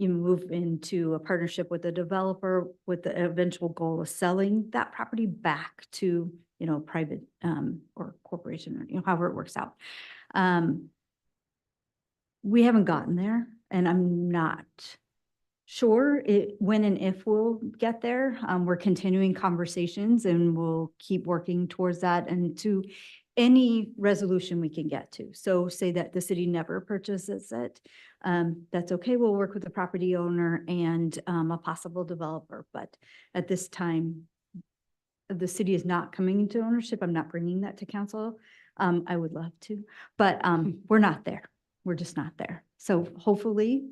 S13: you move into a partnership with the developer with the eventual goal of selling that property back to, private or corporation, or, however it works out. We haven't gotten there, and I'm not sure when and if we'll get there. We're continuing conversations, and we'll keep working towards that and to any resolution we can get to. So say that the city never purchases it, that's okay. We'll work with the property owner and a possible developer. But at this time, the city is not coming into ownership. I'm not bringing that to council. I would love to, but we're not there. We're just not there. So hopefully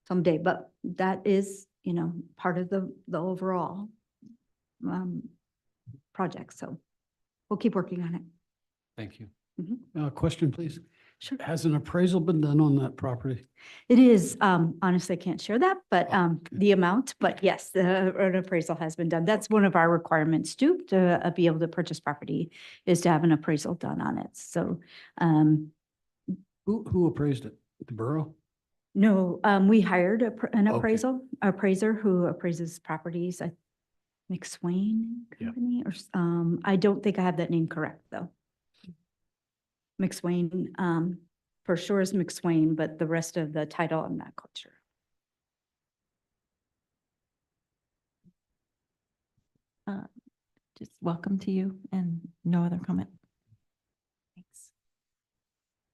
S13: someday, but that is, part of the overall project. So we'll keep working on it.
S4: Thank you.
S16: Question, please.
S13: Sure.
S16: Has an appraisal been done on that property?
S13: It is, honestly, I can't share that, but the amount, but yes, an appraisal has been done. That's one of our requirements too, to be able to purchase property, is to have an appraisal done on it. So,
S16: Who appraised it? The borough?
S13: no, we hired an
S16: Okay.
S13: appraiser who appraises properties. McSwain Company, or I don't think I have that name correct though. McSwain, for sure is McSwain, but the rest of the title I'm not quite sure.
S5: Just welcome to you, and no other comment.
S1: Thanks.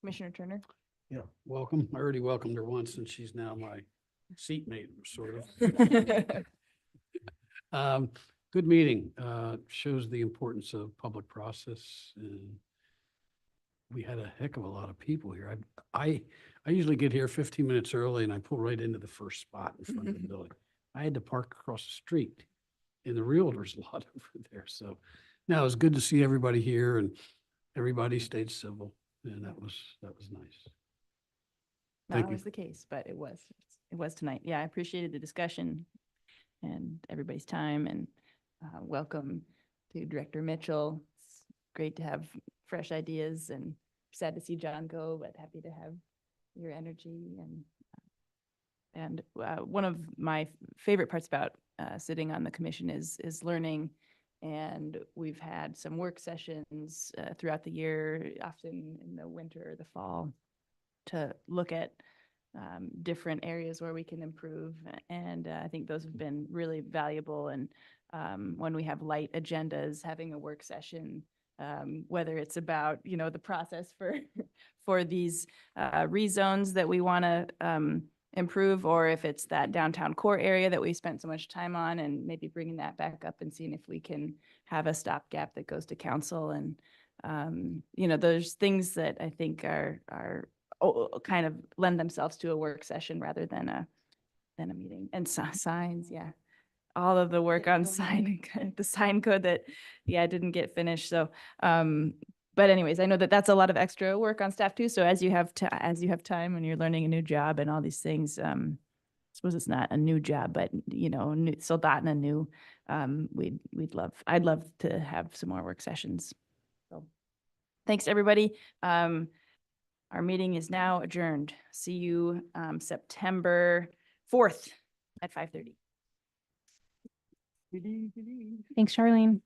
S1: Commissioner Turner?
S16: Yeah, welcome. I already welcomed her once, and she's now my seatmate, sort of. Good meeting. Shows the importance of public process, and we had a heck of a lot of people here. I usually get here 15 minutes early, and I pull right into the first spot in front of the building. I had to park across the street in the realtor's lot over there. So now it was good to see everybody here, and everybody stayed civil, and that was nice.
S1: Not
S16: Thank you.
S1: always the case, but it was tonight. Yeah, I appreciated the discussion and everybody's time, and welcome to Director Mitchell. It's great to have fresh ideas, and sad to see John go, but happy to have your energy. And one of my favorite parts about sitting on the commission is learning. And we've had some work sessions throughout the year, often in the winter or the fall, to look at different areas where we can improve. And I think those have been really valuable. And when we have light agendas, having a work session, whether it's about, the process for these rezones that we want to improve, or if it's that downtown core area that we spent so much time on, and maybe bringing that back up and seeing if we can have a stopgap that goes to council. And, there's things that I think are kind of lend themselves to a work session rather than a meeting. And signs, yeah. All of the work on the sign code that, didn't get finished. So, but anyways, I know that that's a lot of extra work on staff too. So as you have time when you're learning a new job and all these things, I suppose it's not a new job, but new Soldotna new, I'd love to have some more work sessions. So thanks everybody. Our Our meeting is now adjourned. See you September 4th at 5:30.
S15: Thanks, Charlene.